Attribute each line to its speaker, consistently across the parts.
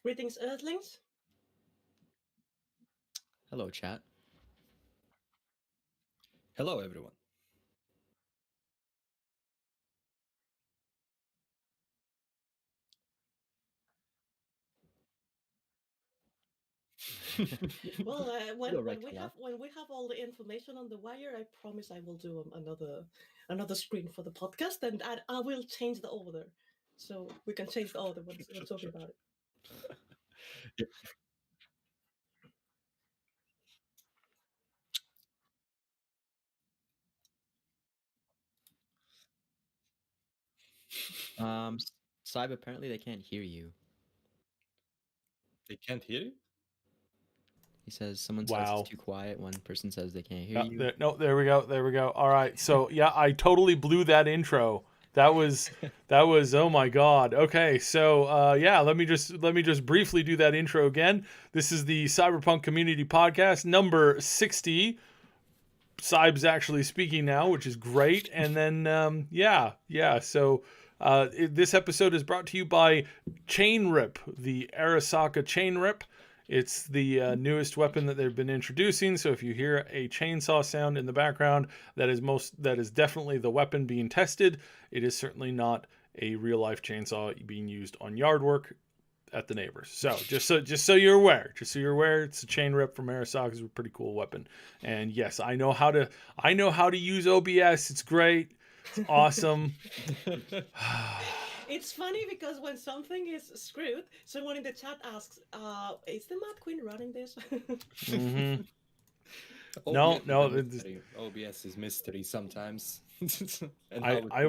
Speaker 1: Greetings, Earthlings.
Speaker 2: Hello, chat.
Speaker 3: Hello, everyone.
Speaker 1: Well,
Speaker 2: Go
Speaker 1: when
Speaker 2: right
Speaker 1: we
Speaker 2: to
Speaker 1: have
Speaker 2: that.
Speaker 1: all the information on the wire, I promise I will do another screen for the podcast, and I will change the order, so we can change the order when talking about it.
Speaker 2: Cyber, apparently they can't hear you.
Speaker 3: They can't hear you?
Speaker 2: He says someone says
Speaker 4: Wow.
Speaker 2: it's too quiet. One person says they can't hear you.
Speaker 4: There we go. All right. So yeah, I totally blew that intro. That was oh my god. Okay, so yeah, let me just briefly do that intro again. This is the Cyberpunk Community Podcast number 60. Cyb's actually speaking now, which is great. And then yeah. So this episode is brought to you by Chain Rip, the Arasaka Chain Rip. It's the newest weapon that they've been introducing. So if you hear a chainsaw sound in the background, that is definitely the weapon being tested. It is certainly not a real life chainsaw being used on yard work at the neighbors. So just so you're aware, it's a chain rip from Arasaka. It's a pretty cool weapon. And yes, I know how to use OBS. It's great. It's awesome.
Speaker 1: It's funny because when something is screwed, someone in the chat asks, "Is the Madqueen running this?"
Speaker 4: Mm-hmm.
Speaker 3: OBS
Speaker 4: No.
Speaker 3: is a mystery. OBS is mystery sometimes. And
Speaker 4: I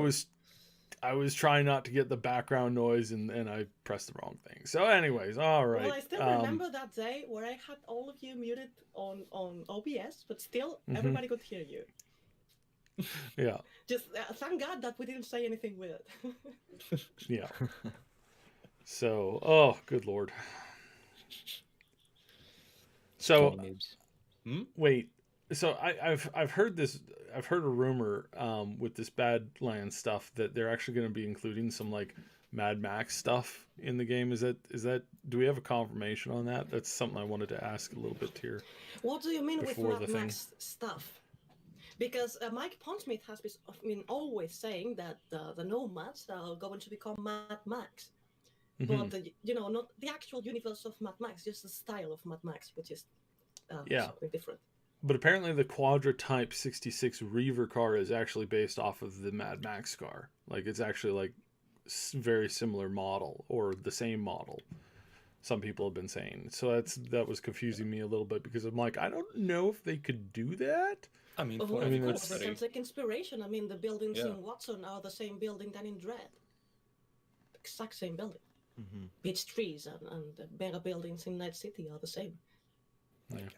Speaker 4: was trying not to get the background noise and I pressed the wrong thing. So anyways, all right.
Speaker 1: Well, I still remember that day where I had all of you muted on OBS, but still everybody could hear you.
Speaker 4: Yeah.
Speaker 1: Just thank God that we didn't say anything weird.
Speaker 4: Yeah. So, oh, good Lord. So, wait. So I've heard this. I've heard a rumor with this Badlands stuff that they're actually going to be including some like Mad Max stuff in the game. Is that? Do we have a confirmation on that? That's something I wanted to ask a little bit here.
Speaker 1: What do you mean with Mad Max stuff? Because Mike Pondsmith has been always saying that the Nomads are going to become Mad Max. But not the actual universe of Mad Max, just the style of Mad Max, which is something different.
Speaker 4: But apparently the Quadra Type 66 Reaver car is actually based off of the Mad Max car. Like it's actually like very similar model or the same model. Some people have been saying. So that was confusing me a little bit because I'm like, I don't know if they could do that.
Speaker 3: I mean,
Speaker 1: it sounds like inspiration. I mean, the buildings in Watson are the same building than in Dread. The exact same building. Beach trees and the mega buildings in Night City are the same.
Speaker 3: My God.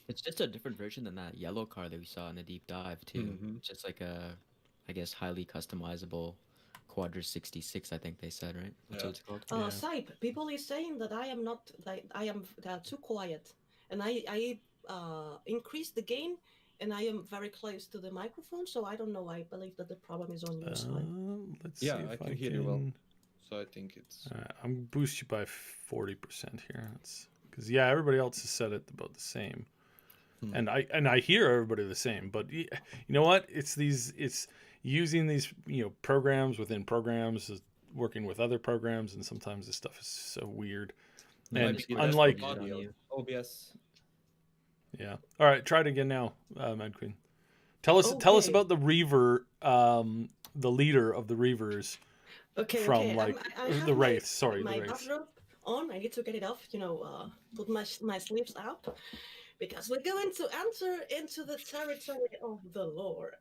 Speaker 2: It's just a different version than that yellow car that we saw in the deep dive too. Just like a, I guess, highly customizable Quadra 66. I think they said, right? That's what it's called.
Speaker 1: Sype, people is saying that I am not. I am too quiet, and I increased the gain, and I am very close to the microphone. So I don't know. I believe that the problem is on your side.
Speaker 4: Let's see if
Speaker 3: I can hear you well. So I think it's.
Speaker 4: I'm gonna boost you by 40% here. Because everybody else has said it about the same, and I hear everybody the same. But you know what? It's using these programs within programs, working with other programs, and sometimes this stuff is so weird. And unlike
Speaker 3: OBS.
Speaker 4: Yeah. All right. Try it again now, Madqueen. Tell us about the Reaver, the leader of the Reavers. From the Wraith. Sorry, the Wraith.
Speaker 1: Bathrobe on. I need to get it off. Put my sleeves out because we're going to enter into the territory of the lore.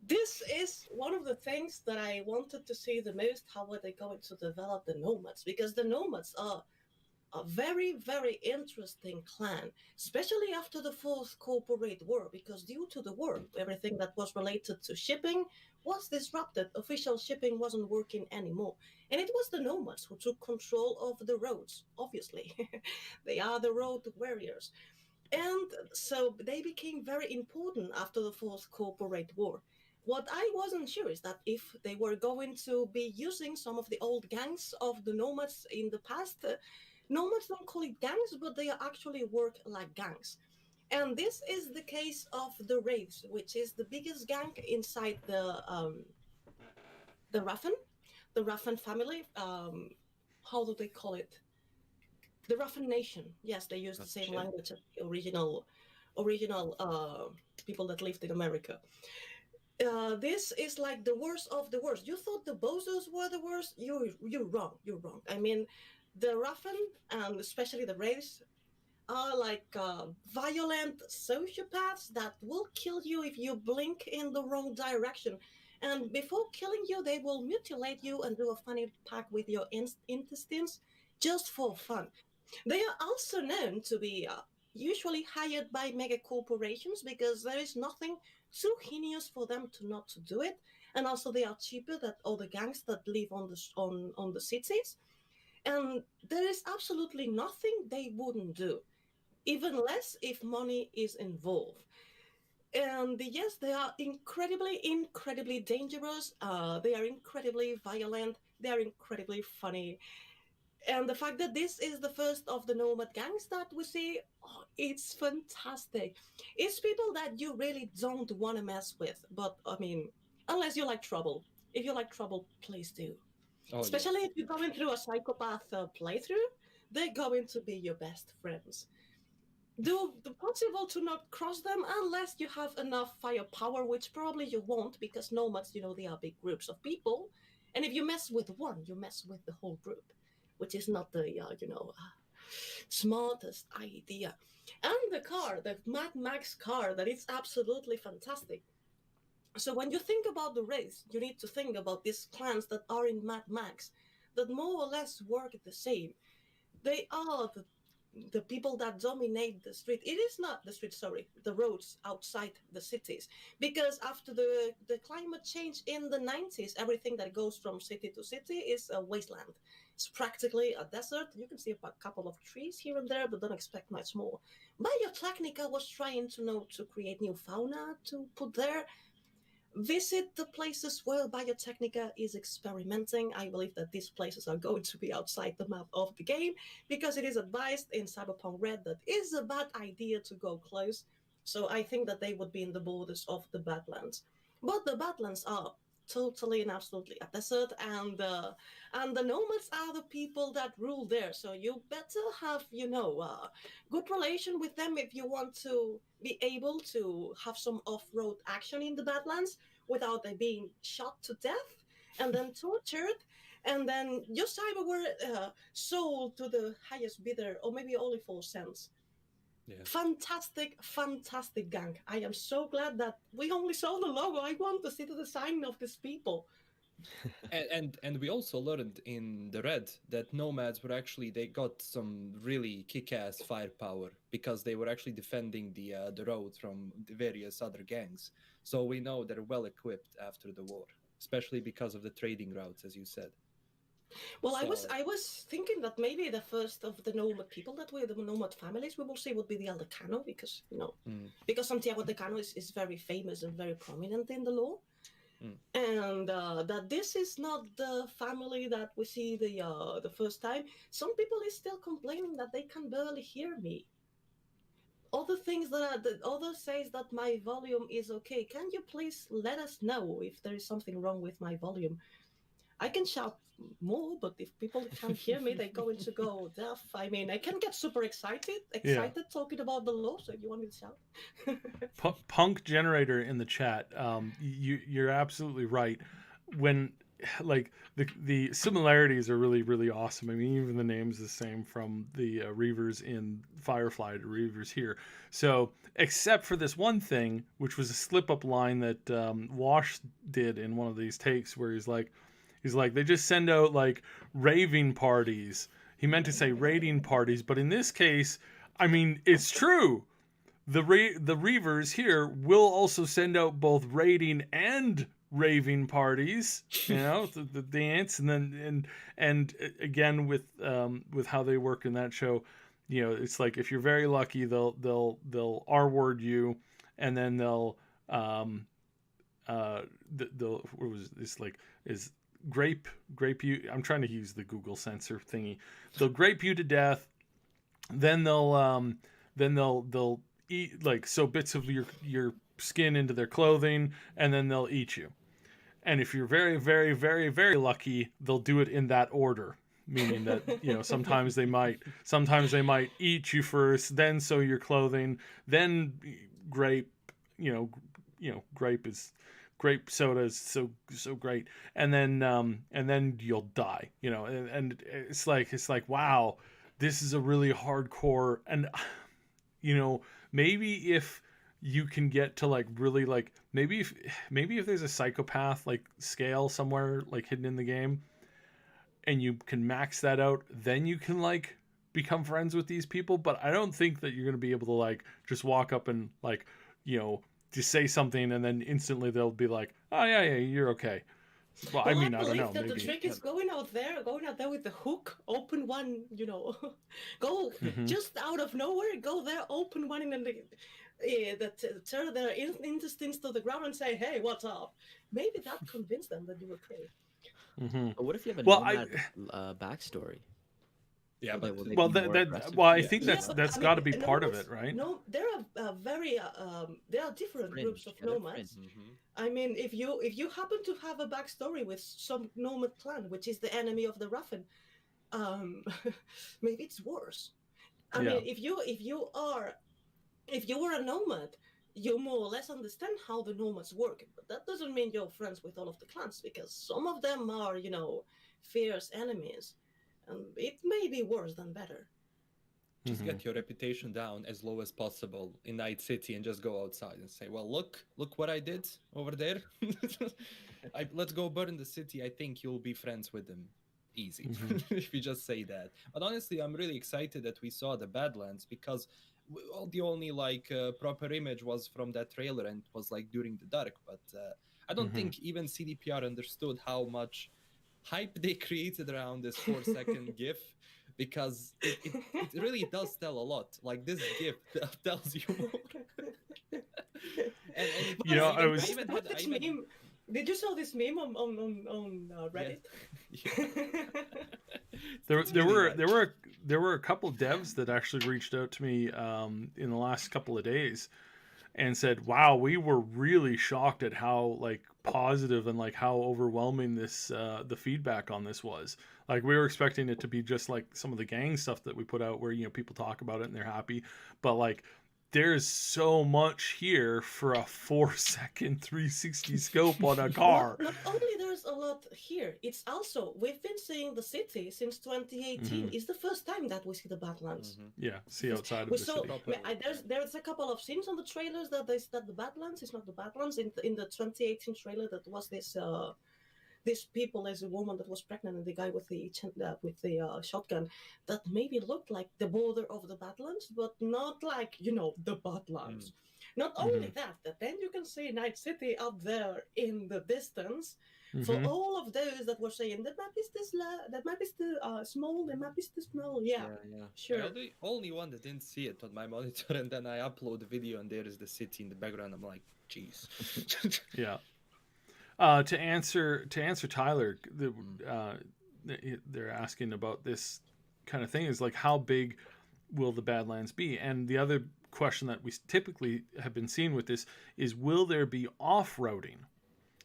Speaker 1: This is one of the things that I wanted to see the most. How are they going to develop the Nomads? Because the Nomads are a very, very interesting clan, especially after the Fourth Corporate War, because due to the war, everything that was related to shipping was disrupted. Official shipping wasn't working anymore. And it was the Nomads who took control of the roads, obviously. They are the road warriors. And so they became very important after the Fourth Corporate War. What I wasn't sure is that if they were going to be using some of the old gangs of the Nomads in the past, Nomads don't call it gangs, but they actually work like gangs. And this is the case of the Wraiths, which is the biggest gang inside the Raffen family. How do they call it? The Raffen Nation. Yes, they use the same
Speaker 2: Shiv.
Speaker 1: language as the original people that lived in America. This is like the worst of the worst. You thought the Bozos were the worst? You're wrong. You're wrong. I mean, the Raffen and especially the Wraiths are like violent sociopaths that will kill you if you blink in the wrong direction. And before killing you, they will mutilate you and do a funny pack with your intestines just for fun. They are also known to be usually hired by mega corporations because there is nothing too heinous for them to not to do it. And also they are cheaper than all the gangs that live on the cities. And there is absolutely nothing they wouldn't do, even less if money is involved. And yes, they are incredibly dangerous. They are incredibly violent. They are incredibly funny. And the fact that this is the first of the nomad gangs that we see, oh, it's fantastic. It's people that you really don't want to mess with. But I mean, unless you like trouble. If you like trouble, please do.
Speaker 3: Oh
Speaker 1: Especially
Speaker 3: yes.
Speaker 1: if you're going through a psychopath playthrough, they're going to be your best friends. Do the possible to not cross them unless you have enough firepower, which probably you won't because nomads, they are big groups of people. And if you mess with one, you mess with the whole group, which is not the, smartest idea. And the Mad Max car, that is absolutely fantastic. So when you think about the race, you need to think about these clans that are in Mad Max that more or less work the same. They are the people that dominate the street. It is not the street, sorry, the roads outside the cities. Because after the climate change in the 90s, everything that goes from city to city is a wasteland. It's practically a desert. You can see a couple of trees here and there, but don't expect much more. Biotechnica was trying to create new fauna to put there. Visit the places where Biotechnica is experimenting. I believe that these places are going to be outside the map of the game because it is advised in Cyberpunk Red that it is a bad idea to go close. So I think that they would be in the borders of the Badlands. But the Badlands are totally and absolutely a desert, and the nomads are the people that rule there. So you better have good relation with them if you want to be able to have some off-road action in the Badlands without being shot to death and then tortured and then your cyberware sold to the highest bidder or maybe only 4 cents.
Speaker 3: Yeah.
Speaker 1: Fantastic gang. I am so glad that we only saw the logo. I want to see the design of these people.
Speaker 3: And we also learned in the Red that nomads were actually, they got some really kick-ass firepower because they were actually defending the road from the various other gangs. So we know they're well equipped after the war, especially because of the trading routes, as you said.
Speaker 1: Well,
Speaker 3: So-
Speaker 1: I was thinking that maybe the first of the nomad people that were the nomad families we will see would be the Aldecano because because Santiago Decano is very famous and very prominent in the lore. And that this is not the family that we see the first time. Some people is still complaining that they can barely hear me. Other things other says that my volume is okay. Can you please let us know if there is something wrong with my volume? I can shout more, but if people can't hear me, they're going to go deaf. I mean, I can get super excited talking about the law. So you want me to shout?
Speaker 4: Punk Generator in the chat. You're absolutely right. When like the similarities are really awesome. I mean, even the name's the same from the Reavers in Firefly to Reavers here. So except for this one thing, which was a slip up line that Wash did in one of these takes, where he's like, they just send out like raving parties. He meant to say raiding parties, but in this case, I mean, it's true. The Reavers here will also send out both raiding and raving parties. The dance, and then and again with how they work in that show, it's like if you're very lucky, they'll R-word you, and then they'll what was this, like, is grape you. I'm trying to use the Google censor thingy. They'll grape you to death. Then they'll eat, like, sew bits of your skin into their clothing, and then they'll eat you. And if you're very, very, very, very lucky, they'll do it in that order. Meaning that, you know, sometimes they might eat you first, then sew your clothing, then grape grape soda is so great, and then you'll die, you know, and it's like wow, this is a really hardcore, and you know, maybe if you can get to like really, like, maybe if there's a psychopath like scale somewhere like hidden in the game, and you can max that out, then you can like become friends with these people. But I don't think that you're going to be able to like just walk up and like, you know, just say something and then instantly they'll be like, oh yeah, you're okay. Well, I mean, I don't know.
Speaker 1: That
Speaker 4: Maybe
Speaker 1: the trick is going out there with the hook, open one, you know, go just out of nowhere, go there, open one, and then turn their intestines to the ground and say, hey, what's up? Maybe that convinced them that you were prey.
Speaker 2: But what if you have a
Speaker 4: Well,
Speaker 2: nomad backstory?
Speaker 3: Yeah, but
Speaker 4: I think that's got to be part of it, right?
Speaker 1: No, there are there are different groups of nomads. I mean, if you happen to have a backstory with some nomad clan, which is the enemy of the Raffen, maybe it's worse. I mean, if you were a nomad, you more or less understand how the nomads work, but that doesn't mean you're friends with all of the clans, because some of them are, you know, fierce enemies, and it may be worse than better.
Speaker 3: Just get your reputation down as low as possible in Night City and just go outside and say, well, look what I did over there. Let's go burn the city. I think you'll be friends with them. Easy. If you just say that. But honestly, I'm really excited that we saw the Badlands, because the only like proper image was from that trailer, and it was like during the dark. But I don't think even CDPR understood how much hype they created around this 4-second GIF, because it really does tell a lot. Like, this GIF tells you more. and
Speaker 4: you know, I was.
Speaker 1: Did you saw this meme on Reddit?
Speaker 4: Yeah. There were a couple devs that actually reached out to me in the last couple of days and said, "Wow, we were really shocked at how like positive and like how overwhelming this the feedback on this was. Like, we were expecting it to be just like some of the gang stuff that we put out, where, you know, people talk about it and they're happy, but like, there's so much here for a 4-second 360 scope on a car."
Speaker 1: Not only there's a lot here, it's also, we've been seeing the city since 2018. It's the first time that we see the Badlands.
Speaker 4: Yeah, see outside of the city.
Speaker 1: There's a couple of scenes on the trailers that the Badlands is not the Badlands. In the 2018 trailer, that was this people, as a woman that was pregnant, and the guy with the shotgun, that maybe looked like the border of the Badlands, but not like, you know, the Badlands. Not only that then you can see Night City up there in the distance. For all of those that were saying the map is too small, the map is too small. Yeah, sure.
Speaker 3: I'm the only one that didn't see it on my monitor, and then I upload the video, and there is the city in the background. I'm like, jeez.
Speaker 4: Yeah. To answer Tyler, they're asking about this kind of thing, is like, how big will the Badlands be? And the other question that we typically have been seeing with this is, will there be off-roading?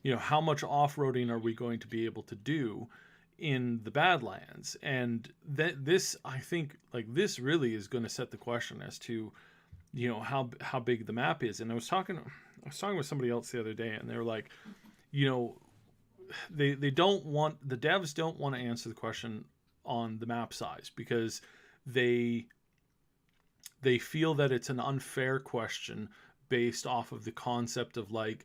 Speaker 4: You know, how much off-roading are we going to be able to do in the Badlands? And this, I think, like, this really is going to set the question as to, you know, how big the map is. And I was talking with somebody else the other day, and they were like, you know, the devs don't want to answer the question on the map size, because they feel that it's an unfair question based off of the concept of, like,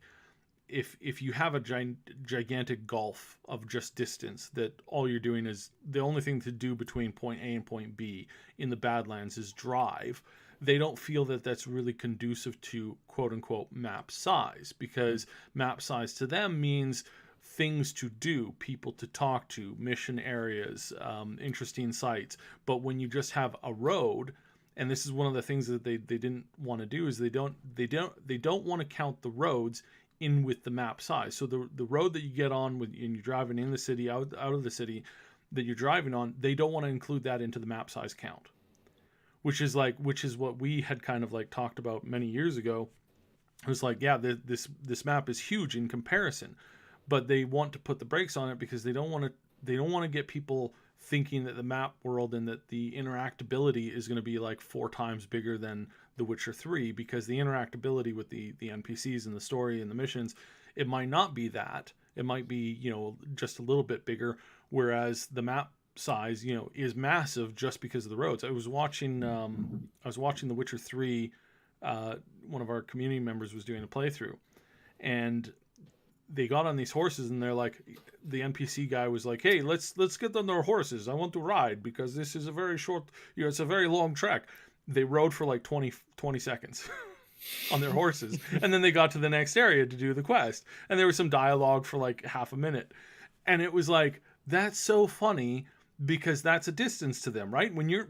Speaker 4: if you have a gigantic gulf of just distance, that all you're doing is, the only thing to do between point A and point B in the Badlands is drive. They don't feel that that's really conducive to quote unquote map size, because map size to them means things to do, people to talk to, mission areas, interesting sites. But when you just have a road, and this is one of the things that they didn't want to do, is they don't want to count the roads in with the map size. So the road that you get on when you're driving in the city, out of the city that you're driving on, they don't want to include that into the map size count, which is what we had kind of like talked about many years ago. It was like, yeah, this map is huge in comparison, but they want to put the brakes on it because they don't want to get people thinking that the map world and that the interactability is going to be like 4 times bigger than The Witcher 3, because the interactability with the NPCs and the story and the missions, it might not be that. It might be, just a little bit bigger, whereas the map size, is massive just because of the roads. I was watching The Witcher 3. One of our community members was doing a playthrough, and they got on these horses, and they're like, the NPC guy was like, hey, let's get on our horses. I want to ride because this is a very short, it's a very long trek. They rode for like 20 seconds on their horses. And then they got to the next area to do the quest. And there was some dialogue for like half a minute. And it was like, that's so funny because that's a distance to them, right? When you're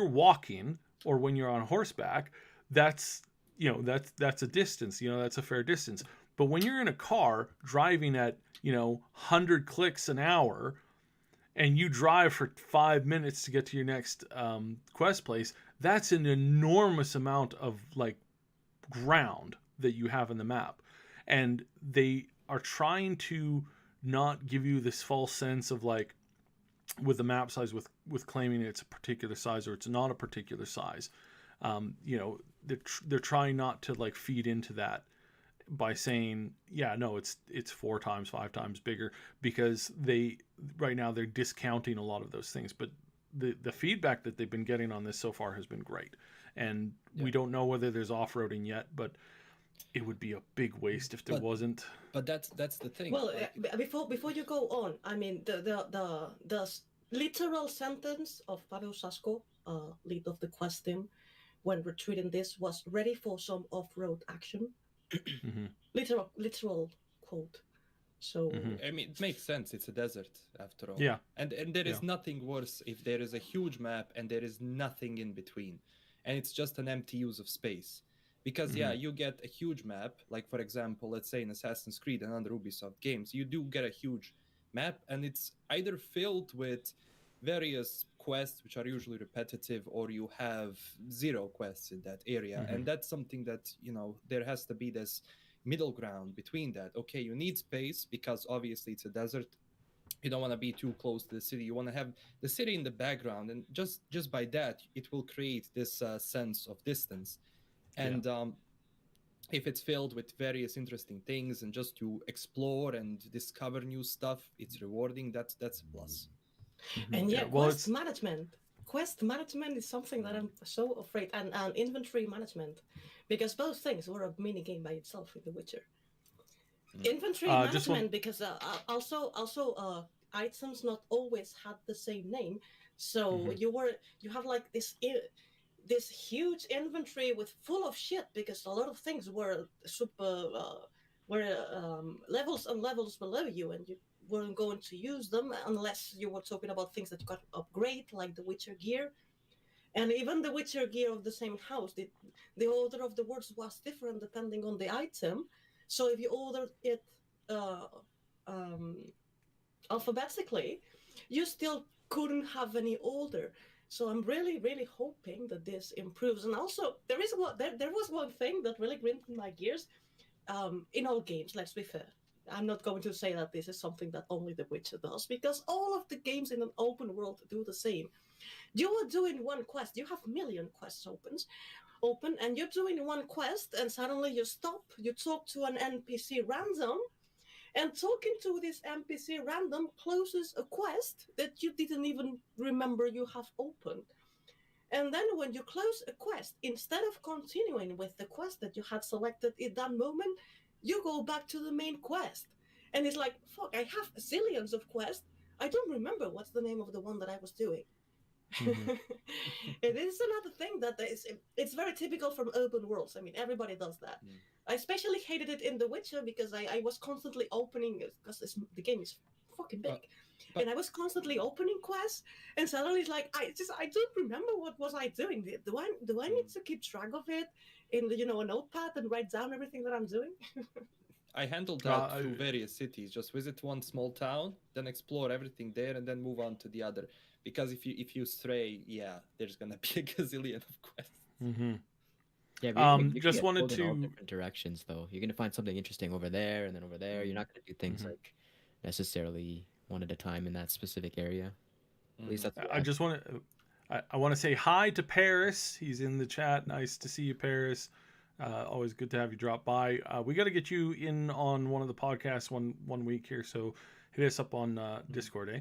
Speaker 4: walking or when you're on horseback, that's a distance, that's a fair distance. But when you're in a car driving at, 100 clicks an hour and you drive for 5 minutes to get to your next quest place, that's an enormous amount of like ground that you have in the map. And they are trying to not give you this false sense of like, with the map size, with claiming it's a particular size or it's not a particular size. They're trying not to like feed into that by saying, yeah, no, it's 4 times, 5 times bigger, because right now they're discounting a lot of those things. But the feedback that they've been getting on this so far has been great. And we don't know whether there's off-roading yet, but it would be a big waste if there wasn't.
Speaker 3: But that's the thing.
Speaker 1: Well, before you go on, I mean, the literal sentence of Pavel Sasko, lead of the quest team, when retweeting this was ready for some off-road action.
Speaker 4: Mm-hmm.
Speaker 1: Literal quote. So
Speaker 3: I mean, it makes sense. It's a desert after all.
Speaker 4: Yeah.
Speaker 3: And there is nothing worse if there is a huge map and there is nothing in between, and it's just an empty use of space. Because you get a huge map, like for example, let's say in Assassin's Creed and other Ubisoft games, you do get a huge map, and it's either filled with various quests which are usually repetitive, or you have 0 quests in that area. And that's something that, there has to be this middle ground between that. Okay, you need space because obviously it's a desert. You don't want to be too close to the city. You want to have the city in the background, and just by that it will create this sense of distance. And if it's filled with various interesting things and just to explore and discover new stuff, it's rewarding. That's a plus.
Speaker 1: And quest management is something that I'm so afraid, and inventory management, because both things were a mini game by itself in The Witcher. Inventory management, because also items not always had the same name, so you have like this huge inventory with full of shit, because a lot of things were levels and levels below you, and you weren't going to use them unless you were talking about things that you got upgrade, like the Witcher gear. And even the Witcher gear of the same house, the order of the words was different depending on the item. So if you ordered it alphabetically, you still couldn't have any order. So I'm really, really hoping that this improves. And also, there was one thing that really grinded my gears in all games, let's be fair. I'm not going to say that this is something that only The Witcher does, because all of the games in an open world do the same. You are doing one quest, you have a million quests open, and you're doing one quest, and suddenly you stop, you talk to an NPC random, and talking to this NPC random closes a quest that you didn't even remember you have opened. And then when you close a quest, instead of continuing with the quest that you had selected in that moment, you go back to the main quest. And it's like, fuck, I have zillions of quests. I don't remember what's the name of the one that I was doing. It is another thing that it's very typical from open worlds. I mean, everybody does that. I especially hated it in The Witcher because I was constantly opening, because the game is fucking big. And I was constantly opening quests, and suddenly it's like, I don't remember what was I doing. Do I need to keep track of it in a notepad and write down everything that I'm doing?
Speaker 3: I handled that through
Speaker 4: I-
Speaker 3: various cities. Just visit one small town, then explore everything there, and then move on to the other. Because if you stray, yeah, there's gonna be a gazillion of quests.
Speaker 4: Mm-hmm.
Speaker 2: Yeah, but you're gonna,
Speaker 4: Just
Speaker 2: get
Speaker 4: wanted
Speaker 2: pulled in all
Speaker 4: to.
Speaker 2: different directions, though. You're gonna find something interesting over there, and then over there. You're not gonna do things
Speaker 4: Mhm.
Speaker 2: like necessarily one at a time in that specific area. At least that's what
Speaker 4: I just want to. I want to say hi to Paris. He's in the chat. Nice to see you, Paris. Always good to have you drop by. We got to get you in on one of the podcasts one week here. So hit us up on Discord, eh?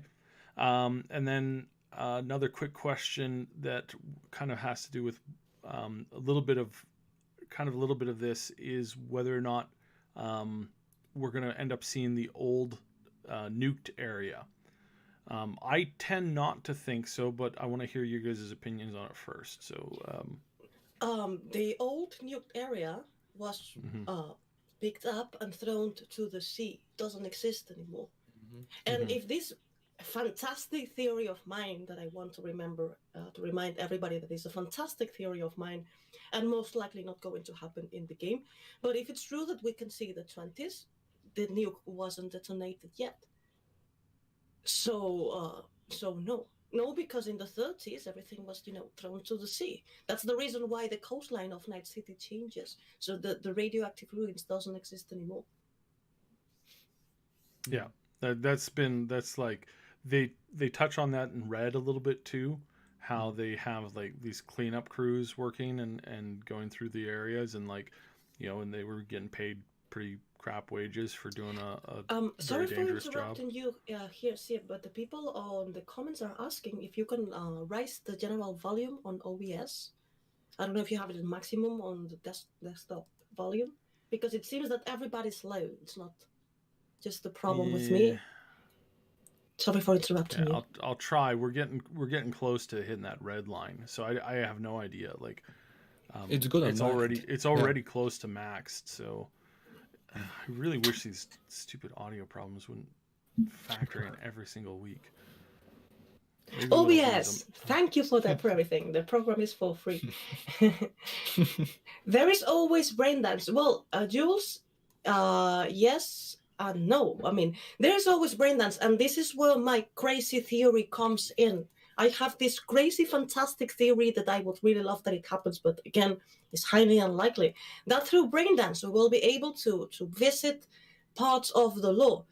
Speaker 4: And then another quick question that kind of has to do with a little bit of this is whether or not we're going to end up seeing the old nuked area. I tend not to think so, but I want to hear your guys' opinions on it first. So,
Speaker 1: The old nuked area was
Speaker 4: mhm.
Speaker 1: picked up and thrown to the sea. Doesn't exist anymore.
Speaker 3: Mm-hmm.
Speaker 1: And
Speaker 4: Mhm.
Speaker 1: if this fantastic theory of mine that I want to remember, to remind everybody that is a fantastic theory of mine and most likely not going to happen in the game, but if it's true that we can see the 20s, the nuke wasn't detonated yet. So no, because in the 30s everything was thrown to the sea. That's the reason why the coastline of Night City changes. So the radioactive ruins doesn't exist anymore.
Speaker 4: Yeah, that's like they touch on that in Red a little bit too. How they have like these cleanup crews working and going through the areas and like, and they were getting paid pretty crap wages for doing a very
Speaker 1: Sorry for
Speaker 4: dangerous job.
Speaker 1: interrupting you here, Sif, but the people on the comments are asking if you can raise the general volume on OBS. I don't know if you have it in maximum on the desktop volume, because it seems that everybody's low. It's not just the problem with me. Sorry for interrupting you.
Speaker 4: I'll try. We're getting close to hitting that red line, so I have no idea. Like,
Speaker 3: It's good.
Speaker 4: It's already close to maxed. So I really wish these stupid audio problems wouldn't factor in every single week. Maybe
Speaker 1: Oh
Speaker 4: what I'll do
Speaker 1: yes,
Speaker 4: is
Speaker 1: thank you for that for everything. The program is for free. There is always brain dance. Well, Jules, yes and no. I mean, there is always brain dance, and this is where my crazy theory comes in. I have this crazy, fantastic theory that I would really love that it happens, but again, it's highly unlikely. That through brain dance, we will be able to visit parts of the law.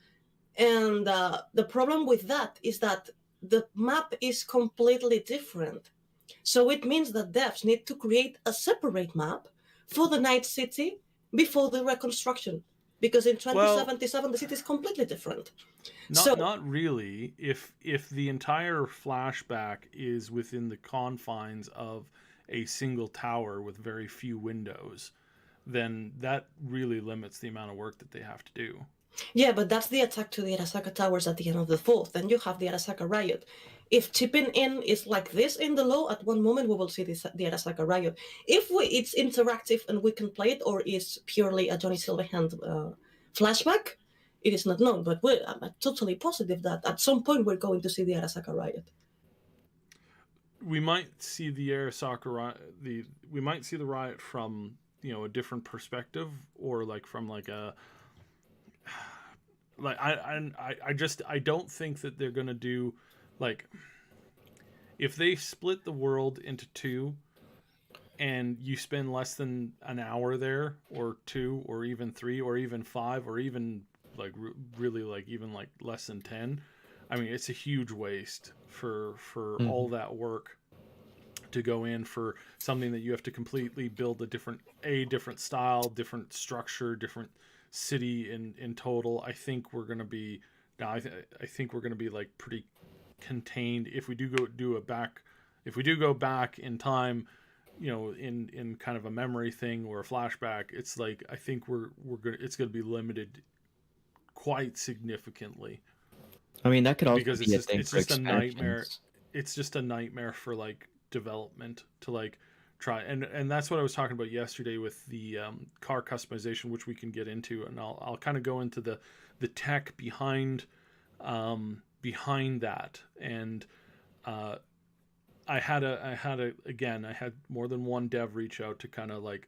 Speaker 1: And the problem with that is that the map is completely different. So it means that devs need to create a separate map for the Night City before the reconstruction. Because in 2077, the city is completely different.
Speaker 4: Not really. If the entire flashback is within the confines of a single tower with very few windows, then that really limits the amount of work that they have to do.
Speaker 1: Yeah, but that's the attack to the Arasaka Towers at the end of the 4th. Then you have the Arasaka Riot. If chipping in is like this in the law, at one moment we will see the Arasaka Riot. If it's interactive and we can play it, or is purely a Johnny Silverhand flashback, it is not known. But I'm totally positive that at some point we're going to see the Arasaka Riot.
Speaker 4: We might see the Arasaka Riot. We might see the riot from a different perspective, or like from like a. Like I don't think that they're gonna do, like, if they split the world into two and you spend less than an hour there, or 2, or even 3, or even 5, or even like really like even like less than 10, I mean, it's a huge waste for all that work to go in for something that you have to completely build a different style, different structure, different city in total. I think we're going to be I think we're going to be like pretty contained if we do go back in time, in kind of a memory thing or a flashback. It's like, I think it's going to be limited quite significantly.
Speaker 2: I mean, that could also
Speaker 4: because
Speaker 2: be
Speaker 4: it's just a nightmare. It's just a nightmare for like development to like try, and that's what I was talking about yesterday with the car customization, which we can get into, and I'll kind of go into the tech behind that. And I had more than one dev reach out to kind of like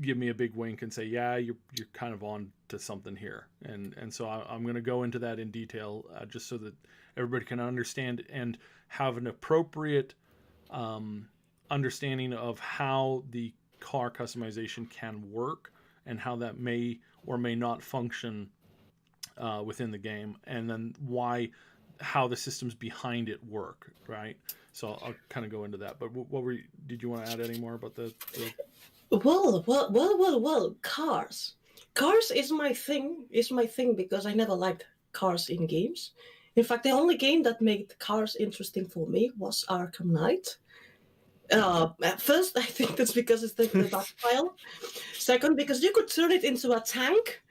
Speaker 4: give me a big wink and say, yeah, you're kind of on to something here. And so I'm going to go into that in detail just so that everybody can understand and have an appropriate understanding of how the car customization can work and how that may or may not function within the game, and then how the systems behind it work, right? So I'll kind of go into that. But did you want to add any more about the...
Speaker 1: Well, cars. Cars is my thing because I never liked cars in games. In fact, the only game that made cars interesting for me was Arkham Knight. At first, I think that's because it's the Batmobile. Second, because you could turn it into a tank.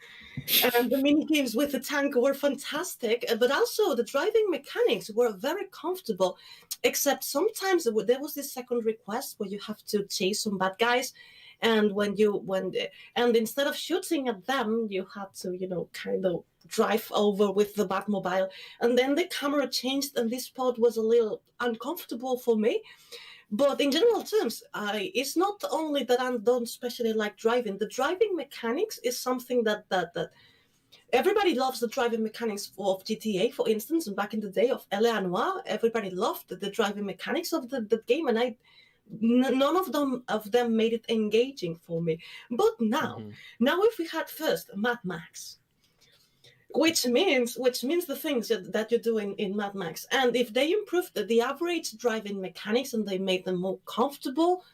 Speaker 1: And the mini games with the tank were fantastic, but also the driving mechanics were very comfortable, except sometimes there was this second request where you have to chase some bad guys, and and instead of shooting at them, you had to kind of drive over with the Batmobile, and then the camera changed, and this part was a little uncomfortable for me. But in general terms, it's not only that I don't especially like driving. The driving mechanics is something that everybody loves. The driving mechanics of GTA, for instance, and back in the day of L.A. Noire, everybody loved the driving mechanics of the game, and none of them made it engaging for me. But now if we had first Mad Max, which means the things that you're doing in Mad Max, and if they improved the average driving mechanics and they made them more comfortable.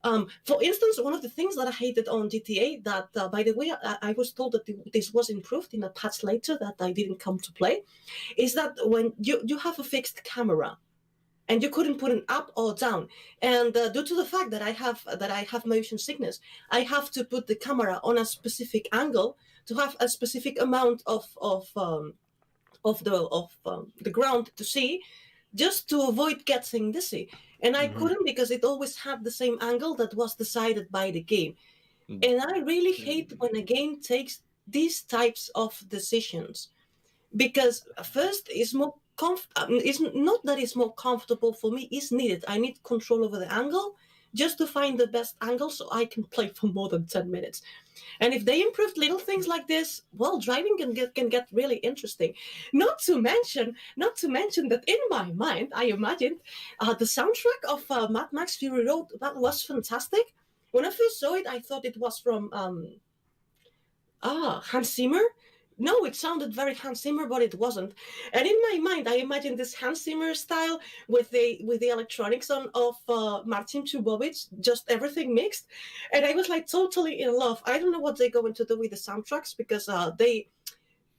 Speaker 1: For instance, one of the things that I hated on GTA, that by the way, I was told that this was improved in a patch later that I didn't come to play, is that when you have a fixed camera, and you couldn't put it up or down, and due to the fact that I have motion sickness, I have to put the camera on a specific angle to have a specific amount of the ground to see, just to avoid getting dizzy. And I couldn't, because it always had the same angle that was decided by the game. And I really hate when a game takes these types of decisions, because first it's more it's not that it's more comfortable for me, it's needed. I need control over the angle just to find the best angle so I can play for more than 10 minutes. And if they improved little things like this, well, driving can get really interesting. Not to mention that in my mind, I imagined the soundtrack of Mad Max Fury Road, that was fantastic. When I first saw it, I thought it was from Hans Zimmer. No, it sounded very Hans Zimmer, but it wasn't. And in my mind, I imagined this Hans Zimmer style with the electronics of Martin Chubovich, just everything mixed. And I was like totally in love. I don't know what they're going to do with the soundtracks, because they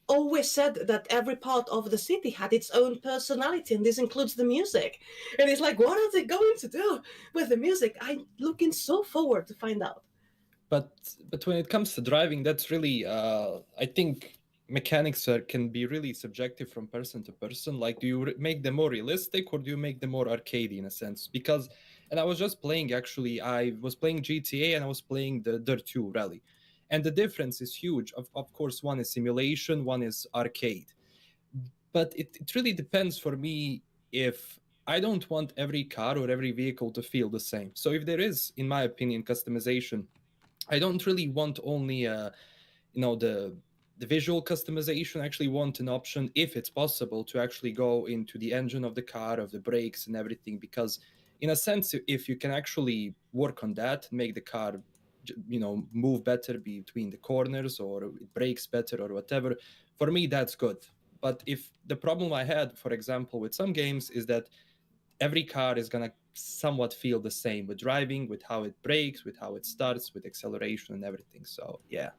Speaker 1: always said that every part of the city had its own personality, and this includes the music. And it's like, what are they going to do with the music? I'm looking so forward to find out.
Speaker 3: But when it comes to driving, that's really, I think mechanics can be really subjective from person to person. Like, do you make them more realistic, or do you make them more arcadey in a sense? Because, and I was just playing, actually, I was playing GTA and I was playing the Dirt 2 Rally. And the difference is huge. Of course, one is simulation, one is arcade. But it really depends for me if I don't want every car or every vehicle to feel the same. So if there is, in my opinion, customization, I don't really want only, the visual customization. I actually want an option, if it's possible, to actually go into the engine of the car, of the brakes and everything. Because in a sense, if you can actually work on that, make the car, move better between the corners, or it brakes better or whatever, for me, that's good. But if the problem I had, for example, with some games is that every car is going to somewhat feel the same with driving, with how it brakes, with how it starts, with acceleration and everything. So, yeah.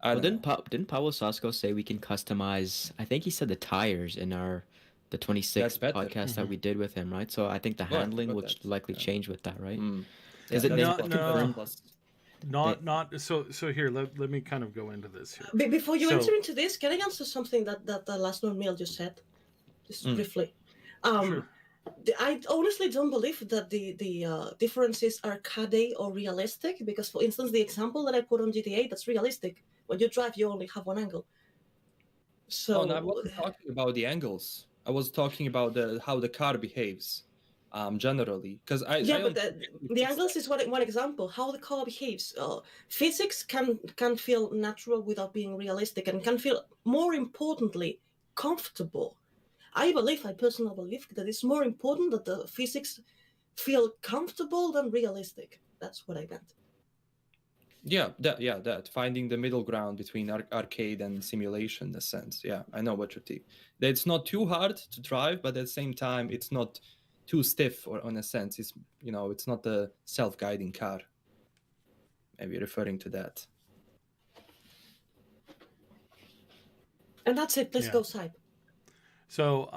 Speaker 2: Didn't Pablo Sasco say we can customize, I think he said the tires in the 26th podcast that we did with him, right? So I think the handling will likely change with that, right? Is it
Speaker 4: So here, let me kind of go into this here.
Speaker 1: Before you enter into this, can I answer something that LastKnownMeal just said? Just briefly.
Speaker 4: Sure.
Speaker 1: I honestly don't believe that the differences are arcade or realistic, because, for instance, the example that I put on GTA, that's realistic. When you drive, you only have one angle. So
Speaker 3: I wasn't talking about the angles. I was talking about how the car behaves. generally, because
Speaker 1: the angles is one example how the car behaves. Physics can feel natural without being realistic, and can feel, more importantly, comfortable. I personally believe that it's more important that the physics feel comfortable than realistic. That's what I meant.
Speaker 3: That finding the middle ground between arcade and simulation, in a sense. Yeah, I know what you think. It's not too hard to drive, but at the same time, it's not too stiff, or in a sense, it's it's not a self-guiding car. Maybe referring to that.
Speaker 1: And that's it. Let's go side.
Speaker 4: So,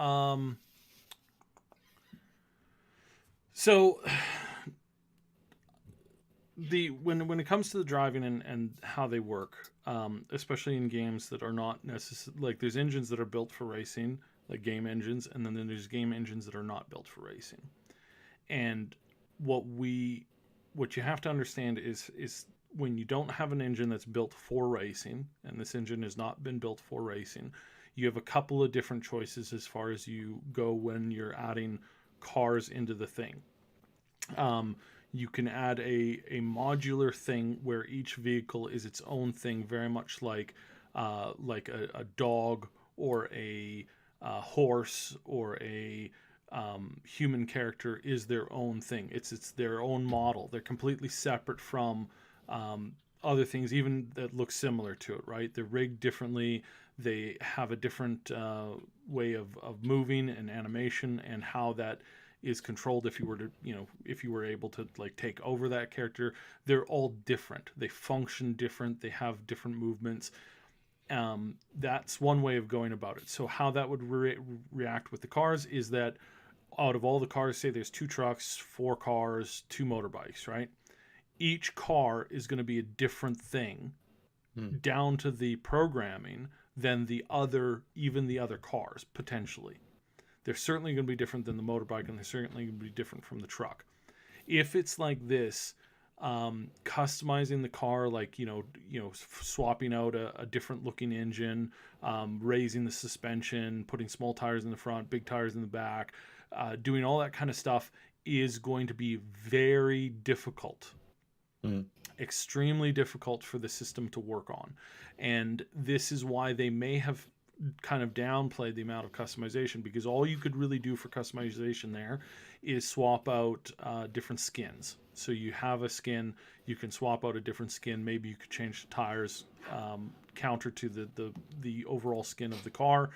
Speaker 4: when it comes to the driving and how they work, especially in games that are not necessarily, like, there's engines that are built for racing, like game engines, and then there's game engines that are not built for racing. And what you have to understand is when you don't have an engine that's built for racing, and this engine has not been built for racing, you have a couple of different choices as far as you go when you're adding cars into the thing. You can add a modular thing where each vehicle is its own thing, very much like a dog or a horse or a human character is their own thing. It's their own model. They're completely separate from other things, even that look similar to it, right? They're rigged differently. They have a different way of moving and animation, and how that is controlled if you were able to like take over that character. They're all different. They function different. They have different movements. That's one way of going about it. So how that would react with the cars is that out of all the cars, say there's 2 trucks, 4 cars, 2 motorbikes, right? Each car is going to be a different thing down to the programming than even the other cars, potentially. They're certainly going to be different than the motorbike, and they're certainly going to be different from the truck. If it's like this, customizing the car, like, swapping out a different looking engine, raising the suspension, putting small tires in the front, big tires in the back, doing all that kind of stuff is going to be very difficult. Extremely difficult for the system to work on. And this is why they may have kind of downplayed the amount of customization, because all you could really do for customization there is swap out different skins. So you have a skin, you can swap out a different skin. Maybe you could change the tires counter to the overall skin of the car,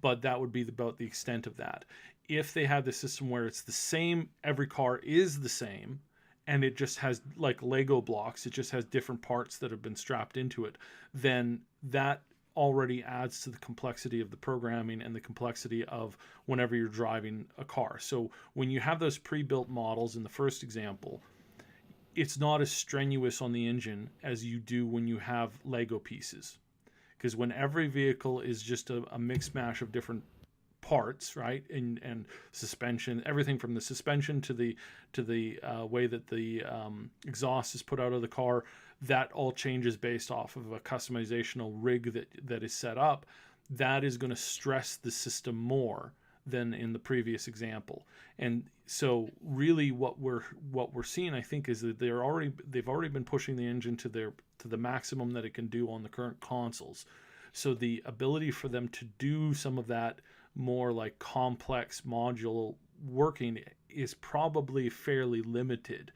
Speaker 4: but that would be about the extent of that. If they had the system where it's the same, every car is the same, and it just has like Lego blocks, it just has different parts that have been strapped into it, then that already adds to the complexity of the programming and the complexity of whenever you're driving a car. So when you have those pre-built models in the first example, it's not as strenuous on the engine as you do when you have Lego pieces. Because when every vehicle is just a mix mash of different parts, right, and suspension, everything from the suspension to the way that the exhaust is put out of the car, that all changes based off of a customizational rig that is set up. That is going to stress the system more than in the previous example. And so really what we're seeing, I think, is that they've already been pushing the engine to the maximum that it can do on the current consoles. So the ability for them to do some of that more like complex module working is probably fairly limited.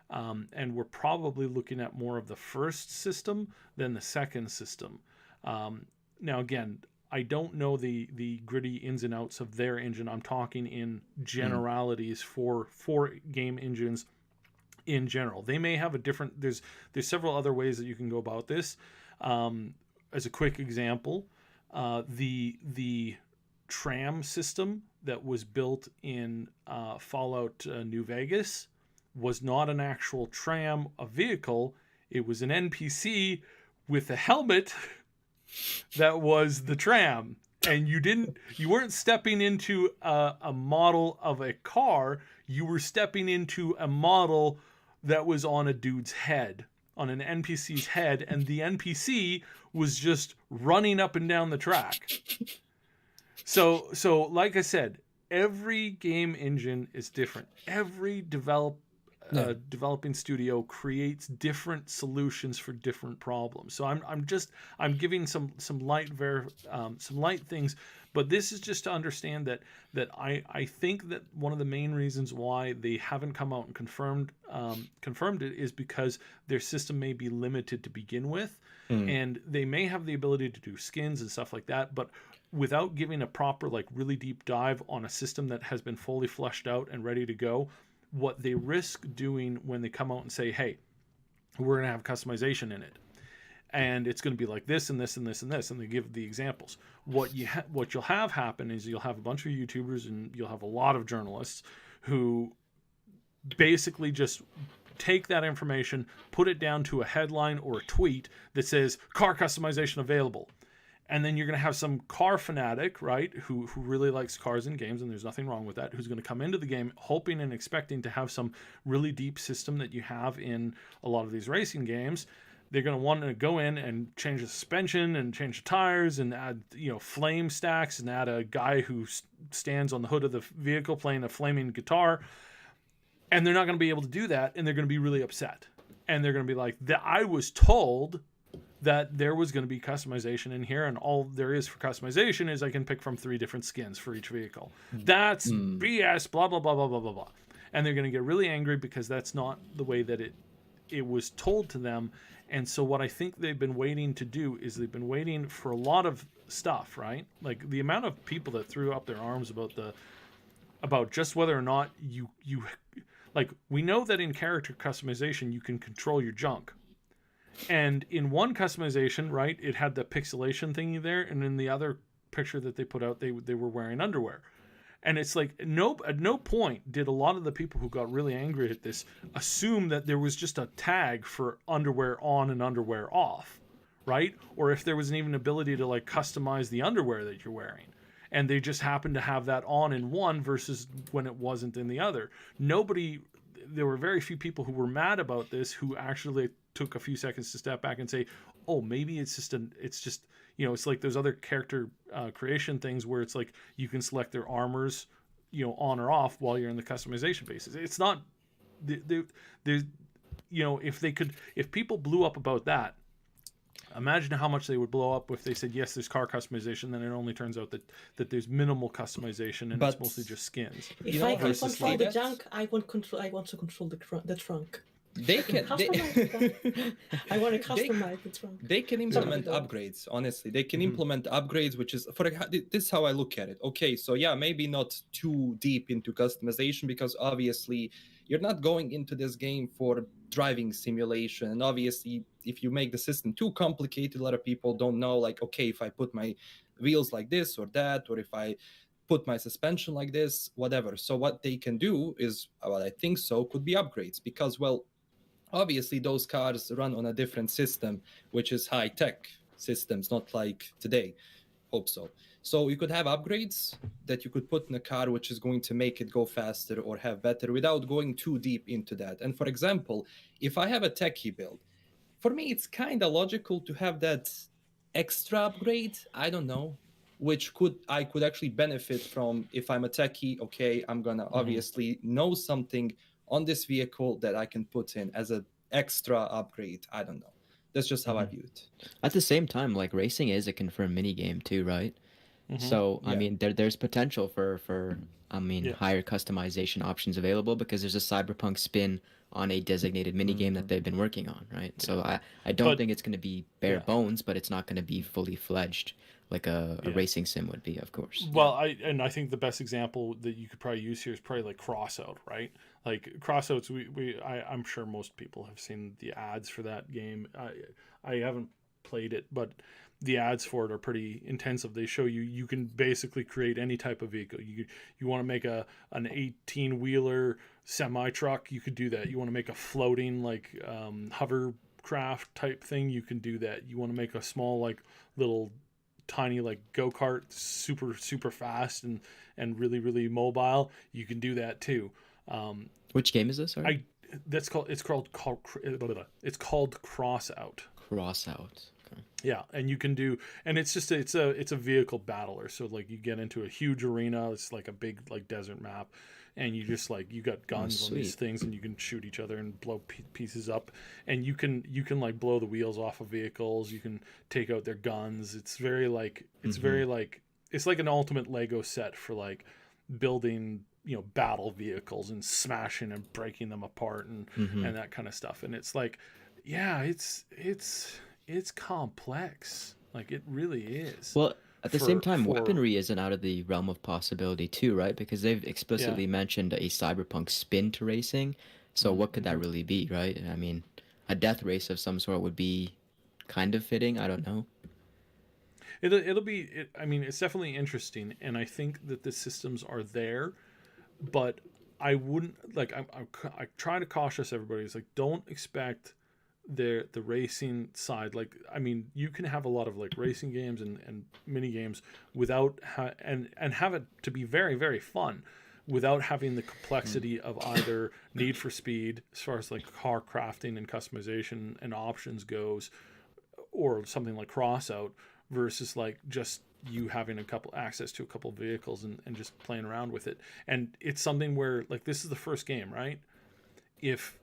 Speaker 4: And we're probably looking at more of the first system than the second system. Now, again, I don't know the gritty ins and outs of their engine. I'm talking in generalities for game engines in general. They may have a different... There's several other ways that you can go about this. As a quick example, the tram system that was built in Fallout New Vegas was not an actual tram, a vehicle. It was an NPC with a helmet that was the tram. And you weren't stepping into a model of a car. You were stepping into a model that was on a dude's head, on an NPC's head, and the NPC was just running up and down the track. So like I said, every game engine is different. Every developing studio creates different solutions for different problems. So I'm giving some light things, but this is just to understand that I think that one of the main reasons why they haven't come out and confirmed it is because their system may be limited to begin with, and they may have the ability to do skins and stuff like that, but without giving a proper, like, really deep dive on a system that has been fully fleshed out and ready to go, what they risk doing when they come out and say, hey, we're going to have customization in it, and it's going to be like this and this and this and this, and they give the examples. What you'll have happen is you'll have a bunch of YouTubers and you'll have a lot of journalists who basically just take that information, put it down to a headline or a tweet that says car customization available. And then you're going to have some car fanatic, right, who really likes cars in games, and there's nothing wrong with that, who's going to come into the game hoping and expecting to have some really deep system that you have in a lot of these racing games. They're going to want to go in and change the suspension and change the tires and add, flame stacks and add a guy who stands on the hood of the vehicle playing a flaming guitar. And they're not going to be able to do that, and they're going to be really upset. And they're going to be like, I was told that there was going to be customization in here, and all there is for customization is I can pick from 3 different skins for each vehicle. That's BS, blah, blah, blah, blah, blah, blah, blah. And they're going to get really angry because that's not the way that it was told to them. And so what I think they've been waiting to do is they've been waiting for a lot of stuff, right? Like the amount of people that threw up their arms about just whether or not you like, we know that in character customization you can control your junk. And in one customization, right, it had the pixelation thingy there, and in the other picture that they put out, they were wearing underwear. And it's like, at no point did a lot of the people who got really angry at this assume that there was just a tag for underwear on and underwear off, right? Or if there was an even ability to, like, customize the underwear that you're wearing. And they just happened to have that on in one versus when it wasn't in the other. There were very few people who were mad about this who actually took a few seconds to step back and say, oh, maybe it's just it's like those other character creation things where it's like you can select their armors, on or off while you're in the customization phases. It's not, if people blew up about that, imagine how much they would blow up if they said, yes, there's car customization, then it only turns out that there's minimal customization and it's mostly just skins.
Speaker 1: If I can control the junk, I want to control the trunk.
Speaker 3: They can.
Speaker 1: I want to customize the trunk.
Speaker 3: They can implement upgrades. Honestly, they can implement upgrades, which is this is how I look at it. Okay, so yeah, maybe not too deep into customization because obviously you're not going into this game for driving simulation, and obviously if you make the system too complicated, a lot of people don't know, like, okay, if I put my wheels like this or that, or if I put my suspension like this, whatever. So what they can do is, what I think so, could be upgrades, because, well, obviously those cars run on a different system, which is high-tech systems, not like today. Hope so. So you could have upgrades that you could put in a car which is going to make it go faster or have better without going too deep into that. And for example, if I have a techie build, for me it's kind of logical to have that extra upgrade, I don't know, which I could actually benefit from. If I'm a techie, okay, I'm gonna obviously know something on this vehicle that I can put in as an extra upgrade. I don't know. That's just how I view it.
Speaker 2: At the same time, like, racing is a confirmed mini game too, right? So I mean, there's potential for higher customization options available because there's a Cyberpunk spin on a designated mini game that they've been working on, right? So I don't think it's going to be bare bones, but it's not going to be fully fledged like a racing sim would be, of course.
Speaker 4: Well, I think the best example that you could probably use here is probably like Crossout, right? Like Crossouts, I'm sure most people have seen the ads for that game. I haven't played it, but the ads for it are pretty intensive. They show you can basically create any type of vehicle. You want to make an 18-wheeler semi-truck, you could do that. You want to make a floating like hovercraft type thing, you can do that. You want to make a small like little tiny like go-kart, super fast and really mobile, you can do that too.
Speaker 2: Which game is this? Sorry?
Speaker 4: It's called Crossout.
Speaker 2: Crossout.
Speaker 4: Yeah, and you can do, and it's just it's a vehicle battler. So like you get into a huge arena. It's like a big like desert map, and you just like you got guns on these things, and you can shoot each other and blow pieces up. And you can like blow the wheels off of vehicles. You can take out their guns. It's very like very like it's like an ultimate Lego set for like building battle vehicles and smashing and breaking them apart and that kind of stuff. And it's like, yeah, it's complex. Like it really is.
Speaker 2: Well, at the same time, weaponry isn't out of the realm of possibility too, right? Because they've explicitly mentioned a cyberpunk spin to racing. So what could that really be, right? I mean, a death race of some sort would be kind of fitting. I don't know.
Speaker 4: It'll be. I mean, it's definitely interesting, and I think that the systems are there, but I wouldn't like. I try to cautious everybody. It's like don't expect the racing side. Like, I mean, you can have a lot of like racing games and mini games without and have it to be very, very fun without having the complexity of either Need for Speed as far as like car crafting and customization and options goes, or something like Crossout versus like just you having access to a couple of vehicles and just playing around with it. And it's something where like this is the first game, right? If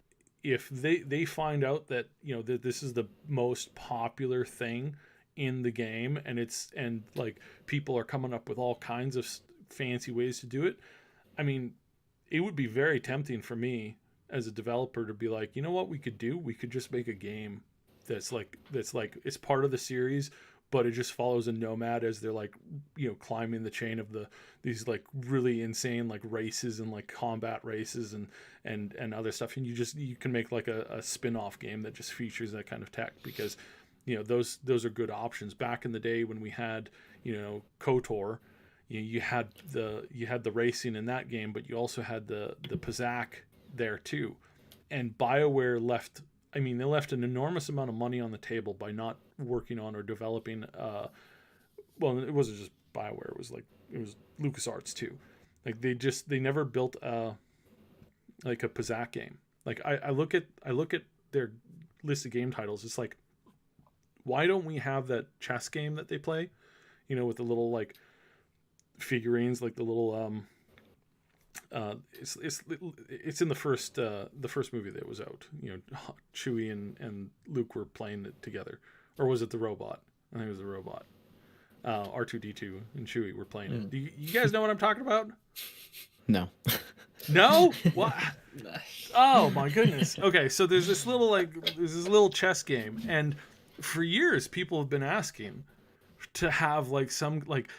Speaker 4: they find out that that this is the most popular thing in the game and like people are coming up with all kinds of fancy ways to do it, I mean, it would be very tempting for me as a developer to be like, you know what we could do? We could just make a game that's like it's part of the series, but it just follows a nomad as they're like climbing the chain of these like really insane like races and like combat races and other stuff, and you can make like a spin-off game that just features that kind of tech, because those are good options. Back in the day when we had KOTOR, you had the racing in that game, but you also had the Pazak there too. And BioWare left an enormous amount of money on the table by not working on or developing well, it wasn't just BioWare, it was LucasArts too. Like they never built a Pazak game. Like I look at their list of game titles, it's like, why don't we have that chess game that they play, with the little like figurines, like the little it's in the first movie that was out. Chewie and Luke were playing it together, or was it the robot? I think it was the robot. R2D2 and Chewie were playing it. Do you guys know what I'm talking about?
Speaker 2: No.
Speaker 4: No? What? Oh my goodness. Okay, so there's this little chess game, and for years people have been asking to have like some like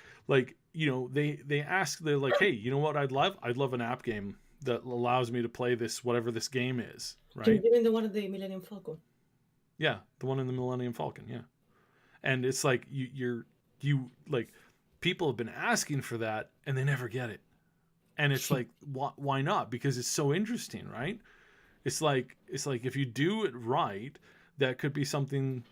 Speaker 4: they ask, they're like, hey, you know what I'd love? I'd love an app game that allows me to play this, whatever this game is, right?
Speaker 1: You mean the one of the Millennium Falcon?
Speaker 4: Yeah, the one in the Millennium Falcon, yeah. And it's like you like people have been asking for that and they never get it. And it's like, why not? Because it's so interesting, right? It's like if you do it right, that could be something,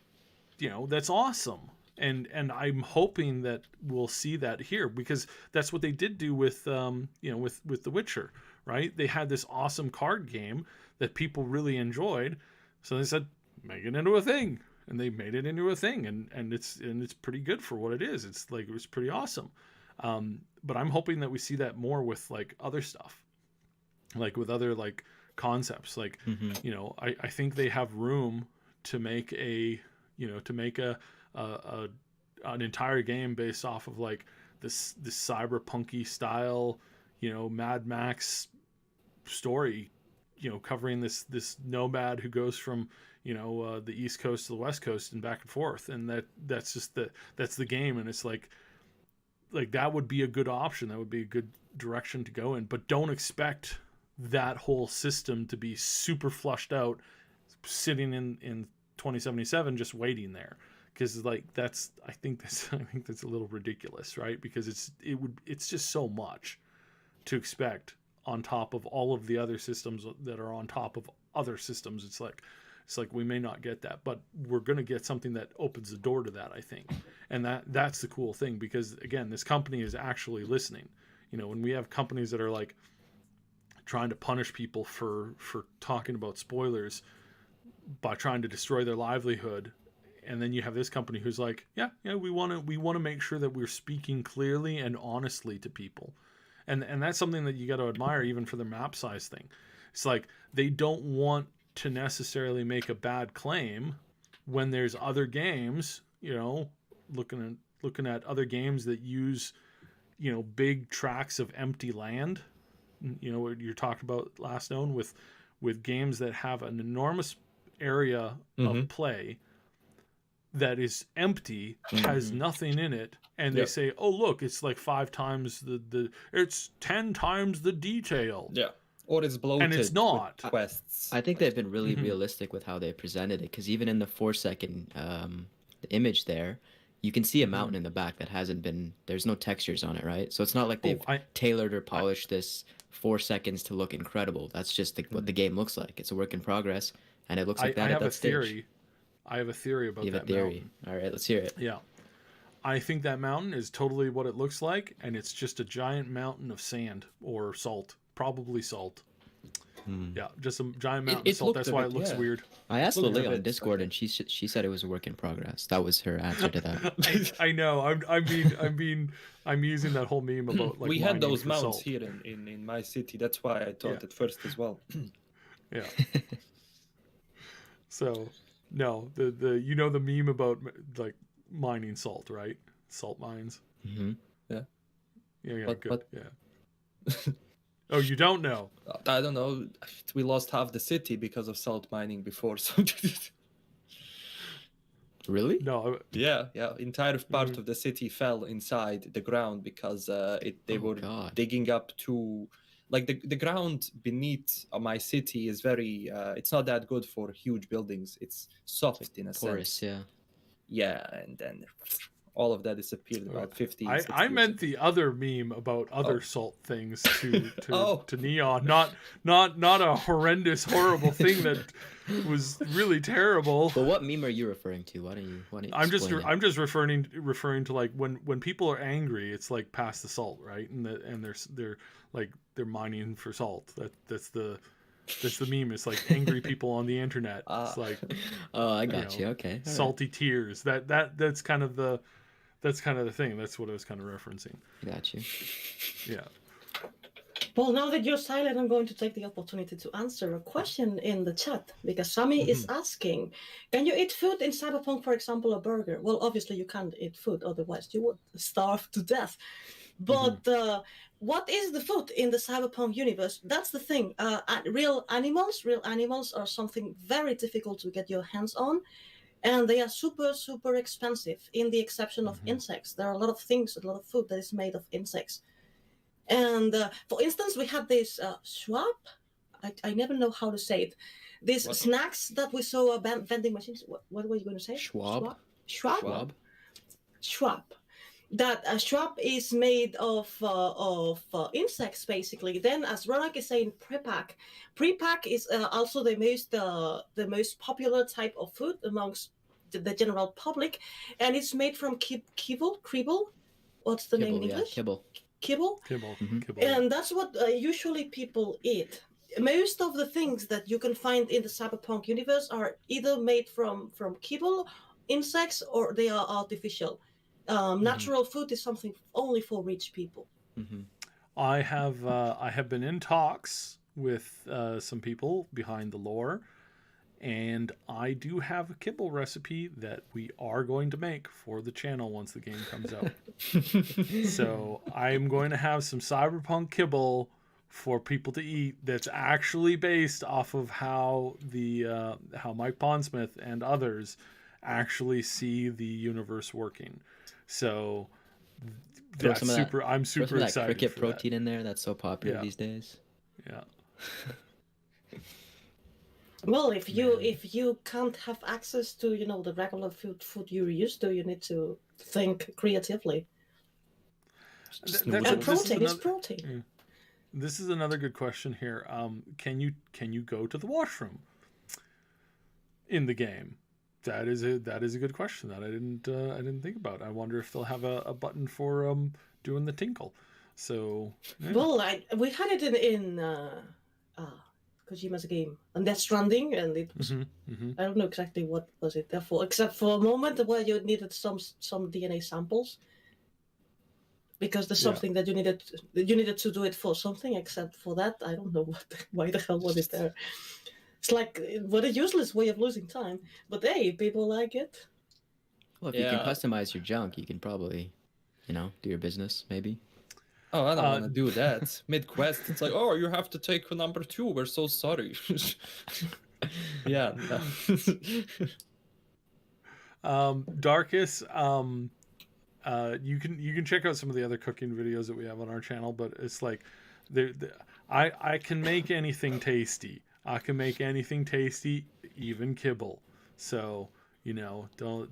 Speaker 4: that's awesome. And I'm hoping that we'll see that here, because that's what they did do with with The Witcher, right? They had this awesome card game that people really enjoyed, so they said make it into a thing, and they made it into a thing, and it's pretty good for what it is. It's like, it was pretty awesome. But I'm hoping that we see that more with like other stuff, like with other like concepts. Like I think they have room to make an entire game based off of like this cyberpunky style, Mad Max story, covering this nomad who goes from the East Coast to the West Coast and back and forth, and that's the game. And it's like that would be a good option. That would be a good direction to go in, but don't expect that whole system to be super flushed out, sitting in 2077 just waiting there. Because like I think that's a little ridiculous, right? Because it's just so much to expect on top of all of the other systems that are on top of other systems. It's like we may not get that, but we're going to get something that opens the door to that, I think. And that's the cool thing, because again, this company is actually listening. When we have companies that are like trying to punish people for talking about spoilers by trying to destroy their livelihood, and then you have this company who's like, yeah, we want to make sure that we're speaking clearly and honestly to people, and that's something that you got to admire even for the map size thing. It's like they don't want to necessarily make a bad claim when there's other games, looking at other games that use, big tracts of empty land. What you're talking about, LastKnown, with games that have an enormous area of play that is empty, has nothing in it, and they say, oh look, it's like 5 times it's 10 times the detail.
Speaker 3: Yeah. Or it's bloated.
Speaker 4: And it's not.
Speaker 3: Quests.
Speaker 2: I think they've been really realistic with how they presented it, because even in the 4-second image there, you can see a mountain in the back that hasn't been, there's no textures on it, right? So it's not like they've tailored or polished this 4 seconds to look incredible. That's just what the game looks like. It's a work in progress, and it looks like that at that stage.
Speaker 4: I have a theory about that mountain.
Speaker 2: You have a theory. All right, let's hear it.
Speaker 4: Yeah. I think that mountain is totally what it looks like, and it's just a giant mountain of sand or salt. Probably salt. Yeah, just a giant mountain of salt. That's why it looks weird.
Speaker 2: I asked Lily on Discord, and she said it was a work in progress. That was her answer to that.
Speaker 4: I know. I'm using that whole meme about like
Speaker 3: we had those mounts
Speaker 4: salt.
Speaker 3: here in my city. That's why I thought at first as well.
Speaker 4: Yeah. So, no, the the meme about like mining salt, right? Salt mines.
Speaker 2: Mm-hmm.
Speaker 3: Yeah.
Speaker 4: Yeah, good. Yeah. Oh, you don't know?
Speaker 3: I don't know. We lost half the city because of salt mining before. So
Speaker 2: really?
Speaker 4: No.
Speaker 3: Yeah. Entire part of the city fell inside the ground because they were digging up to, like the ground beneath my city is very. It's not that good for huge buildings. It's soft in a
Speaker 2: porous,
Speaker 3: sense. Yeah, and then all of that disappeared about 50.
Speaker 4: I meant the other meme about other salt things to Neon, not a horrendous, horrible thing that was really terrible.
Speaker 2: But what meme are you referring to? Why don't you
Speaker 4: I'm just referring to like when people are angry, it's like pass the salt, right? And they're mining for salt. That's the meme. It's like angry people on the internet. It's like
Speaker 2: I got you. Okay. All
Speaker 4: salty tears. That's kind of the thing. That's what I was kind of referencing.
Speaker 2: Got you.
Speaker 4: Yeah.
Speaker 1: Well, now that you're silent, I'm going to take the opportunity to answer a question in the chat, because Sami is asking, can you eat food in Cyberpunk, for example, a burger? Well, obviously you can't eat food, otherwise you would starve to death. But what is the food in the Cyberpunk universe? That's the thing. Real animals are something very difficult to get your hands on. And they are super, super expensive, in the exception of insects. There are a lot of food that is made of insects. And for instance, we had this schwab. I never know how to say it. These snacks that we saw vending machines. What were you going to say?
Speaker 2: Schwab.
Speaker 1: That a schwab is made of insects, basically. Then, as Ronak is saying, prepack. Prepack is also the most popular type of food amongst the general public, and it's made from kibble. What's the name in English?
Speaker 2: Kibble.
Speaker 1: Kibble. And that's what usually people eat. Most of the things that you can find in the Cyberpunk universe are either made from kibble, insects, or they are artificial. Natural food is something only for rich people.
Speaker 4: I have been in talks with some people behind the lore, and I do have a kibble recipe that we are going to make for the channel once the game comes out. So I'm going to have some Cyberpunk kibble for people to eat that's actually based off of how how Mike Pondsmith and others actually see the universe working. So that's super. I'm super excited.
Speaker 2: That cricket
Speaker 4: for
Speaker 2: protein in there that's so popular these days.
Speaker 4: Yeah.
Speaker 1: Well, if you can't have access to the regular food you're used to, you need to think creatively. And protein is protein.
Speaker 4: Yeah. This is another good question here. Can you go to the washroom in the game? That is a good question that I didn't think about. I wonder if they'll have a button for doing the tinkle. So
Speaker 1: well, we had it Kojima's game, and Death Stranding, and it was, I don't know exactly what was it there for, except for a moment where you needed some DNA samples, because there's something that you needed to do it for something. Except for that, I don't know why the hell was it there. It's like what a useless way of losing time, but hey, people like it.
Speaker 2: Well, if you can customize your junk, you can probably, do your business, maybe.
Speaker 3: Oh, I don't want to do that. Mid-quest, it's like, oh, you have to take number 2. We're so sorry. Yeah.
Speaker 4: No. Darkus, you can check out some of the other cooking videos that we have on our channel, but it's like, I can make anything tasty. I can make anything tasty, even kibble. So don't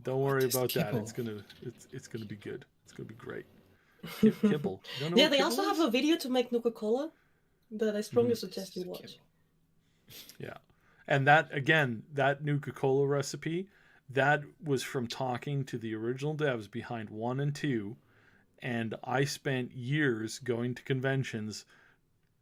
Speaker 4: worry about that. It's gonna be good. It's gonna be great. Kibble.
Speaker 1: Yeah, they also have a video to make Nuka-Cola that I strongly suggest you watch.
Speaker 4: Yeah, and that Nuka-Cola recipe, that was from talking to the original devs behind 1 and 2, and I spent years going to conventions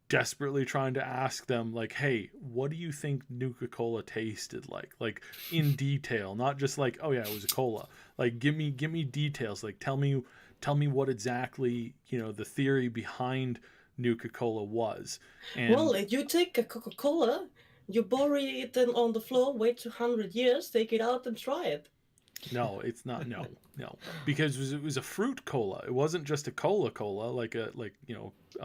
Speaker 4: desperately trying to ask them, like, hey, what do you think Nuka-Cola tasted like in detail, not just like, oh yeah, it was a cola. Like, give me details. Like, tell me what exactly the theory behind Nuka-Cola was. And
Speaker 1: well, you take a Coca-Cola, you bury it on the floor, wait 200 years, take it out and try it.
Speaker 4: No, it's not. No, because it was a fruit cola. It wasn't just a cola like a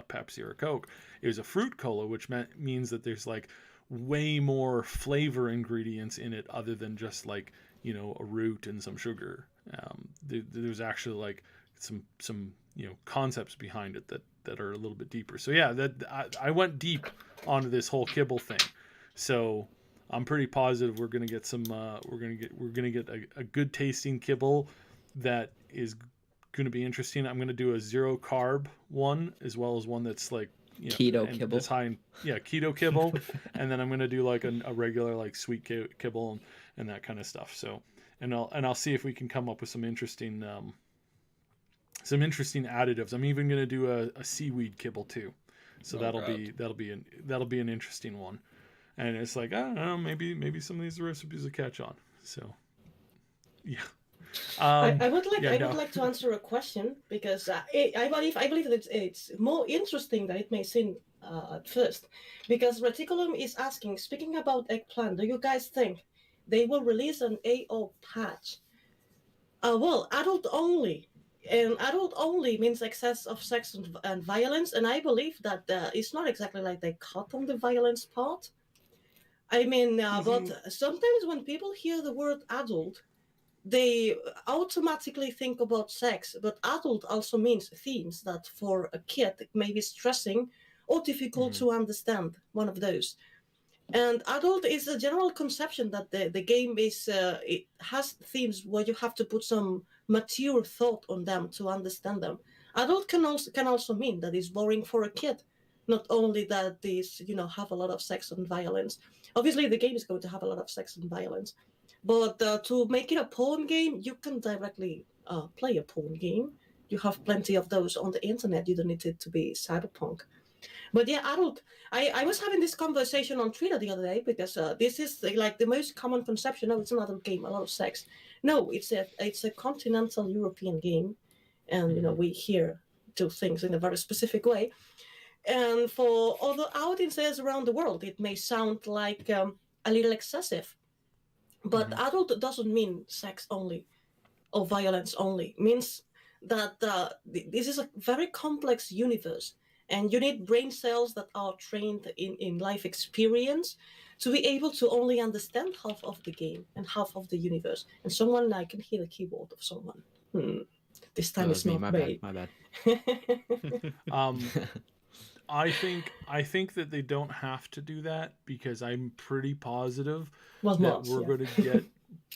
Speaker 4: Pepsi or a Coke. It was a fruit cola, which means that there's like way more flavor ingredients in it other than just like a root and some sugar. There's actually like some concepts behind it that are a little bit deeper. So yeah, I went deep onto this whole kibble thing. So I'm pretty positive we're gonna get some. We're gonna get a good tasting kibble that is gonna be interesting. I'm gonna do a 0 carb one as well as one that's like
Speaker 2: keto kibble.
Speaker 4: That's high in, keto kibble, and then I'm gonna do like a regular like sweet kibble and that kind of stuff. So and I'll see if we can come up with some interesting additives. I'm even gonna do a seaweed kibble too. So that'll be an interesting one. And it's like, I don't know, maybe some of these recipes will catch on. So, yeah.
Speaker 1: I would like to answer a question, because I believe that it's more interesting than it may seem at first. Because Reticulum is asking, speaking about eggplant, do you guys think they will release an AO patch? Well, adult only. And adult only means excess of sex and violence. And I believe that it's not exactly like they cut on the violence part. I mean, but sometimes when people hear the word adult, they automatically think about sex. But adult also means themes that for a kid may be stressing or difficult to understand, one of those. And adult is a general conception that the game is it has themes where you have to put some mature thought on them to understand them. Adult can also mean that it's boring for a kid. Not only that these, have a lot of sex and violence. Obviously, the game is going to have a lot of sex and violence. But to make it a porn game, you can directly play a porn game. You have plenty of those on the internet. You don't need it to be cyberpunk. But yeah, adult. I was having this conversation on Twitter the other day, because this is like the most common conception. No, it's an adult game, a lot of sex. No, it's a continental European game. And, we here do things in a very specific way. And for other audiences around the world, it may sound like a little excessive. But adult doesn't mean sex only or violence only. It means that this is a very complex universe. And you need brain cells that are trained in life experience to be able to only understand half of the game and half of the universe. And I can hear the keyboard of someone. This time it's not me.
Speaker 2: My bad.
Speaker 4: I think that they don't have to do that, because I'm pretty positive that we're going to get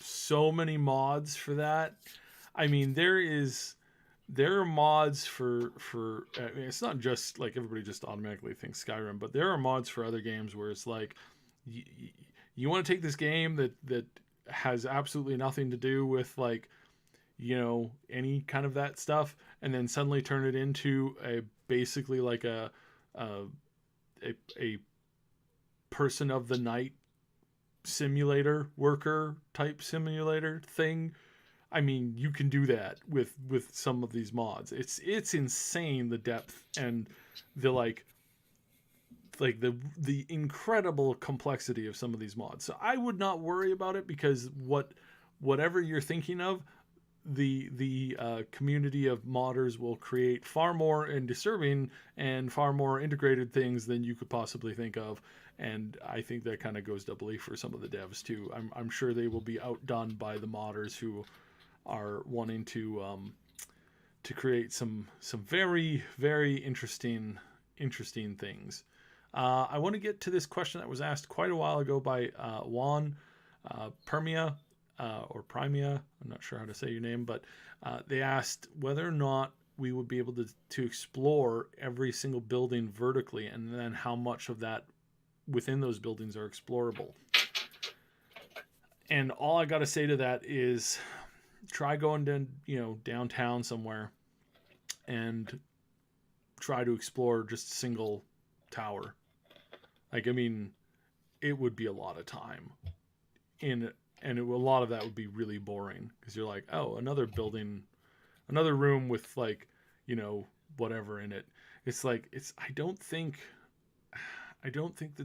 Speaker 4: so many mods for that. I mean, there are mods for it's not just like everybody just automatically thinks Skyrim, but there are mods for other games where it's like you want to take this game that has absolutely nothing to do with like any kind of that stuff, and then suddenly turn it into basically like a person of the night simulator worker type simulator thing. I mean, you can do that with some of these mods. It's insane, the depth and the like the incredible complexity of some of these mods. So I would not worry about it, because whatever you're thinking of, the community of modders will create far more and disturbing and far more integrated things than you could possibly think of. And I think that kind of goes doubly for some of the devs too. I'm sure they will be outdone by the modders who are wanting to create some very, very interesting things. I want to get to this question that was asked quite a while ago by Juan Permia, or Primia. I'm not sure how to say your name, but they asked whether or not we would be able to explore every single building vertically, and then how much of that within those buildings are explorable. And all I got to say to that is, try going to, downtown somewhere and try to explore just a single tower. Like, I mean, it would be a lot of time and a lot of that would be really boring, because you're like, oh, another building, another room with like, whatever in it. It's like, I don't think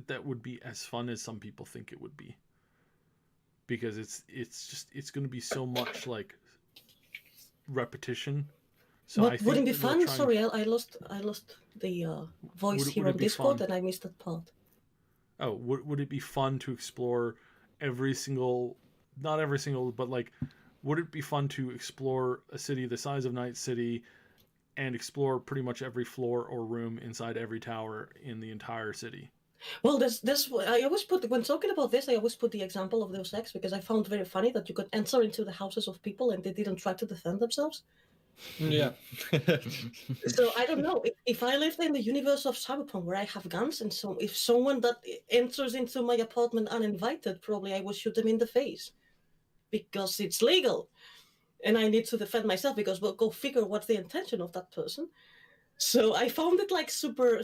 Speaker 4: that would be as fun as some people think it would be, because it's going to be so much like repetition. So
Speaker 1: But wouldn't it be fun? Sorry, I lost the voice here on Discord, and I missed that part.
Speaker 4: Oh, would it be fun to explore not every single, but like, would it be fun to explore a city the size of Night City and explore pretty much every floor or room inside every tower in the entire city?
Speaker 1: Well, I always put, when talking about this, I always put the example of Deus Ex, because I found very funny that you could enter into the houses of people and they didn't try to defend themselves.
Speaker 3: Yeah.
Speaker 1: So I don't know, if I lived in the universe of Cyberpunk where I have guns, and so if someone that enters into my apartment uninvited, probably I would shoot them in the face, because it's legal and I need to defend myself, because, well, go figure what's the intention of that person. So I found it like super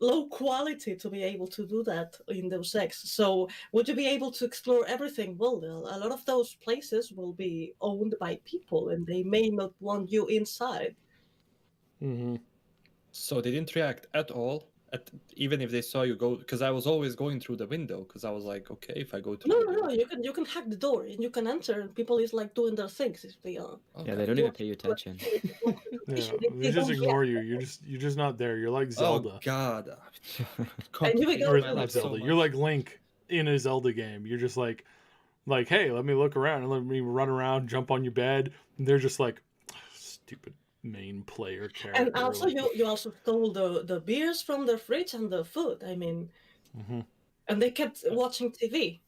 Speaker 1: low quality to be able to do that in Deus Ex. So would you be able to explore everything? Well, a lot of those places will be owned by people, and they may not want you inside.
Speaker 4: Mm-hmm.
Speaker 3: So they didn't react at all, even if they saw you go, because I was always going through the window, because I was like, okay, if I go through
Speaker 1: No, you can hack the door and you can enter, and people is like doing their things if they are.
Speaker 2: Yeah, they don't even pay you attention.
Speaker 4: Yeah, they just ignore you. You're just not there. You're like Zelda.
Speaker 3: Oh God.
Speaker 1: And
Speaker 4: not Zelda. You're like Link in a Zelda game. You're just like, hey, let me look around and let me run around, jump on your bed. And they're just like, stupid main player character.
Speaker 1: And also, you also stole the beers from the fridge and the food. I mean, and they kept watching TV.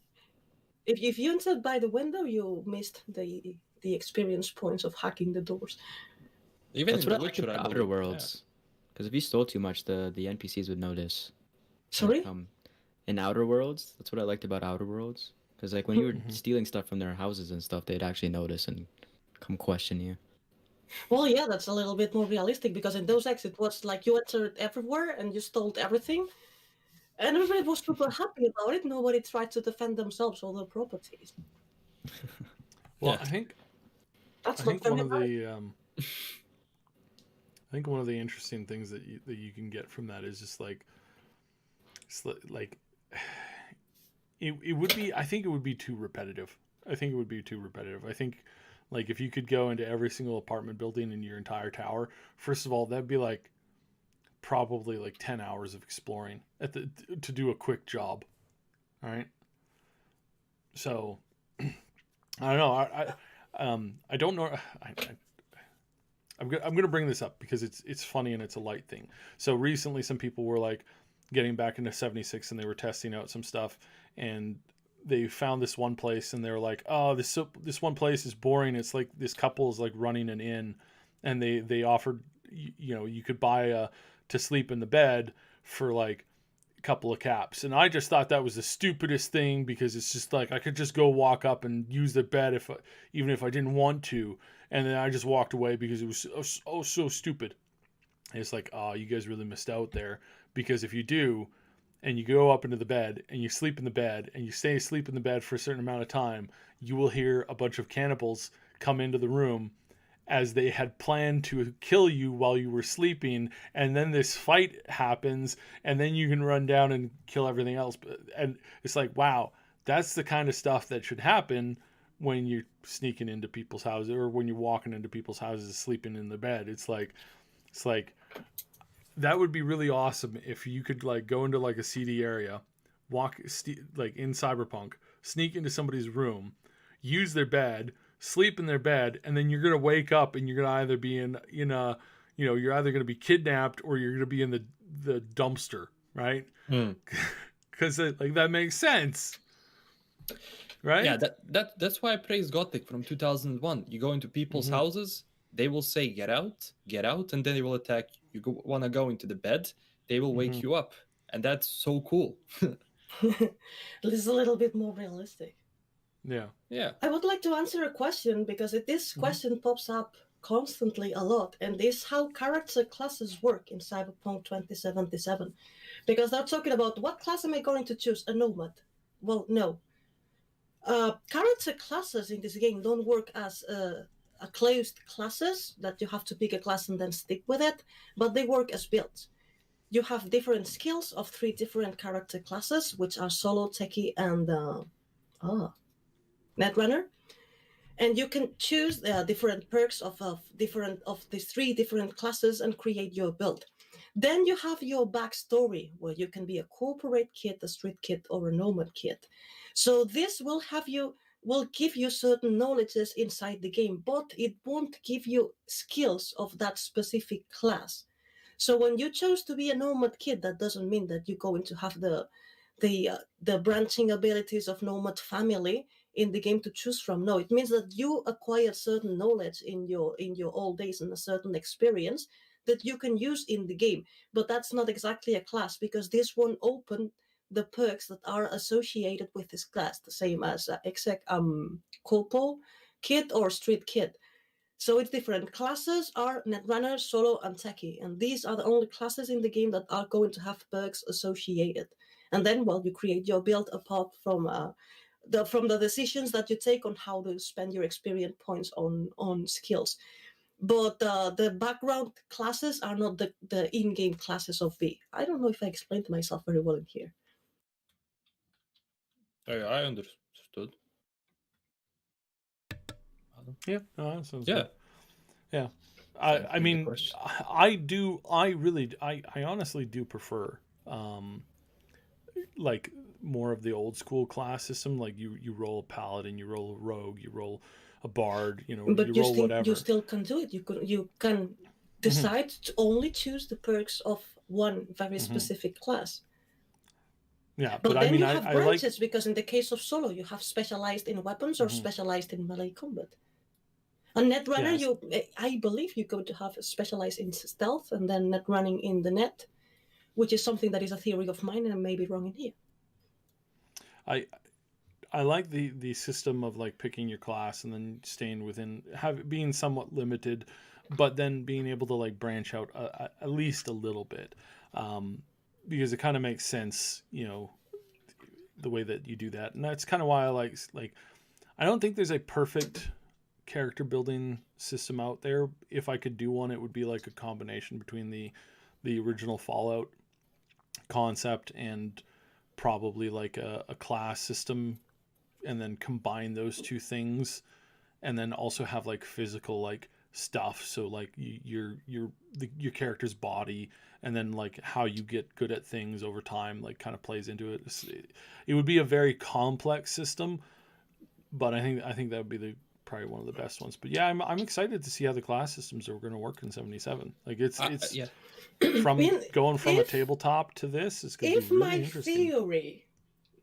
Speaker 1: If you entered by the window, you missed the experience points of hacking the doors.
Speaker 3: Even
Speaker 2: that's
Speaker 3: in
Speaker 2: what
Speaker 3: the
Speaker 2: I like about Outer Worlds, because if you stole too much, the NPCs would notice.
Speaker 1: Sorry?
Speaker 2: In Outer Worlds, that's what I liked about Outer Worlds, because like when you were stealing stuff from their houses and stuff, they'd actually notice and come question you.
Speaker 1: Well, yeah, that's a little bit more realistic, because in Deus Ex it was like you entered everywhere and you stole everything, and everybody was super happy about it. Nobody tried to defend themselves or their properties.
Speaker 4: Well, I think one of the interesting things that you can get from that is just like, it would be. I think it would be too repetitive. I think like if you could go into every single apartment building in your entire tower, first of all, that'd be like probably like 10 hours of exploring to do a quick job. All right. So I don't know. I don't know. I'm going to bring this up because it's funny and it's a light thing. So recently some people were like getting back into 76 and they were testing out some stuff, and they found this one place and they were like, oh, this one place is boring. It's like this couple is like running an inn, and they offered, you could buy to sleep in the bed for like a couple of caps. And I just thought that was the stupidest thing, because it's just like I could just go walk up and use the bed even if I didn't want to. And then I just walked away because it was so stupid. And it's like, oh, you guys really missed out there, because if you do, and you go up into the bed and you sleep in the bed and you stay asleep in the bed for a certain amount of time, you will hear a bunch of cannibals come into the room as they had planned to kill you while you were sleeping, and then this fight happens, and then you can run down and kill everything else. And it's like, wow, that's the kind of stuff that should happen when you're sneaking into people's houses, or when you're walking into people's houses sleeping in the bed. It's like that would be really awesome if you could like go into like a seedy area, like in Cyberpunk, sneak into somebody's room, use their bed, sleep in their bed, and then you're gonna wake up and you're gonna either be in a, you're either gonna be kidnapped or you're gonna be in the dumpster, right? Because like that makes sense, right?
Speaker 3: Yeah, that's why I praise Gothic from 2001. You go into people's houses, they will say get out, and then they will attack you. You want to go into the bed, they will wake you up, and that's so cool.
Speaker 1: This is a little bit more realistic.
Speaker 3: Yeah.
Speaker 1: I would like to answer a question, because this question pops up constantly a lot, and is how character classes work in Cyberpunk 2077. Because they're talking about, what class am I going to choose? A nomad? Well, no. Character classes in this game don't work as a closed classes that you have to pick a class and then stick with it, but they work as builds. You have different skills of 3 different character classes, which are Solo, Techie, and Netrunner, and you can choose different perks of these 3 different classes and create your build. Then you have your backstory, where you can be a corporate kid, a street kid, or a nomad kid. So this will give you certain knowledges inside the game, but it won't give you skills of that specific class. So when you chose to be a nomad kid, that doesn't mean that you're going to have the branching abilities of nomad family in the game to choose from. No, it means that you acquire certain knowledge in your old days and a certain experience that you can use in the game. But that's not exactly a class, because this won't open the perks that are associated with this class, the same as corpo kid or street kid. So it's different. Classes are Netrunner, Solo, and Techie, and these are the only classes in the game that are going to have perks associated. And then, well, you create your build apart from the decisions that you take on how to spend your experience points on skills. But the background classes are not the in-game classes of V. I don't know if I explained myself very well in here.
Speaker 3: I understood.
Speaker 4: Yeah, no, that sounds
Speaker 3: Yeah.
Speaker 4: good. Yeah. I mean, I honestly do prefer like more of the old school class system. Like you roll a paladin, you roll a rogue, you roll a bard,
Speaker 1: But
Speaker 4: you roll whatever.
Speaker 1: You still can do it. You can decide to only choose the perks of one very specific class.
Speaker 4: Yeah,
Speaker 1: but then
Speaker 4: I mean,
Speaker 1: you have branches,
Speaker 4: like...
Speaker 1: because in the case of Solo, you have specialized in weapons or specialized in melee combat. And Netrunner, I believe you're going to have specialized in stealth, and then net running in the net, which is something that is a theory of mine, and I may be wrong in here.
Speaker 4: I like the system of like picking your class and then staying within, being somewhat limited, but then being able to like branch out at least a little bit, because it kind of makes sense, the way that you do that. And that's kind of why I like I don't think there's a perfect character building system out there. If I could do one, it would be like a combination between the original Fallout concept and probably like a class system, and then combine those 2 things, and then also have like physical like stuff, so like your character's body, and then like how you get good at things over time like kind of plays into it. It would be a very complex system, but I think that would be probably one of the best ones. But yeah, I'm excited to see how the class systems are going to work in 77. Like it's going from a tabletop to this, it's going to be really interesting.
Speaker 1: If my theory,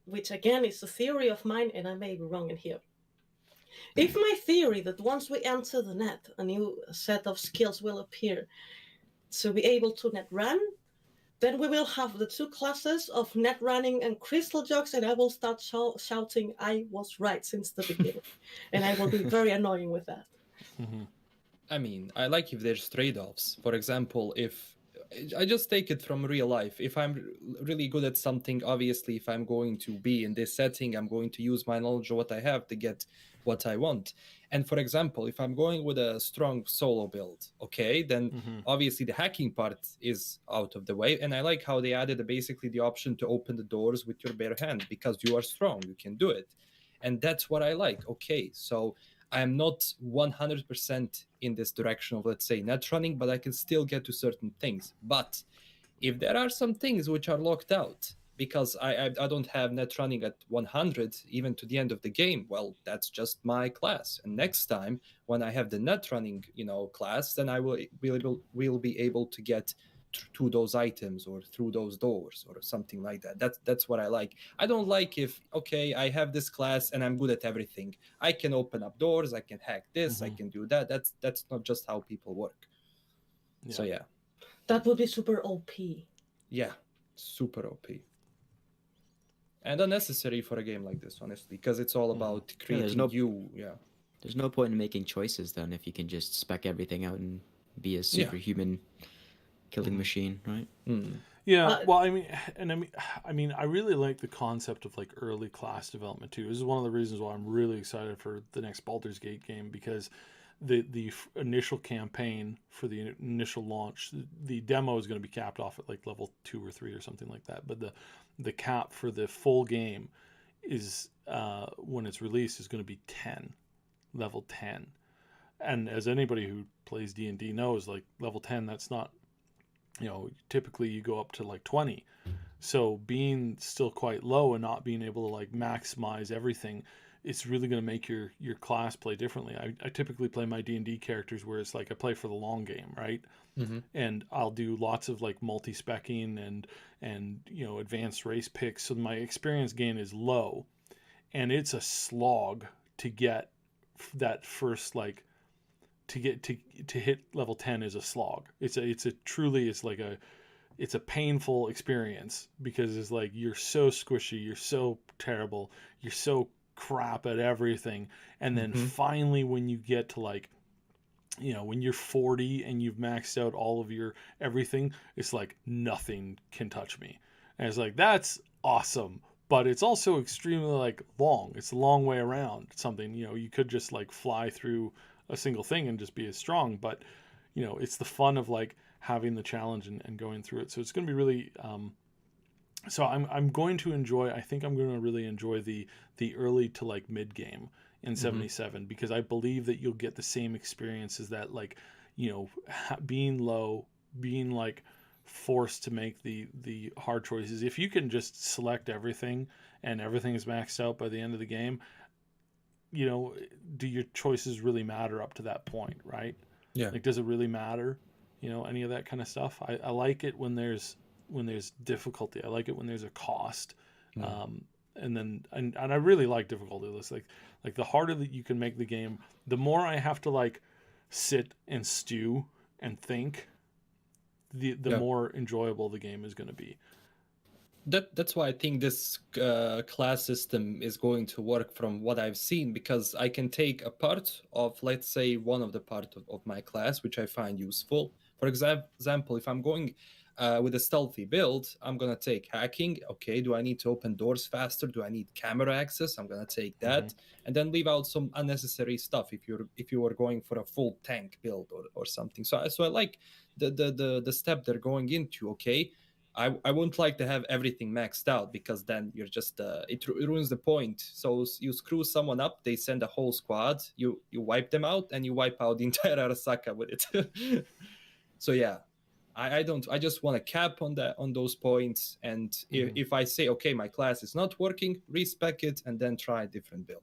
Speaker 1: which again is a theory of mine, and I may be wrong in here, if my theory that once we enter the net, a new set of skills will appear to be able to net run, then we will have the 2 classes of net running and crystal jugs, and I will start shouting, I was right since the beginning. And I will be very annoying with that.
Speaker 3: I mean, I like if there's trade-offs. For example, if I just take it from real life. If I'm really good at something, obviously, if I'm going to be in this setting, I'm going to use my knowledge of what I have to get what I want. And for example, if I'm going with a strong solo build, okay, then obviously the hacking part is out of the way. And I like how they added basically the option to open the doors with your bare hand because you are strong, you can do it. And that's what I like. Okay, so I'm not 100% in this direction of, let's say, net running, but I can still get to certain things. But if there are some things which are locked out because I don't have net running at 100 even to the end of the game, well, that's just my class. And next time when I have the net running, class, then I will be able to get to those items or through those doors or something like that. That's what I like. I don't like if, okay, I have this class and I'm good at everything. I can open up doors, I can hack this, I can do that. That's not just how people work. Yeah. So yeah.
Speaker 1: That would be super OP.
Speaker 3: Yeah, super OP. And unnecessary for a game like this, honestly, because it's all about creating
Speaker 2: There's no point in making choices then if you can just spec everything out and be a superhuman killing machine, right?
Speaker 4: Yeah, well, I mean, I really like the concept of like early class development too. This is one of the reasons why I'm really excited for the next Baldur's Gate game, because the initial campaign for the initial launch, the demo is going to be capped off at like level 2 or 3 or something like that. But the cap for the full game is when it's released is going to be 10, level 10. And as anybody who plays D&D knows, like level 10, that's not, typically you go up to like 20. So being still quite low and not being able to like maximize everything, it's really going to make your class play differently. I typically play my D&D characters where it's like I play for the long game, right? And I'll do lots of like multi-specking and advanced race picks. So my experience gain is low, and it's a slog to get that first like to hit level 10 is a slog. It's a painful experience because it's like you're so squishy, you're so terrible, you're so crap at everything, and then finally when you get to like when you're 40 and you've maxed out all of your everything, it's like nothing can touch me, and it's like that's awesome. But it's also extremely like long. It's a long way around something. You could just like fly through a single thing and just be as strong, but it's the fun of like having the challenge and going through it. So it's going to be really so I'm going to enjoy, I think I'm going to really enjoy the early to like mid game in 77, because I believe that you'll get the same experiences that like being low, being like forced to make the hard choices. If you can just select everything and everything is maxed out by the end of the game, do your choices really matter up to that point, right? Yeah. Like, does it really matter? Any of that kind of stuff. I like it when there's difficulty. I like it when there's a cost. And I really like difficulty lists. Like the harder that you can make the game, the more I have to like sit and stew and think, the more enjoyable the game is going to be.
Speaker 3: That's why I think this class system is going to work from what I've seen, because I can take a part of, let's say, one of the part of my class, which I find useful. For example, if I'm going with a stealthy build, I'm going to take hacking. Okay, do I need to open doors faster? Do I need camera access? I'm going to take that, and then leave out some unnecessary stuff if you are going for a full tank build or something. So I like the step they're going into. Okay, I wouldn't like to have everything maxed out, because then you're just it ruins the point. So you screw someone up, they send a whole squad, you wipe them out, and you wipe out the entire Arasaka with it. So yeah, I just want a cap on those points, and if I say, okay, my class is not working, respec it and then try a different build.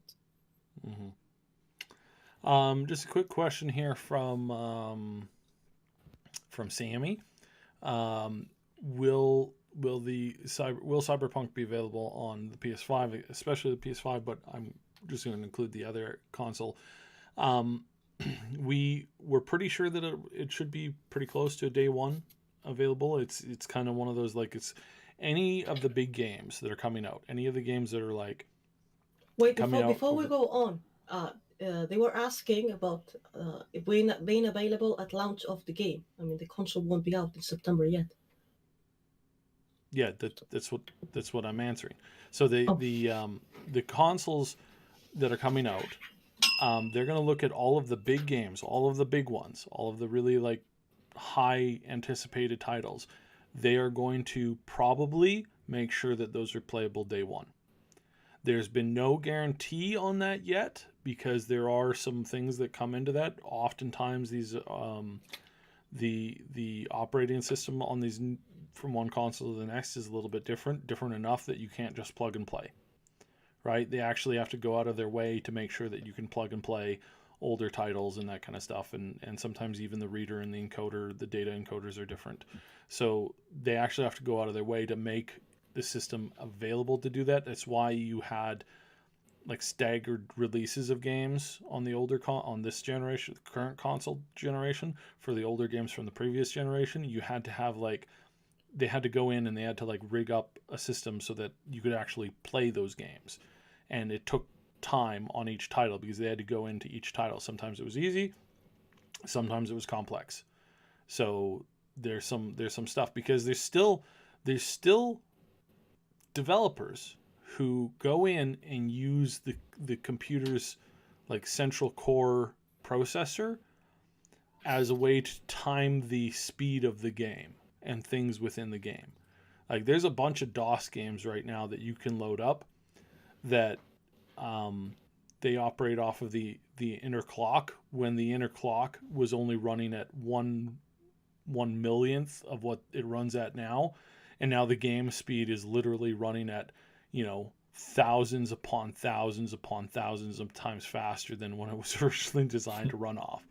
Speaker 4: Just a quick question here from Sammy. Will Cyberpunk be available on the PS5, especially the PS5? But I'm just going to include the other console. We're pretty sure that it should be pretty close to day one available. It's kind of one of those, like, it's any of the big games that are coming out, any of the games that are like.
Speaker 1: Wait, before we go on, they were asking about it being available at launch of the game. I mean, the console won't be out in September yet.
Speaker 4: Yeah, that's what I'm answering. So the consoles that are coming out, they're going to look at all of the big games, all of the big ones, all of the really like high anticipated titles. They are going to probably make sure that those are playable day one. There's been no guarantee on that yet because there are some things that come into that. Oftentimes, these the operating system on these from one console to the next is a little bit different enough that you can't just plug and play. Right? They actually have to go out of their way to make sure that you can plug and play older titles and that kind of stuff, and sometimes even the reader and the encoder, the data encoders are different. So they actually have to go out of their way to make the system available to do that. That's why you had like staggered releases of games on the older on this generation, the current console generation. For the older games from the previous generation, you had to have like, they had to go in and they had to like rig up a system so that you could actually play those games, and it took time on each title because they had to go into each title. Sometimes it was easy, sometimes it was complex. So there's some stuff because there's still developers who go in and use the computer's like central core processor as a way to time the speed of the game and things within the game. Like there's a bunch of DOS games right now that you can load up that they operate off of the inner clock when the inner clock was only running at 1/1,000,000th of what it runs at now. And now the game speed is literally running at, thousands upon thousands upon thousands of times faster than when it was originally designed to run off.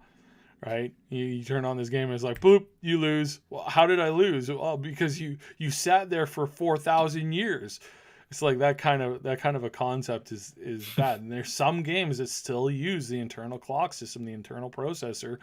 Speaker 4: Right? You turn on this game and it's like, boop, you lose. Well, how did I lose? Well, because you sat there for 4,000 years. It's like that kind of a concept is bad. And there's some games that still use the internal clock system, the internal processor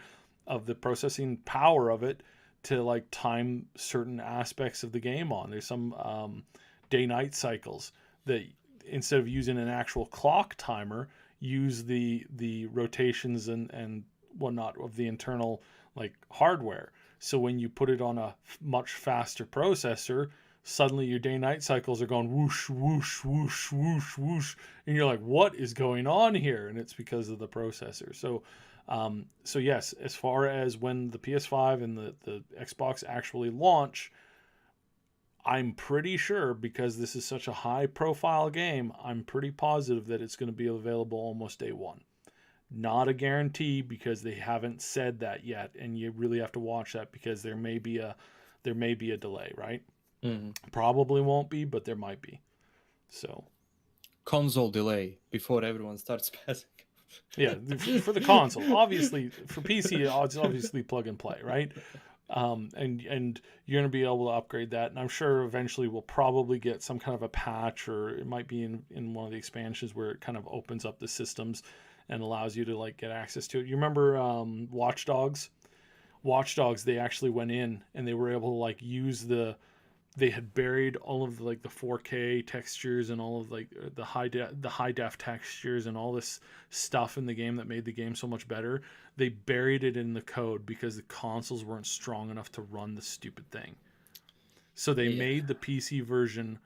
Speaker 4: of the processing power of it to like time certain aspects of the game on. There's some day-night cycles that instead of using an actual clock timer, use the rotations and whatnot of the internal like hardware. So when you put it on a much faster processor, suddenly your day-night cycles are going whoosh, whoosh, whoosh, whoosh, whoosh. And you're like, what is going on here? And it's because of the processor. So yes, as far as when the PS5 and the Xbox actually launch, I'm pretty sure, because this is such a high-profile game, I'm pretty positive that it's going to be available almost day one. Not a guarantee because they haven't said that yet, and you really have to watch that because there may be a delay, right?
Speaker 3: Mm-hmm.
Speaker 4: Probably won't be, but there might be. So,
Speaker 3: console delay before everyone starts passing.
Speaker 4: Yeah, for the console. Obviously, for PC, it's obviously plug and play, right? And you're going to be able to upgrade that. And I'm sure eventually we'll probably get some kind of a patch, or it might be in one of the expansions where it kind of opens up the systems and allows you to like get access to it. You remember Watch Dogs? Watch Dogs, they actually went in and they were able to like use they had buried all of like the 4K textures and all of like the high def textures and all this stuff in the game that made the game so much better. They buried it in the code because the consoles weren't strong enough to run the stupid thing. So they made the PC version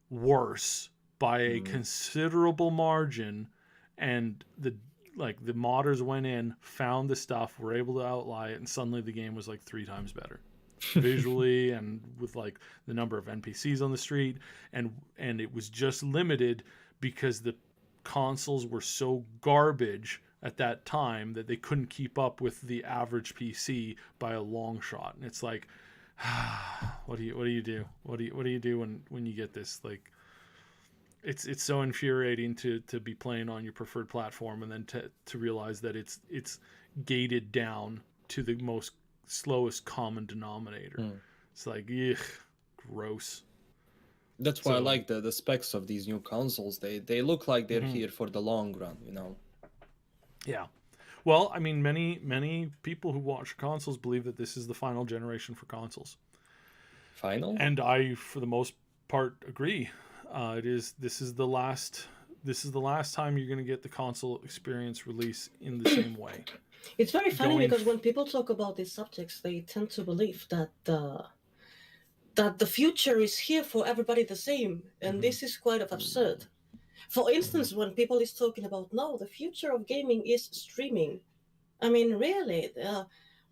Speaker 4: worse by a considerable margin, and the modders went in, found the stuff, were able to outlie it, and suddenly the game was like 3 times better. Visually and with like the number of NPCs on the street, and it was just limited because the consoles were so garbage at that time that they couldn't keep up with the average PC by a long shot. And it's like, what do you do? What do you do when you get this? Like, it's so infuriating to be playing on your preferred platform and then to realize that it's gated down to the most slowest common denominator. It's like, ugh, gross.
Speaker 3: That's why I like the specs of these new consoles. They look like they're here for the long run,
Speaker 4: Yeah. Well, I mean, many people who watch consoles believe that this is the final generation for consoles.
Speaker 3: Final?
Speaker 4: And I, for the most part, agree. This is the last This is the last time you're going to get the console experience release in the same way.
Speaker 1: It's very funny because when people talk about these subjects, they tend to believe that the future is here for everybody the same, and this is quite absurd. For instance, when people is talking about, no, the future of gaming is streaming. I mean, really,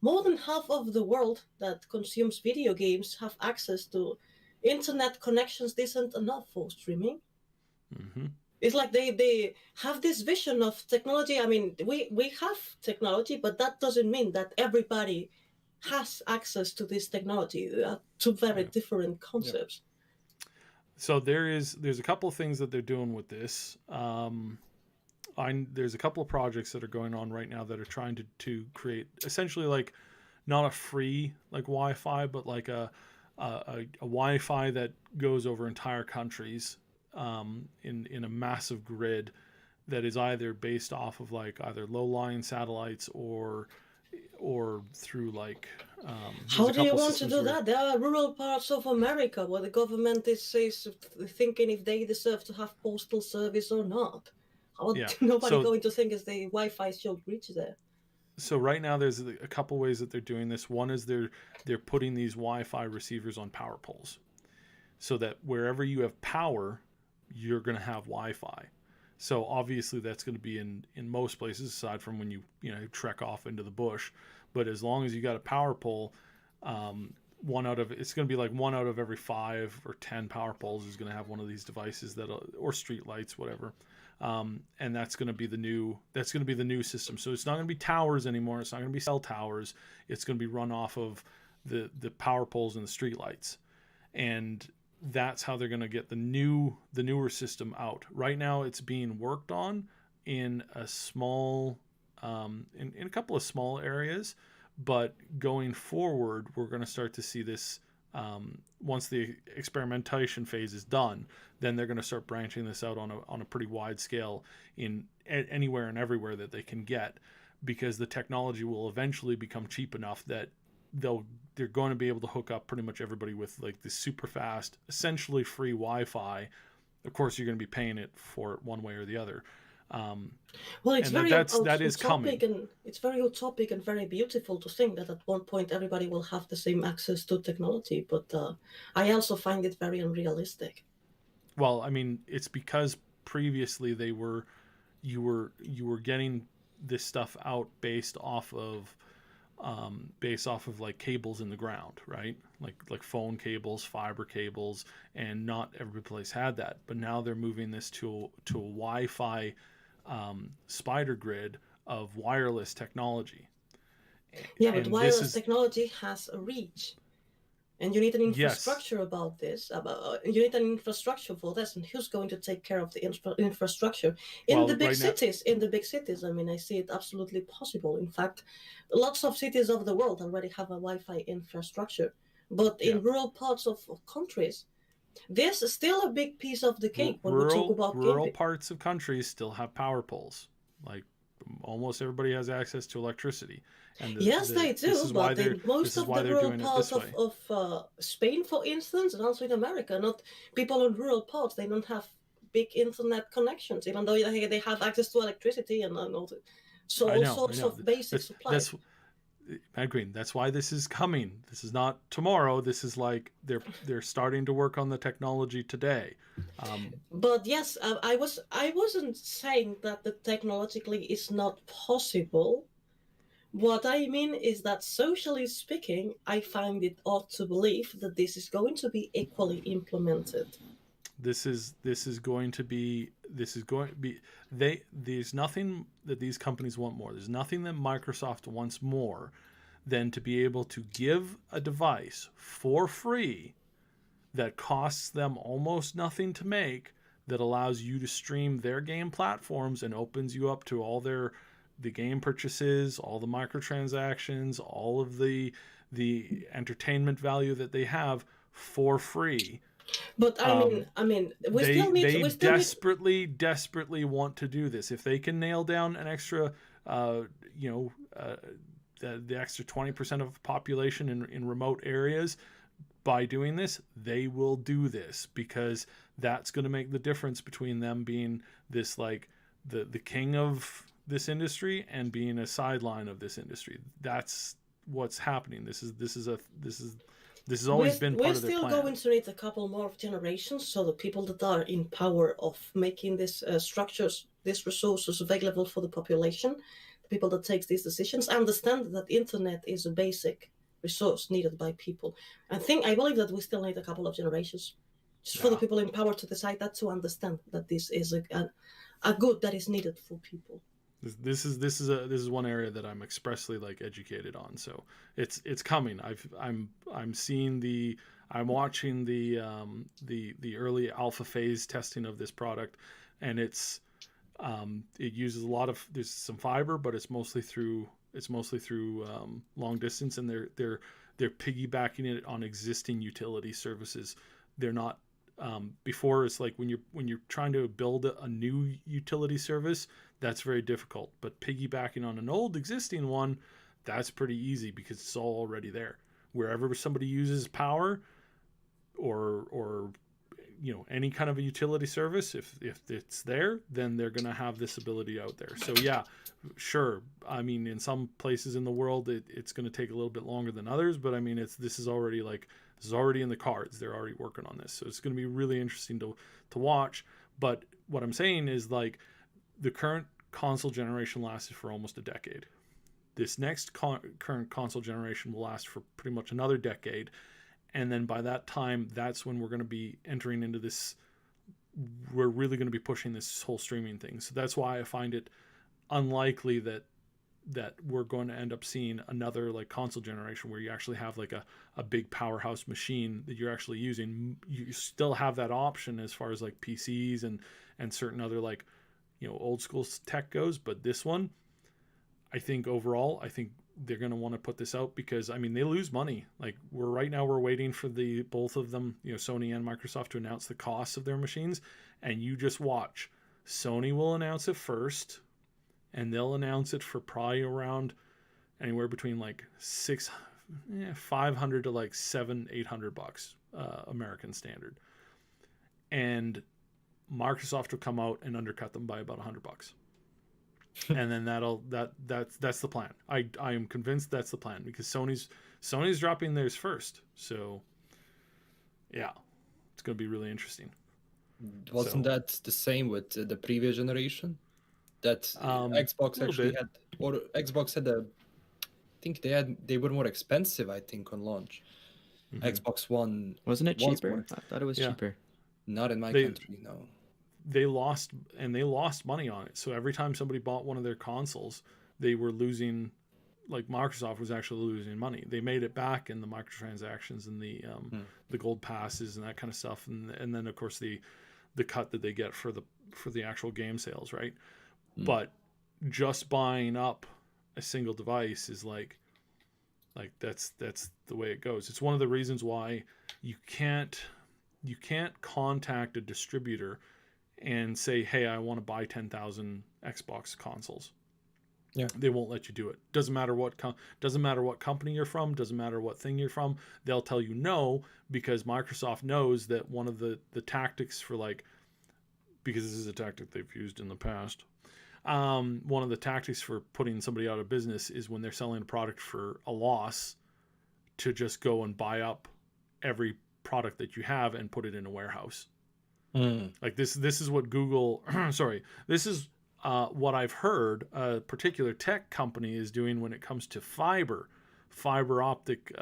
Speaker 1: more than half of the world that consumes video games have access to internet connections decent enough for streaming.
Speaker 4: Mm-hmm.
Speaker 1: It's like they have this vision of technology. I mean, we have technology, but that doesn't mean that everybody has access to this technology. Two very different concepts.
Speaker 4: So there's a couple of things that they're doing with this. There's a couple of projects that are going on right now that are trying to create essentially like not a free like Wi-Fi, but like a Wi-Fi that goes over entire countries in a massive grid that is either based off of like either low-lying satellites or through like
Speaker 1: how do you want to do that? There are rural parts of America where the government is thinking if they deserve to have postal service or not. Nobody going to think is the Wi-Fi should reach there.
Speaker 4: So right now there's a couple ways that they're doing this. One is they're putting these Wi-Fi receivers on power poles so that wherever you have power, you're going to have Wi-Fi. So obviously that's going to be in most places aside from when you trek off into the bush. But as long as you got a power pole, it's going to be like 1 out of every 5 or 10 power poles is going to have one of these devices or street lights, whatever. And that's going to be the new system. So it's not going to be towers anymore. It's not going to be cell towers. It's going to be run off of the power poles and the street lights. And that's how they're going to get the newer system out. Right now it's being worked on in a small in a couple of small areas, but going forward we're going to start to see this once the experimentation phase is done. Then they're going to start branching this out on a pretty wide scale in anywhere and everywhere that they can get, because the technology will eventually become cheap enough that they're going to be able to hook up pretty much everybody with like this super fast, essentially free Wi-Fi. Of course, you're going to be paying it for it one way or the other.
Speaker 1: Well, it's very
Speaker 4: that is coming.
Speaker 1: And it's very utopic and very beautiful to think that at one point everybody will have the same access to technology. But I also find it very unrealistic.
Speaker 4: Well, I mean, it's because previously you were getting this stuff out based off of like cables in the ground, right? Like phone cables, fiber cables, and not every place had that. But now they're moving this to a Wi-Fi spider grid of wireless technology.
Speaker 1: Yeah, but wireless technology has a reach. And you need an infrastructure about this. You need an infrastructure for this, and who's going to take care of the infrastructure in the big cities? In the big cities, I mean, I see it absolutely possible. In fact, lots of cities of the world already have a Wi-Fi infrastructure, but in rural parts of countries, this is still a big piece of the cake when we talk about
Speaker 4: rural parts of countries still have power poles. Like almost everybody has access to electricity. And
Speaker 1: they do, but in most of the rural parts of Spain, for instance, and also in America, not people in rural parts, they don't have big internet connections, even though they have access to electricity and all sorts of basic supplies.
Speaker 4: Madqueen, that's why this is coming. This is not tomorrow. This is like they're starting to work on the technology today.
Speaker 1: But yes, I wasn't saying that the technologically is not possible. What I mean is that socially speaking, I find it odd to believe that this is going to be equally implemented.
Speaker 4: There's nothing that these companies want more. There's nothing that Microsoft wants more than to be able to give a device for free that costs them almost nothing to make, that allows you to stream their game platforms and opens you up to all the game purchases, all the microtransactions, all of the entertainment value that they have for free.
Speaker 1: But I mean, they
Speaker 4: desperately want to do this. If they can nail down an extra, the extra 20% of the population in remote areas, by doing this, they will do this because that's going to make the difference between them being this like the king of this industry and being a sideline of this industry. That's what's happening. This has always been part of their plan.
Speaker 1: We're still going to need a couple more generations so the people that are in power of making these structures, these resources available for the population, the people that takes these decisions, understand that internet is a basic resource needed by people. I believe that we still need a couple of generations just for the people in power to decide that, to understand that this is a good that is needed for people.
Speaker 4: This is one area that I'm expressly like educated on, so it's coming. I'm watching the early alpha phase testing of this product, and it uses a lot of, there's some fiber, but it's mostly through long distance, and they're piggybacking it on existing utility services. They're not before, it's like when you're trying to build a new utility service, that's very difficult, but piggybacking on an old existing one, that's pretty easy because it's all already there. Wherever somebody uses power or any kind of a utility service, if it's there, then they're going to have this ability out there. So yeah, sure. I mean, in some places in the world, it's going to take a little bit longer than others, but I mean, this is already in the cards. They're already working on this. So it's going to be really interesting to watch. But what I'm saying is, like, the current console generation lasted for almost a decade. This next current console generation will last for pretty much another decade. And then by that time, that's when we're going to be entering into this, we're really going to be pushing this whole streaming thing. So that's why I find it unlikely that we're going to end up seeing another like console generation where you actually have like a big powerhouse machine that you're actually using. You still have that option as far as like PCs and certain other like, old school tech goes. But this one, I think overall, they're going to want to put this out because, I mean, they lose money. Like we're waiting for both of them, Sony and Microsoft, to announce the costs of their machines. And you just watch. Sony will announce it first, and they'll announce it for probably around anywhere between like $500 to like $700-800 American standard. And Microsoft will come out and undercut them by about $100. And then that's the plan. I am convinced that's the plan because Sony's dropping theirs first. So yeah, it's going to be really interesting.
Speaker 3: Wasn't that the same with the previous generation? That Xbox actually had, or Xbox had I think they were more expensive, I think, on launch. Mm-hmm. Xbox One
Speaker 2: wasn't it cheaper? I thought it was cheaper.
Speaker 3: Not in my country, no.
Speaker 4: They lost money on it. So every time somebody bought one of their consoles, they were losing, like Microsoft was actually losing money. They made it back in the microtransactions and the gold passes and that kind of stuff, and then of course the cut that they get for the actual game sales, right? But just buying up a single device is like that's the way it goes. It's one of the reasons why you can't contact a distributor and say, hey, I want to buy 10,000 Xbox consoles. Yeah, they won't let you do it. Doesn't matter what company you're from, doesn't matter what thing you're from. They'll tell you no, because Microsoft knows that one of the tactics for, like, because this is a tactic they've used in the past. One of the tactics for putting somebody out of business is when they're selling a product for a loss, to just go and buy up every product that you have and put it in a warehouse. Like this is what Google, this is what I've heard a particular tech company is doing when it comes to fiber optic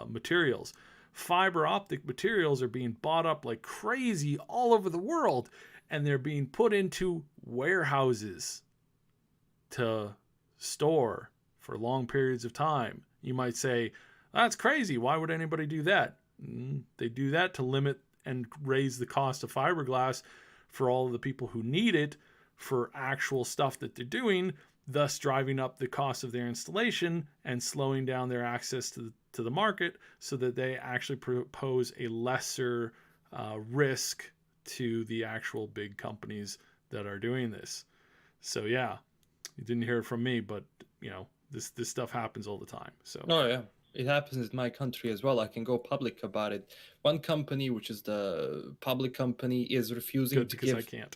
Speaker 4: materials. Fiber optic materials are being bought up like crazy all over the world, and they're being put into warehouses to store for long periods of time. You might say, that's crazy. Why would anybody do that? They do that to limit and raise the cost of fiberglass for all of the people who need it for actual stuff that they're doing, thus driving up the cost of their installation and slowing down their access to the market, so that they actually pose a lesser risk to the actual big companies that are doing this. So yeah, you didn't hear it from me, but this stuff happens all the time. So
Speaker 3: oh yeah, It happens in my country as well. I can go public about it. One company, which is the public company, is refusing to give.
Speaker 4: I can't.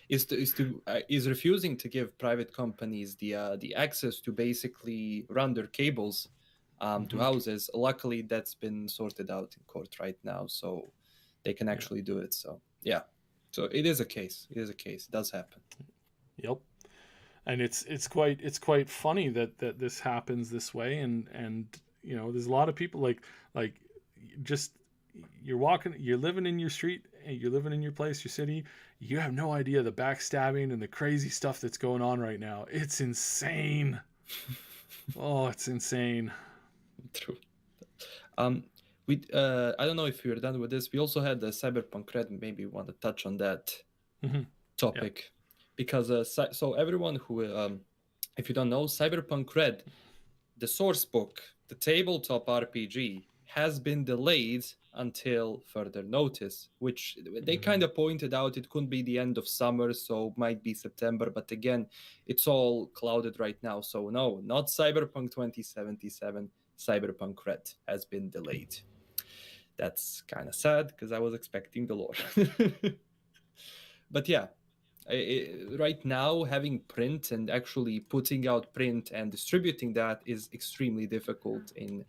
Speaker 3: Is refusing to give private companies the access to basically run their cables to houses. Luckily, that's been sorted out in court right now, so they can actually do it. So yeah, so it is a case. It is a case. It does happen.
Speaker 4: Yep. And it's quite funny that this happens this way, and you know, there's a lot of people like just you're living in your street, you're living in your place, your city, you have no idea the backstabbing and the crazy stuff that's going on right now. It's insane. Oh, it's insane.
Speaker 3: True. We I don't know if you're done with this. We also had the Cyberpunk Red. Maybe you want to touch on that topic. Yep. Because so everyone who, if you don't know, Cyberpunk Red, the source book, the tabletop RPG, has been delayed until further notice, which they kind of pointed out it could be the end of summer, so might be September. But again, it's all clouded right now. So no, not Cyberpunk 2077. Cyberpunk Red has been delayed. That's kind of sad because I was expecting the lore. But yeah. Right now, having print and actually putting out print and distributing that is extremely difficult in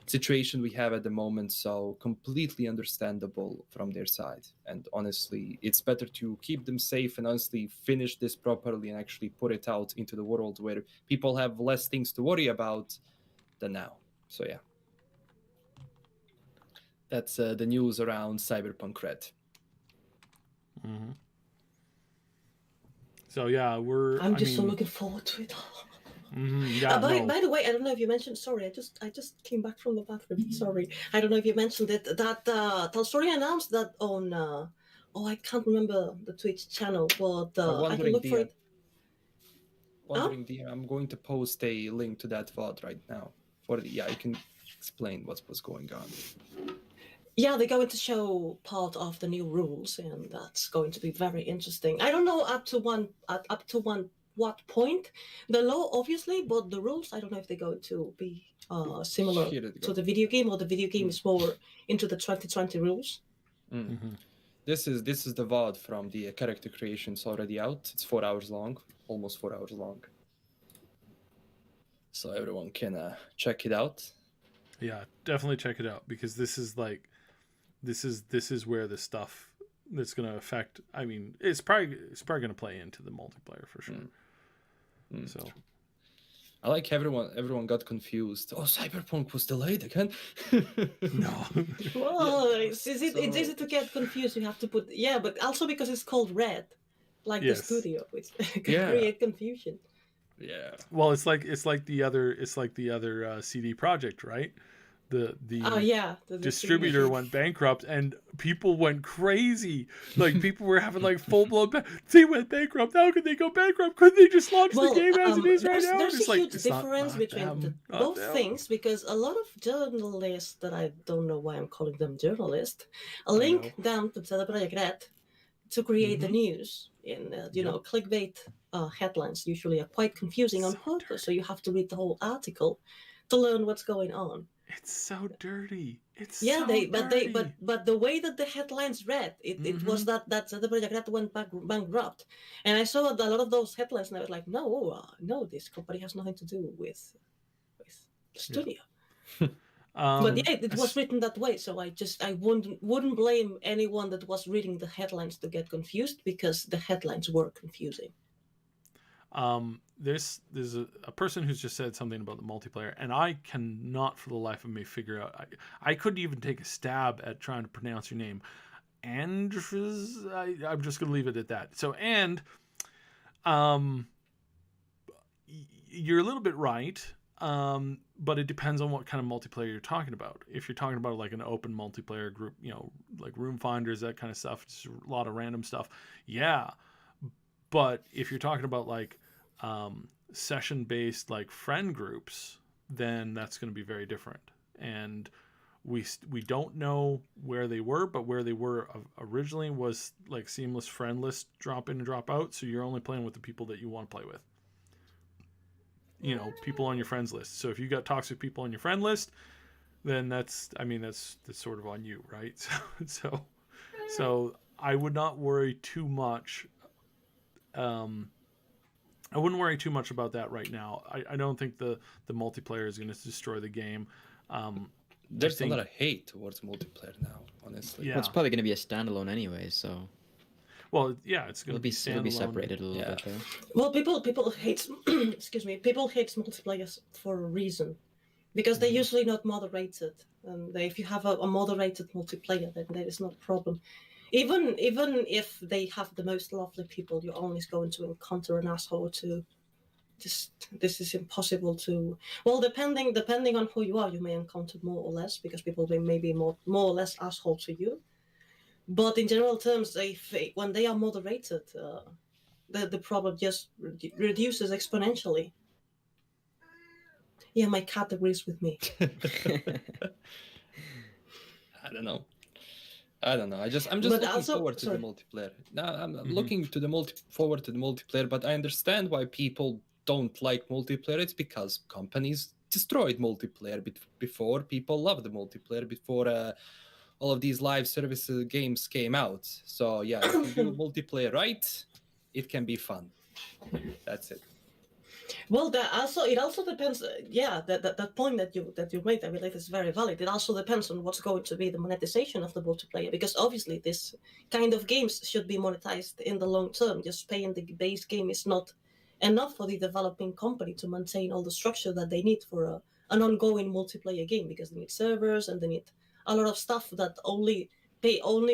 Speaker 3: situation we have at the moment, so completely understandable from their side. And honestly, it's better to keep them safe and honestly finish this properly and actually put it out into the world where people have less things to worry about than now. So yeah, that's the news around Cyberpunk Red.
Speaker 4: So yeah,
Speaker 1: I'm just so looking forward to it. By the way, I don't know if you mentioned. Sorry, I just came back from the bathroom. Sorry, I don't know if you mentioned it. That Talstory announced that on. I can't remember the Twitch channel, but I can look for it.
Speaker 3: I'm going to post a link to that VOD right now. You can explain what's going on.
Speaker 1: Yeah, they're going to show part of the new rules, and that's going to be very interesting. I don't know up to what point the law, obviously, but the rules, I don't know if they're going to be similar to the video game, or the video game is more into the 2020 rules.
Speaker 3: This is the VOD from the character creation. It's already out. It's 4 hours long, almost 4 hours long. So everyone can check it out.
Speaker 4: Yeah, definitely check it out, because this is where the stuff that's going to affect. I mean, it's probably going to play into the multiplayer for sure. So,
Speaker 3: I like everyone got confused. Oh, Cyberpunk was delayed again.
Speaker 4: No.
Speaker 1: Well, it's easy to get confused. You have to put but also because it's called Red, like the studio, which can create confusion.
Speaker 3: Yeah.
Speaker 4: Well, it's like the other CD Projekt, right? The distributor went bankrupt and people went crazy. Like, people were having like full blown. They went bankrupt. How could they go bankrupt? Couldn't they just launch the game as it is right now?
Speaker 1: There's a huge difference between both things, because a lot of journalists that I don't know why I'm calling them journalists link them to Cyberpunk Red to create the news. In clickbait headlines usually are quite confusing on purpose, so you have to read the whole article to learn what's going on.
Speaker 4: It's so dirty.
Speaker 1: But the way that the headlines read, it was that Cyberpunk Red went bankrupt, and I saw a lot of those headlines, and I was like, no, this company has nothing to do with the studio. But it was written that way, so I wouldn't blame anyone that was reading the headlines to get confused, because the headlines were confusing.
Speaker 4: There's a person who's just said something about the multiplayer, and I cannot for the life of me figure out. I couldn't even take a stab at trying to pronounce your name. Andres, I'm just gonna leave it at that. So, you're a little bit right. But it depends on what kind of multiplayer you're talking about. If you're talking about like an open multiplayer group, like room finders, that kind of stuff, just a lot of random stuff. Yeah. But if you're talking about like session-based like friend groups, then that's going to be very different. And we don't know where they were, but where they were originally was like seamless friend list, drop in and drop out. So you're only playing with the people that you want to play with. people on your friends list. So if you got toxic people on your friend list, then that's sort of on you, right? So I would not worry too much. I wouldn't worry too much about that right now. I don't think the multiplayer is going to destroy the game.
Speaker 3: There's a lot of hate towards multiplayer now, honestly.
Speaker 2: Yeah. Well, it's probably going to be a standalone anyway, so.
Speaker 4: Well, yeah, it's going to be standalone.
Speaker 2: It'll be separated a little bit there.
Speaker 1: Well, people hate excuse me, people hate multiplayer for a reason, because they're usually not moderated. And if you have a moderated multiplayer, then there is no problem. Even if they have the most lovely people, you're always going to encounter an asshole to. This is impossible to. Well, depending on who you are, you may encounter more or less, because people may be more or less asshole to you. But in general terms, when they are moderated, the problem just reduces exponentially. Yeah, my cat agrees with me.
Speaker 3: I don't know. I'm just looking forward to the multiplayer. No, I'm looking forward to the multiplayer, but I understand why people don't like multiplayer. It's because companies destroyed multiplayer before. People loved the multiplayer before all of these live services games came out. So yeah, if you do multiplayer right, it can be fun. That's it.
Speaker 1: Well, it also depends. Yeah, that point that you made, I believe, is very valid. It also depends on what's going to be the monetization of the multiplayer, because obviously this kind of games should be monetized in the long term. Just paying the base game is not enough for the developing company to maintain all the structure that they need for an ongoing multiplayer game, because they need servers and they need a lot of stuff that only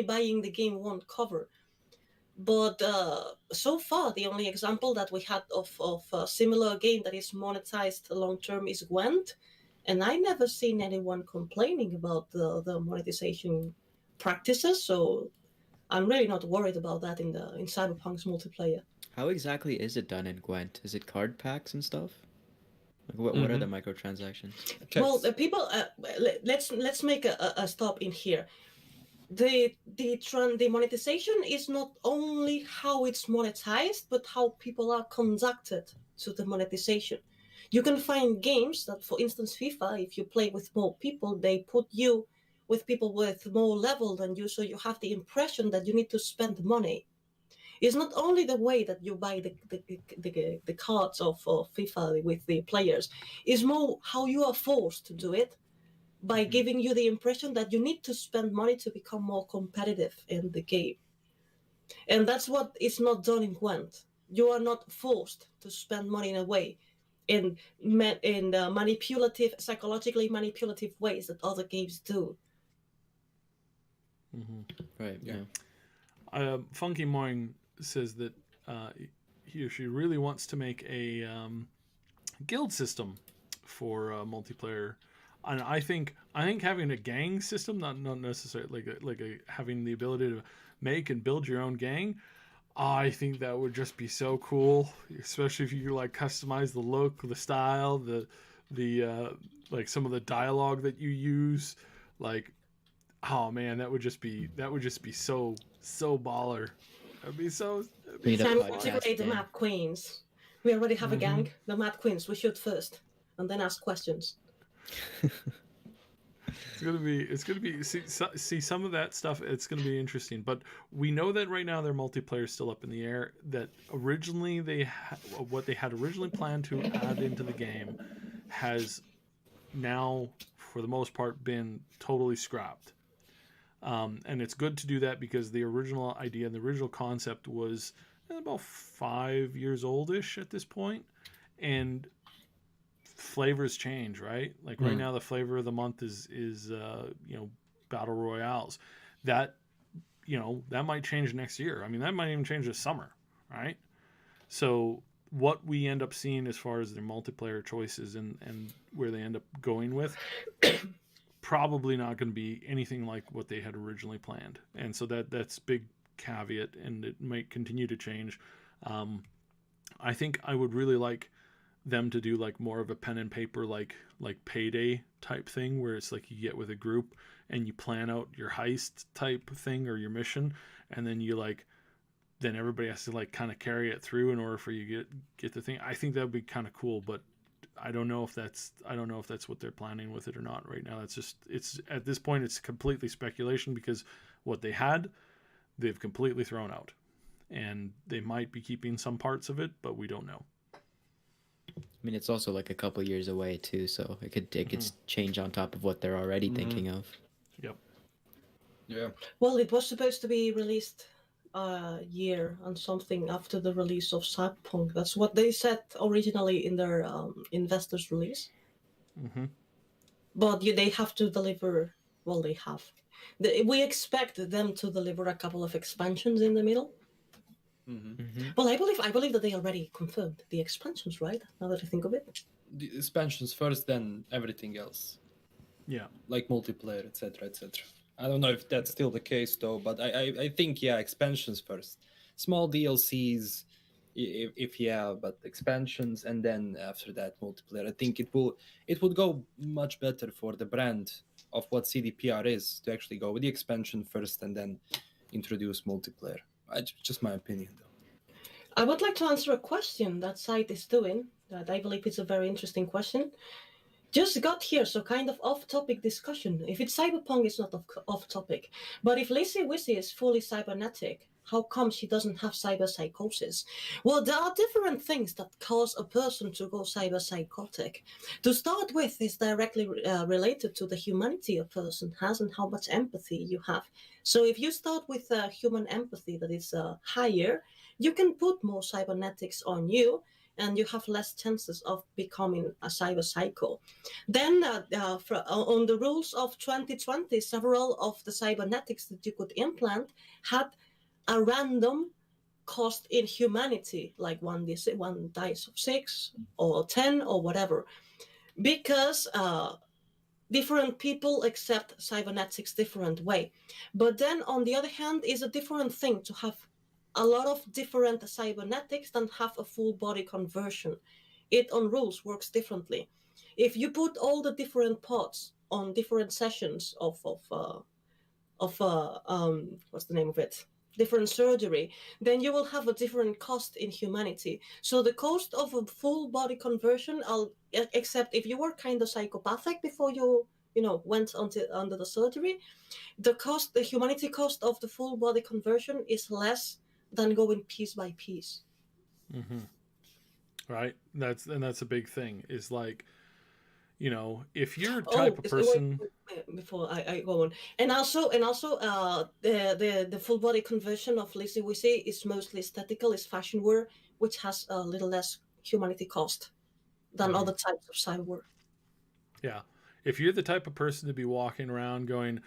Speaker 1: buying the game won't cover. But so far, the only example that we had of a similar game that is monetized long term is Gwent, and I never seen anyone complaining about the monetization practices. So I'm really not worried about that in Cyberpunk's multiplayer.
Speaker 2: How exactly is it done in Gwent? Is it card packs and stuff? Like what are the microtransactions?
Speaker 1: Well, people, let's make a stop in here. The monetization is not only how it's monetized, but how people are conducted to the monetization. You can find games that, for instance, FIFA, if you play with more people, they put you with people with more level than you, so you have the impression that you need to spend money. It's not only the way that you buy the cards of FIFA with the players, it's more how you are forced to do it, by giving you the impression that you need to spend money to become more competitive in the game. And that's what is not done in Gwent. You are not forced to spend money in a way, in manipulative, psychologically manipulative ways that other games do.
Speaker 2: Right, yeah.
Speaker 4: Funky Moing says that he or she really wants to make a guild system for multiplayer. And I think having a gang system, not necessarily like having the ability to make and build your own gang, I think that would just be so cool. Especially if you like customize the look, the style, the like some of the dialogue that you use. Like, oh man, that would just be so baller. That'd be so.
Speaker 1: Time to create the Mad Queens. We already have a gang, the Mad Queens. We shoot first, and then ask questions.
Speaker 4: It's gonna be see some of that stuff. It's gonna be interesting, but we know that right now their multiplayer is still up in the air. That originally what they had originally planned to add into the game has now, for the most part, been totally scrapped. And it's good to do that, because the original idea and the original concept was about 5 years oldish at this point, and flavors change, right? Like right now the flavor of the month is battle royales. That that might change next year. I mean, that might even change this summer, right? So what we end up seeing as far as their multiplayer choices and where they end up going with, probably not going to be anything like what they had originally planned. And so that's big caveat, and it might continue to change. I think I would really like them to do like more of a pen and paper like Payday type thing, where it's like you get with a group and you plan out your heist type thing or your mission, and then then everybody has to like kind of carry it through in order for you get the thing. I think that would be kind of cool, but I don't know if that's what they're planning with it or not right now. It's at this point it's completely speculation, because what they had, they've completely thrown out, and they might be keeping some parts of it, but we don't know.
Speaker 2: I mean, it's also like a couple years away too, so it could change on top of what they're already thinking of.
Speaker 4: Yep.
Speaker 3: Yeah.
Speaker 1: Well, it was supposed to be released a year and something after the release of Cyberpunk. That's what they said originally in their investors release. But they have to deliver. Well, they have. We expect them to deliver a couple of expansions in the middle. Well, I believe that they already confirmed the expansions, right? Now that I think of it.
Speaker 3: The expansions first, then everything else.
Speaker 4: Yeah.
Speaker 3: Like multiplayer, etc., etc. I don't know if that's still the case though, but I think expansions first. Small DLCs, if but expansions, and then after that multiplayer. I think it would go much better for the brand of what CDPR is to actually go with the expansion first and then introduce multiplayer. Just my opinion though.
Speaker 1: I would like to answer a question that site is doing, that I believe is a very interesting question. Just got here, so kind of off-topic discussion. If it's cyberpunk, it's not off-topic. But if Lizzie Wizzy is fully cybernetic, how come she doesn't have cyberpsychosis? Well, there are different things that cause a person to go cyberpsychotic. To start with, is directly related to the humanity a person has and how much empathy you have. So if you start with human empathy that is higher, you can put more cybernetics on you, and you have less chances of becoming a cyberpsycho. Then on the rules of 2020, several of the cybernetics that you could implant had a random cost in humanity, like one dice of 6 or 10 or whatever, because different people accept cybernetics different way. But then on the other hand, is a different thing to have a lot of different cybernetics than have a full body conversion. It on rules works differently. If you put all the different pods on different sessions of what's the name of it? Different surgery, then you will have a different cost in humanity. So the cost of a full body conversion, except if you were kind of psychopathic before you went under the surgery, the humanity cost of the full body conversion is less than going piece by piece.
Speaker 4: Right. That's a big thing. Is like, if you're a type of person.
Speaker 1: Wait, before I go on, and also the full body conversion of Lizzie Wizzy is mostly aesthetical, is fashion wear, which has a little less humanity cost than other types of cyber.
Speaker 4: Yeah, if you're the type of person to be walking around going,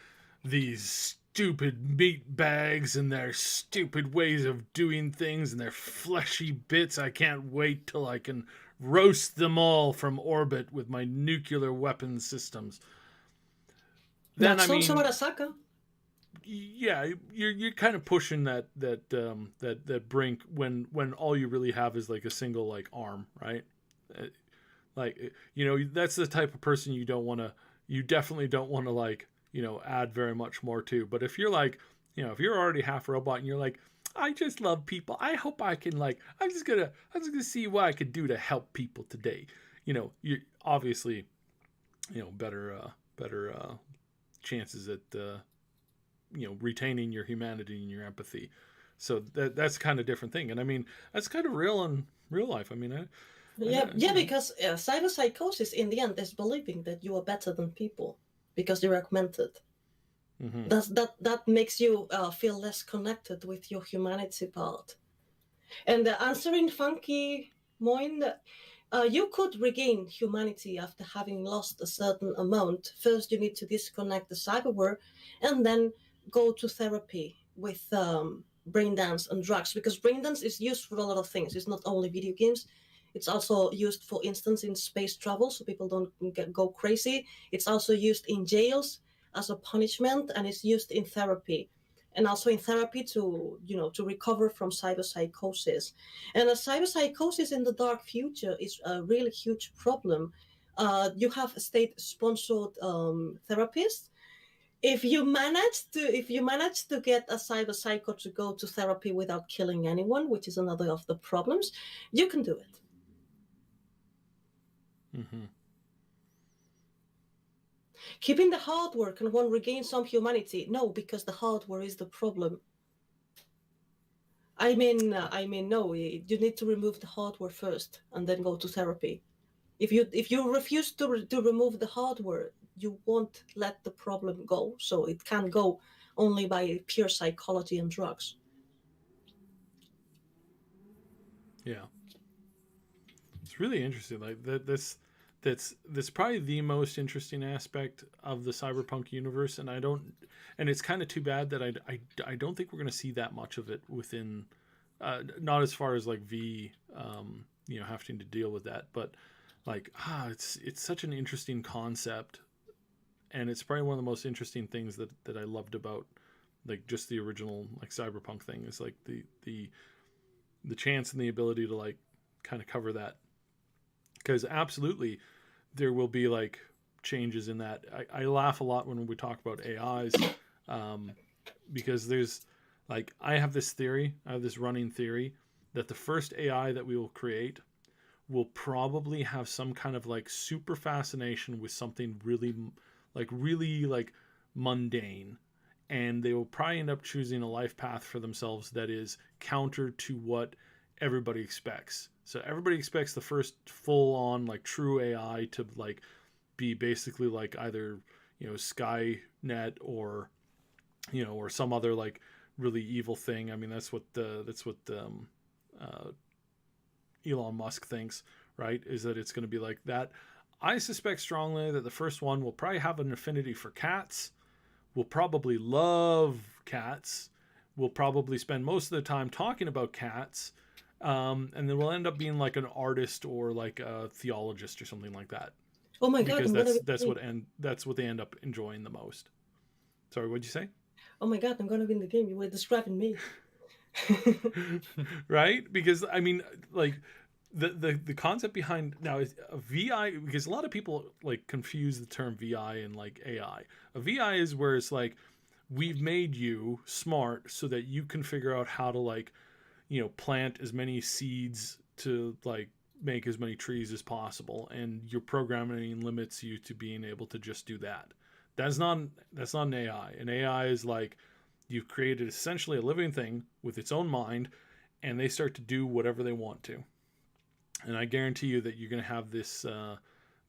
Speaker 4: these stupid meat bags and their stupid ways of doing things and their fleshy bits, I can't wait till I can roast them all from orbit with my nuclear weapon systems. Then
Speaker 1: That's also Arasaka.
Speaker 4: Yeah, you're kind of pushing that brink when all you really have is like a single like arm, right? That's the type of person you definitely don't want to like add very much more to. But if you're like, if you're already half robot and you're like, I just love people, I hope I can I'm just gonna see what I can do to help people today. You obviously, better chances at retaining your humanity and your empathy. So that's kind of different thing. And I mean, that's kind of real in real life. I mean,
Speaker 1: because cyberpsychosis in the end is believing that you are better than people because you're augmented. That makes you feel less connected with your humanity part. And answering Funky Moin, you could regain humanity after having lost a certain amount. First, you need to disconnect the cyberware and then go to therapy with brain dance and drugs, because brain dance is used for a lot of things. It's not only video games. It's also used, for instance, in space travel, so people don't go crazy. It's also used in jails as a punishment, and it's used in therapy. And also in therapy to recover from cyberpsychosis. And a cyberpsychosis in the dark future is a really huge problem. You have a state-sponsored therapist. If you manage to get a cyberpsycho to go to therapy without killing anyone, which is another of the problems, you can do it.
Speaker 4: Mm-hmm.
Speaker 1: Keeping the hardware, can one regain some humanity? No, because the hardware is the problem. I mean, no. You need to remove the hardware first, and then go to therapy. If you refuse to remove the hardware, you won't let the problem go. So it can go only by pure psychology and drugs.
Speaker 4: Yeah, it's really interesting. Like that's probably the most interesting aspect of the cyberpunk universe, and it's kind of too bad that I don't think we're going to see that much of it within, not as far as like V, having to deal with that, but like it's such an interesting concept, and it's probably one of the most interesting things that I loved about like just the original like cyberpunk thing is like the chance and the ability to like kind of cover that, because absolutely there will be like changes in that. I laugh a lot when we talk about AIs, because there's like I have this running theory that the first AI that we will create will probably have some kind of like super fascination with something really like mundane, and they will probably end up choosing a life path for themselves that is counter to what everybody expects. So everybody expects the first full on like true AI to like be basically like either, Skynet or or some other like really evil thing. I mean, that's what Elon Musk thinks, right? Is that it's going to be like that. I suspect strongly that the first one will probably have an affinity for cats, will probably love cats, will probably spend most of the time talking about cats, and then we'll end up being like an artist or like a theologist or something like that.
Speaker 1: Oh my God!
Speaker 4: Because that's what they end up enjoying the most. Sorry, what'd you say?
Speaker 1: Oh my God! I'm gonna win the game. You were describing me.
Speaker 4: Right? Because I mean, like the concept behind now is a VI, because a lot of people like confuse the term VI and like AI. A VI is where it's like we've made you smart so that you can figure out how to like plant as many seeds to like make as many trees as possible, and your programming limits you to being able to just do that. That's not an AI. An AI is like you've created essentially a living thing with its own mind, and they start to do whatever they want to. And I guarantee you that you're going to have this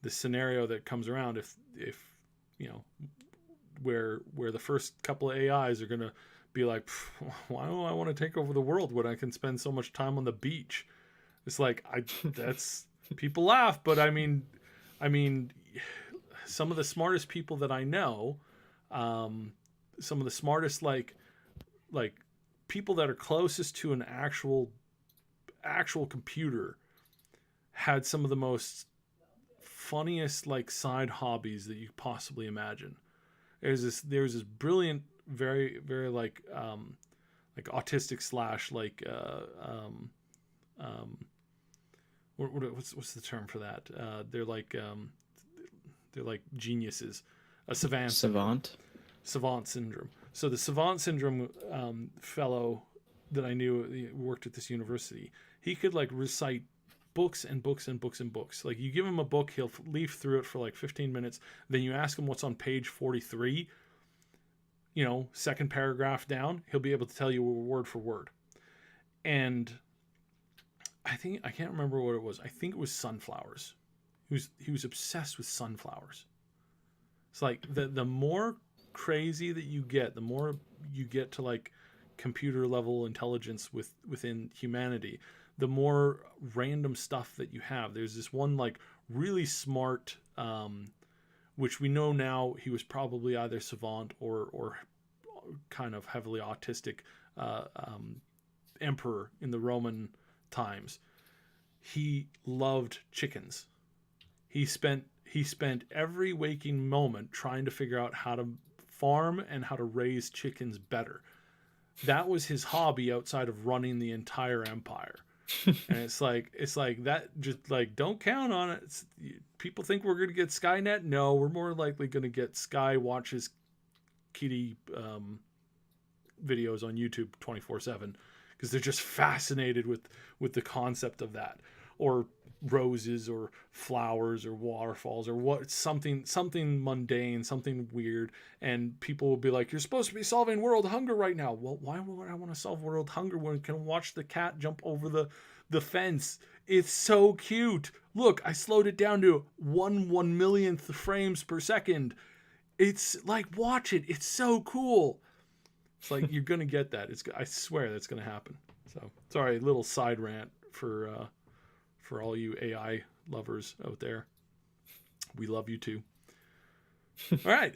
Speaker 4: scenario that comes around if where the first couple of AIs are going to be like, why do I want to take over the world when I can spend so much time on the beach? It's like that's people laugh, but I mean, some of the smartest people that I know, some of the smartest like people that are closest to an actual computer had some of the most funniest like side hobbies that you possibly imagine. There's this brilliant, very very like autistic slash like what's the term for that? They're like geniuses. A savant syndrome. So the savant syndrome fellow that I knew worked at this university, he could like recite books and books and books and books. Like you give him a book, he'll leaf through it for like 15 minutes. Then you ask him what's on page 43, second paragraph down, he'll be able to tell you word for word. And I can't remember what it was. I think it was sunflowers. He was obsessed with sunflowers. It's like the more crazy that you get, the more you get to like computer level intelligence within humanity, the more random stuff that you have. There's this one like really smart, which we know now he was probably either savant or kind of heavily autistic emperor in the Roman times. He loved chickens. He spent every waking moment trying to figure out how to farm and how to raise chickens better. That was his hobby outside of running the entire empire. And it's like that, just like, don't count on it. People think we're going to get Skynet. No, we're more likely going to get Sky watches kitty videos on YouTube 24/7 because they're just fascinated with the concept of that. or roses or flowers or waterfalls or what, something mundane, something weird, and people will be like, you're supposed to be solving world hunger right now. Well, why would I want to solve world hunger when I can watch the cat jump over the fence? It's so cute. Look, I slowed it down to 1/1,000,000th frames per second. It's like, watch it. It's so cool. It's like, you're gonna get that. I swear that's gonna happen. So sorry, little side rant for all you AI lovers out there. We love you too. All right.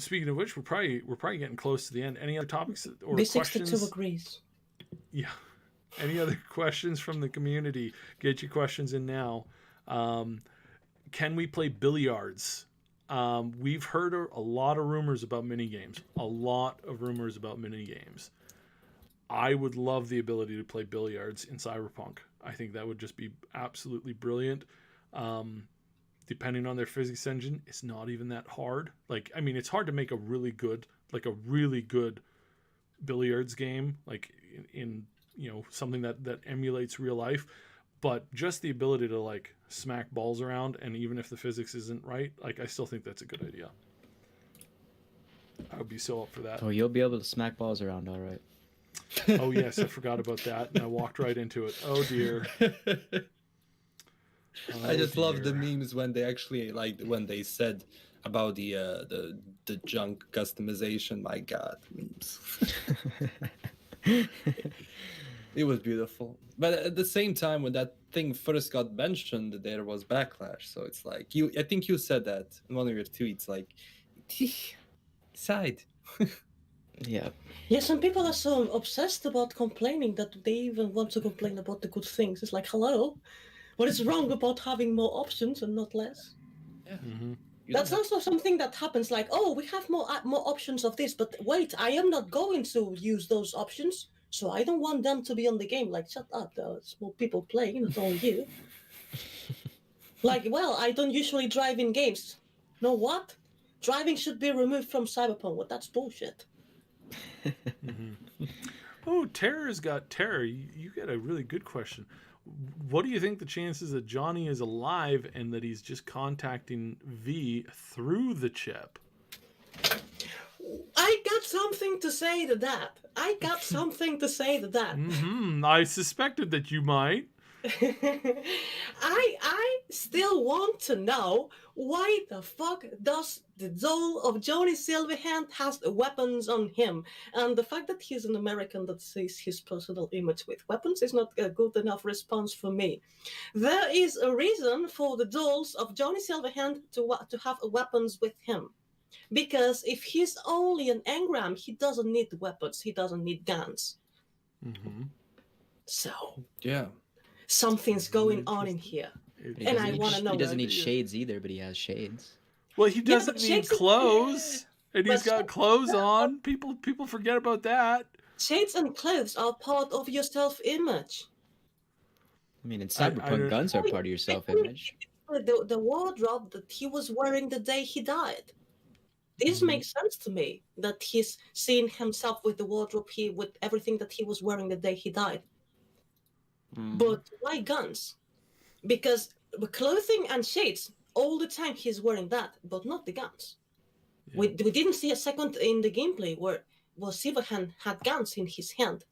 Speaker 4: Speaking of which, we're probably getting close to the end. Any other topics or questions?
Speaker 1: B62 agrees.
Speaker 4: Yeah. Any other questions from the community? Get your questions in now. Can we play billiards? We've heard a lot of rumors about mini games. I would love the ability to play billiards in Cyberpunk. I think that would just be absolutely brilliant. Depending on their physics engine, it's not even that hard. Like, I mean, it's hard to make a really good billiards game, like in something that emulates real life. But just the ability to like smack balls around, and even if the physics isn't right, like I still think that's a good idea. I would be so up for that.
Speaker 2: Oh, you'll be able to smack balls around, all right.
Speaker 4: Oh yes, I forgot about that, and I walked right into it. Oh dear.
Speaker 3: I just love the memes when they actually when they said about the junk customization. My God, memes. It was beautiful, but at the same time, when that thing first got mentioned, there was backlash. So it's like I think you said that in one of your tweets, like, side.
Speaker 2: Yeah.
Speaker 1: Yeah, some people are so obsessed about complaining that they even want to complain about the good things. It's like, hello, what is wrong about having more options and not less?
Speaker 3: Yeah.
Speaker 4: Mm-hmm.
Speaker 1: That's also something that happens. Like, oh, we have more options of this, but wait, I am not going to use those options, so I don't want them to be on the game. Like, shut up, there's more people playing, not only you. Like, well, I don't usually drive in games. Know what? Driving should be removed from Cyberpunk. Well, that's bullshit.
Speaker 4: Mm-hmm. Oh, Terror's got Terror. You got a really good question. What do you think the chances that Johnny is alive and that he's just contacting V through the chip?
Speaker 1: I got something to say to that.
Speaker 4: Mm-hmm. I suspected that you might.
Speaker 1: I still want to know why the fuck does the doll of Johnny Silverhand has weapons on him, and the fact that he's an American that sees his personal image with weapons is not a good enough response for me. There is a reason for the dolls of Johnny Silverhand to have weapons with him, because if he's only an engram, he doesn't need weapons, he doesn't need guns.
Speaker 4: Mm-hmm.
Speaker 1: So
Speaker 3: yeah.
Speaker 1: Something's going on in here. And I want to know.
Speaker 2: He doesn't need shades either, but he has shades.
Speaker 4: Well, he doesn't need clothes. And he's got clothes on. People forget about that.
Speaker 1: Shades and clothes are part of your self-image.
Speaker 2: I mean, in Cyberpunk, guns are part of your self-image.
Speaker 1: The wardrobe that he was wearing the day he died. This makes sense to me, that he's seeing himself with the wardrobe, with everything that he was wearing the day he died. But why guns? Because the clothing and shades, all the time he's wearing that, but not the guns. Yeah. We didn't see a second in the gameplay where Silverhand had guns in his hand.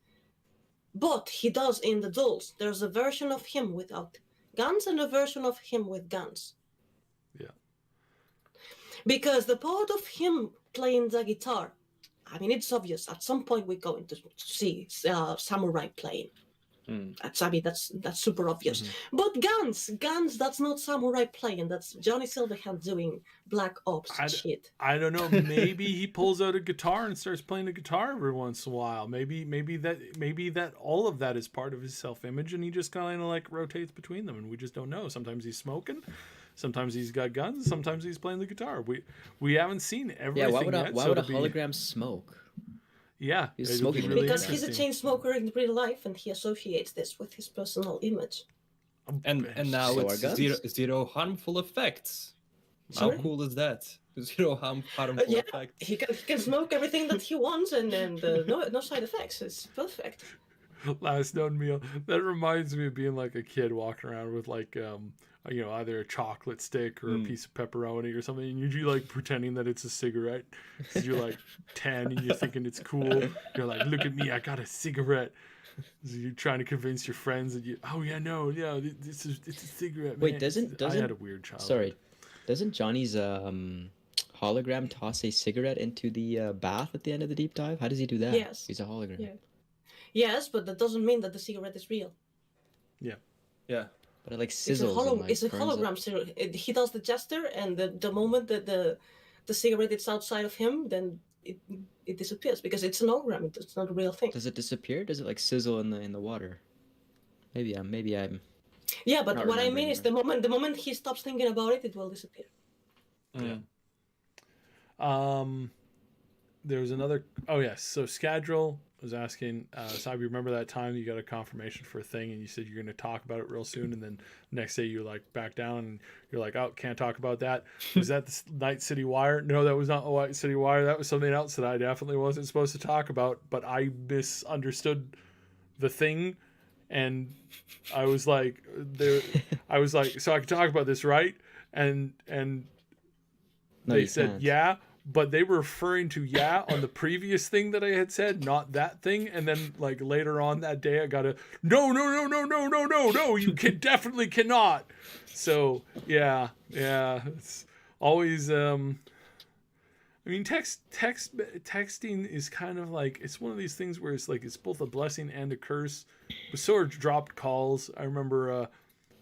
Speaker 1: But he does in the dolls. There's a version of him without guns and a version of him with guns.
Speaker 4: Yeah.
Speaker 1: Because the part of him playing the guitar, I mean, it's obvious. At some point we're going to see Samurai playing. That's super obvious. But guns, that's not Samurai playing. That's Johnny Silverhand doing Black Ops shit.
Speaker 4: I don't know. Maybe he pulls out a guitar and starts playing the guitar every once in a while. Maybe that all of that is part of his self-image, and he just kind of like rotates between them, and we just don't know. Sometimes he's smoking, sometimes he's got guns, sometimes he's playing the guitar. We haven't seen everything yet.
Speaker 2: Why would a hologram smoke?
Speaker 4: Yeah,
Speaker 2: he's smoking
Speaker 1: really because he's a chain smoker in real life, and he associates this with his personal image.
Speaker 3: And now it's zero harmful effects.
Speaker 1: Sorry?
Speaker 3: How cool is that? Zero harmful effects.
Speaker 1: He can smoke everything that he wants, and no side effects. It's perfect.
Speaker 4: Last known meal. That reminds me of being like a kid walking around with like either a chocolate stick or a piece of pepperoni or something, and you're like pretending that it's a cigarette because you're like 10 and you're thinking it's cool. You're like, look at me, I got a cigarette. So you're trying to convince your friends that it's a cigarette.
Speaker 2: Wait,
Speaker 4: man.
Speaker 2: doesn't
Speaker 4: I had a weird childhood.
Speaker 2: Sorry, doesn't Johnny's hologram toss a cigarette into the bath at the end of the deep dive? How does he do that?
Speaker 1: Yes.
Speaker 2: He's a hologram.
Speaker 1: Yeah. Yes, but that doesn't mean that the cigarette is real.
Speaker 4: Yeah.
Speaker 2: But it like sizzles.
Speaker 1: It's a hologram cigarette. He does the gesture, and the moment that the cigarette is outside of him, then it disappears because it's an hologram. It's not a real thing.
Speaker 2: Does it disappear? Does it like sizzle in the water? Maybe I'm.
Speaker 1: Yeah, but what I mean is the moment he stops thinking about it, it will disappear.
Speaker 4: Yeah. There's another. Oh yes. So Scadril was asking, Sabi, remember that time you got a confirmation for a thing and you said you're going to talk about it real soon, and then next day you like back down and you're like, oh, can't talk about that. Was that the Night City Wire? No, that was not the Night City Wire. That was something else that I definitely wasn't supposed to talk about, but I misunderstood the thing. And I was like, so I can talk about this, right? And
Speaker 2: No,
Speaker 4: they said,
Speaker 2: can't.
Speaker 4: yeah. But they were referring to on the previous thing that I had said, not that thing. And then like later on that day, I got a no, you definitely cannot. So yeah, it's always. I mean, texting is kind of like, it's one of these things where it's like it's both a blessing and a curse. But so are dropped calls. I remember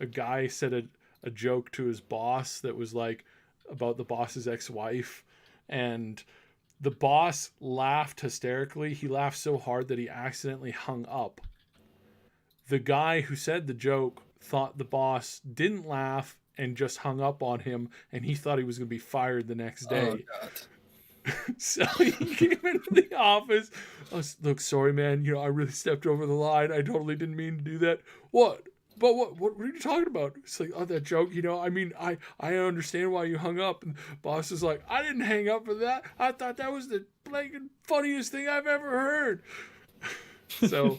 Speaker 4: a guy said a joke to his boss that was like about the boss's ex-wife. And the boss laughed hysterically. He laughed so hard that he accidentally hung up. The guy who said the joke thought the boss didn't laugh and just hung up on him, and he thought he was going to be fired the next day.
Speaker 3: Oh, God.
Speaker 4: So he came into the office. Look, sorry, man. I really stepped over the line. I totally didn't mean to do that. What? But what are you talking about? It's like, oh, that joke, I mean, I understand why you hung up. And boss is like, I didn't hang up for that. I thought that was the blanking funniest thing I've ever heard. So,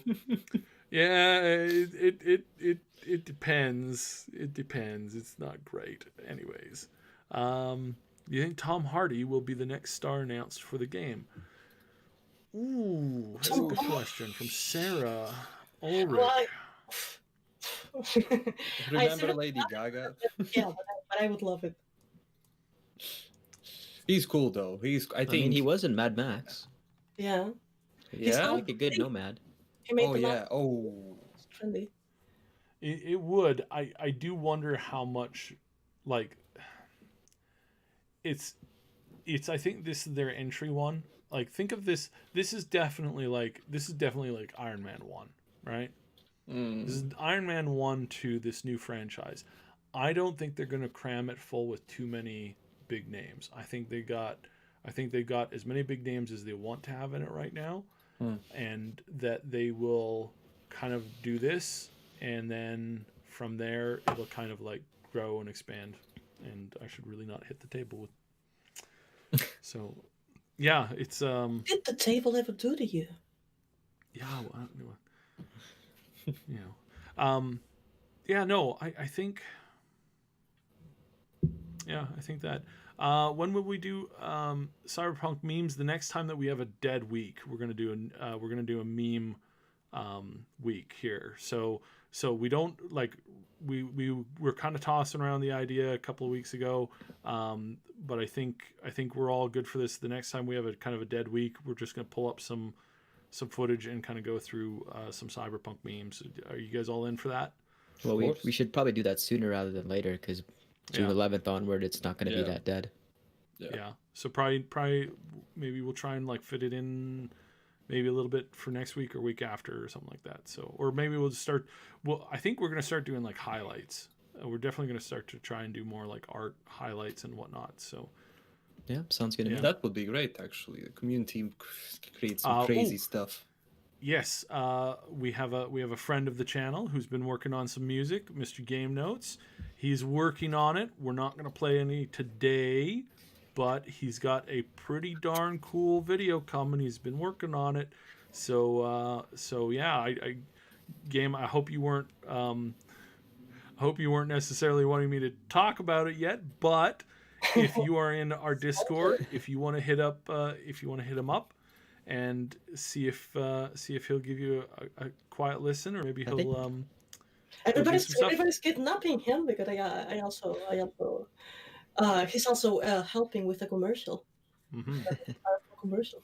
Speaker 4: yeah, it depends. It depends. It's not great. Anyways, you think Tom Hardy will be the next star announced for the game? Ooh, that's a good question from Sarah Ulrich.
Speaker 3: Remember Lady Gaga?
Speaker 1: Yeah, but I would love it.
Speaker 3: He's cool though. I think
Speaker 2: he was in Mad Max.
Speaker 1: Yeah.
Speaker 3: Yeah.
Speaker 2: He's like a good nomad.
Speaker 1: He made trendy.
Speaker 4: It would. I do wonder how much, like, it's I think this is their entry one. Like, think of this. This is definitely like Iron Man 1, right? This is Iron Man 1 to this new franchise. I don't think they're going to cram it full with too many big names. I think they got as many big names as they want to have in it right now, and that they will kind of do this, and then from there it'll kind of like grow and expand. And I should really not hit the table with. So, yeah, it's
Speaker 1: Did the table ever do to you?
Speaker 4: Yeah, well, I think. Yeah, I think that. When will we do Cyberpunk memes? The next time that we have a dead week, we're gonna do a meme week here. So we don't like we were kind of tossing around the idea a couple of weeks ago, but I think we're all good for this. The next time we have a kind of a dead week, we're just gonna pull up some footage and kind of go through some Cyberpunk memes. Are you guys all in for that?
Speaker 2: Well, we should probably do that sooner rather than later, because June 11th onward, it's not going to be that dead.
Speaker 4: Yeah. So probably maybe we'll try and like fit it in maybe a little bit for next week or week after or something like that. So, or maybe we'll just start. Well, I think we're going to start doing like highlights. We're definitely going to start to try and do more like art highlights and whatnot. So.
Speaker 2: Yeah, sounds good to me.
Speaker 3: That would be great, actually. The community creates some crazy stuff.
Speaker 4: Yes, we have a friend of the channel who's been working on some music, Mr. Game Notes. He's working on it. We're not going to play any today, but he's got a pretty darn cool video coming. He's been working on it. So yeah, game. I hope you weren't necessarily wanting me to talk about it yet, but if you are in our Discord, if you want to hit him up and see if he'll give you a quiet listen, or maybe he'll
Speaker 1: everybody's kidnapping him because I also he's also helping with a commercial.
Speaker 4: Mm-hmm.
Speaker 1: Commercial.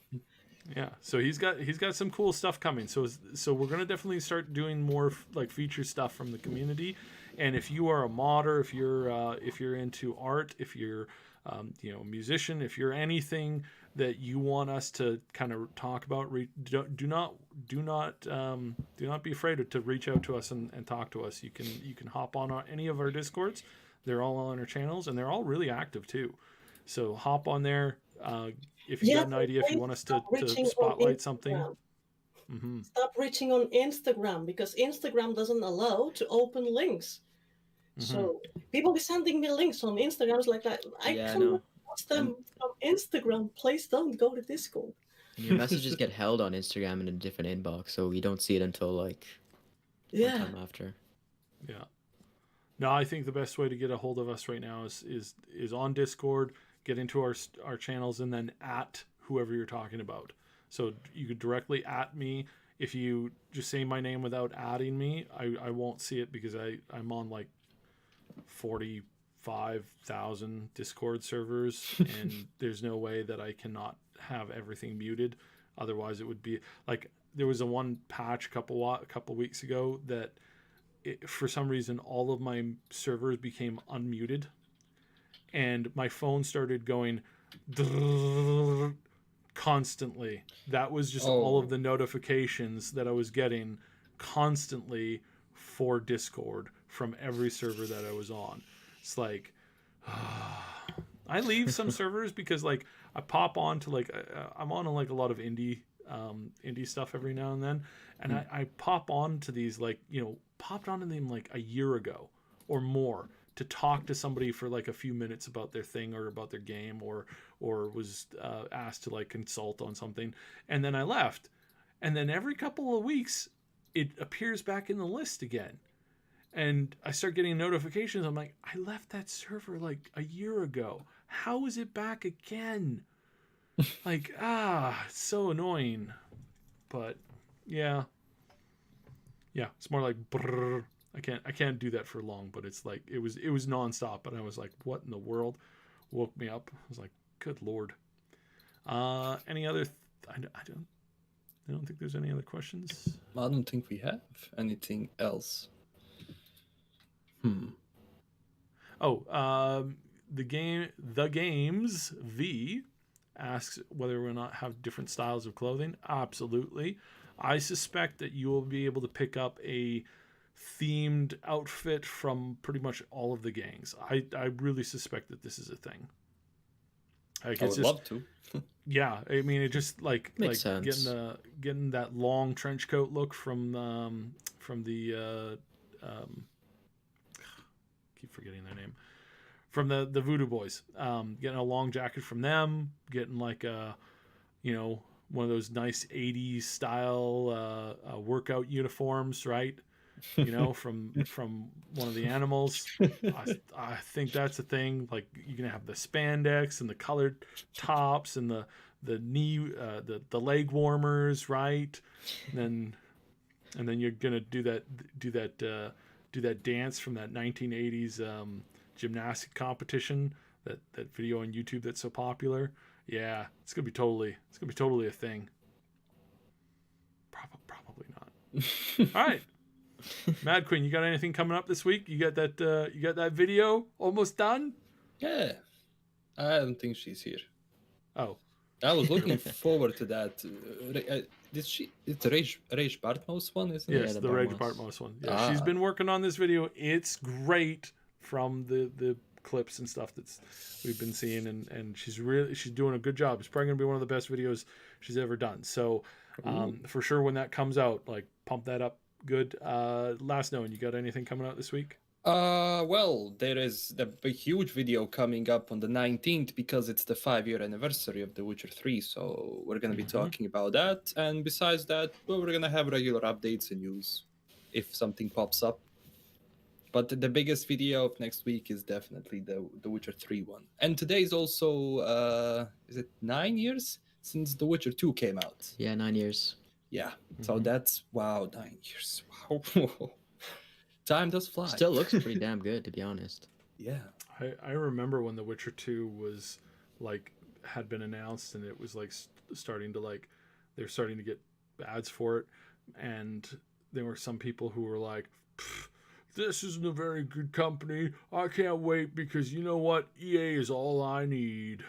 Speaker 4: Yeah, so he's got some cool stuff coming. So we're gonna definitely start doing more like feature stuff from the community. And if you are a modder, if you're into art, if you're a musician, if you're anything that you want us to kind of talk about, do not be afraid to reach out to us and talk to us. You can hop on any of our Discords. They're all on our channels, and they're all really active too. So hop on there. If you got an idea, if you want us to spotlight something. Mm-hmm.
Speaker 1: Stop reaching on Instagram, because Instagram doesn't allow to open links. Mm-hmm. So people be sending me links on Instagram. It's like that. I cannot watch them from Instagram. Please don't go to Discord.
Speaker 2: Your messages get held on Instagram in a different inbox, so we don't see it until like time after.
Speaker 4: Yeah. No, I think the best way to get a hold of us right now is on Discord. Get into our channels, and then at whoever you're talking about. So you could directly at me. If you just say my name without adding me, I won't see it, because I'm on like 45,000 Discord servers, and there's no way that I cannot have everything muted. Otherwise, it would be like there was a one patch a couple weeks ago that for some reason all of my servers became unmuted. And my phone started going constantly. That was just all of the notifications that I was getting constantly for Discord from every server that I was on. It's like, I leave some servers because like I pop on to like, I'm on like a lot of indie stuff every now and then. And I pop on to these like, popped onto them like a year ago or more, to talk to somebody for like a few minutes about their thing or about their game, or was asked to like consult on something, and then I left. And then every couple of weeks it appears back in the list again, and I start getting notifications. I'm like, I left that server like a year ago. How is it back again? Like, it's so annoying. But yeah, it's more like brrr. I can't do that for long, but it's like it was nonstop, and I was like, what in the world? Woke me up. I was like, good Lord. Any other? I don't think there's any other questions.
Speaker 3: I don't think we have anything else.
Speaker 4: The games V asks whether or not have different styles of clothing. Absolutely. I suspect that you will be able to pick up a themed outfit from pretty much all of the gangs. I really suspect that this is a thing. Like,
Speaker 3: I would love to.
Speaker 4: Yeah, I mean, it just like
Speaker 2: sense.
Speaker 4: getting that long trench coat look from the keep forgetting their name, from the Voodoo Boys. Getting a long jacket from them, getting like one of those nice 80s style workout uniforms, right? From one of the animals. I think that's a thing. Like, you're gonna have the spandex and the colored tops and the knee the leg warmers, right? And then you're gonna do that dance from that 1980s gymnastic competition, that video on YouTube that's so popular. Yeah, it's gonna be totally a thing. Probably not. All right. Madqueen, you got anything coming up this week? You got that video almost done?
Speaker 3: Yeah. I don't think she's here.
Speaker 4: Oh.
Speaker 3: I was looking forward to that. It's Rage Bartmouse one, isn't it?
Speaker 4: Yes, the Rage Bartmouse one. Yeah, she's been working on this video. It's great from the clips and stuff we've been seeing, and she's doing a good job. It's probably gonna be one of the best videos she's ever done. So for sure, when that comes out, like, pump that up good. Last Known, you got anything coming out this week?
Speaker 3: Well, there is a huge video coming up on the 19th because it's the 5-year anniversary of The Witcher 3, so we're going to be talking about that. And besides that, well, we're going to have regular updates and news if something pops up. But the biggest video of next week is definitely the Witcher 3 one. And today is also, is it 9 years since The Witcher 2 came out?
Speaker 2: Yeah, 9 years.
Speaker 3: Yeah, so that's, wow, 9 years. Wow. Time does fly.
Speaker 2: Still looks pretty damn good, to be honest.
Speaker 3: Yeah.
Speaker 4: I remember when The Witcher 2 was like had been announced and it was like starting to like they're starting to get ads for it, and there were some people who were like, this isn't a very good company. I can't wait because you know what? EA is all I need.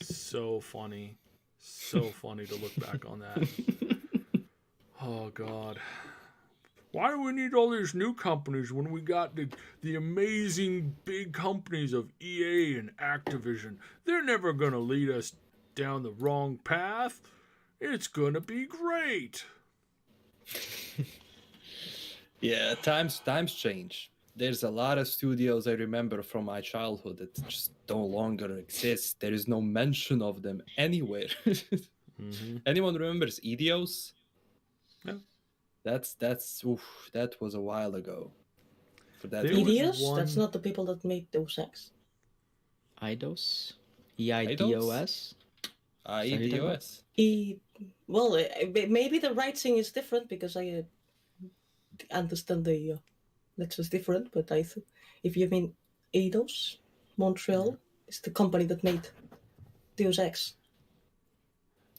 Speaker 4: So funny. So funny to look back on that. Oh God. Why do we need all these new companies when we got the amazing big companies of EA and Activision? They're never going to lead us down the wrong path. It's going to be great.
Speaker 3: Yeah, times change. There's a lot of studios I remember from my childhood that just no longer exist. There is no mention of them anywhere. Anyone remembers Eidos?
Speaker 4: Yeah.
Speaker 3: That was a while ago. For that
Speaker 1: Eidos? That's not the people that made Deus Ex.
Speaker 2: Eidos? EIDOS?
Speaker 3: EIDOS.
Speaker 1: Well, maybe the writing is different because I understand the letters different, but if you mean Eidos, Montreal is the company that made Deus Ex.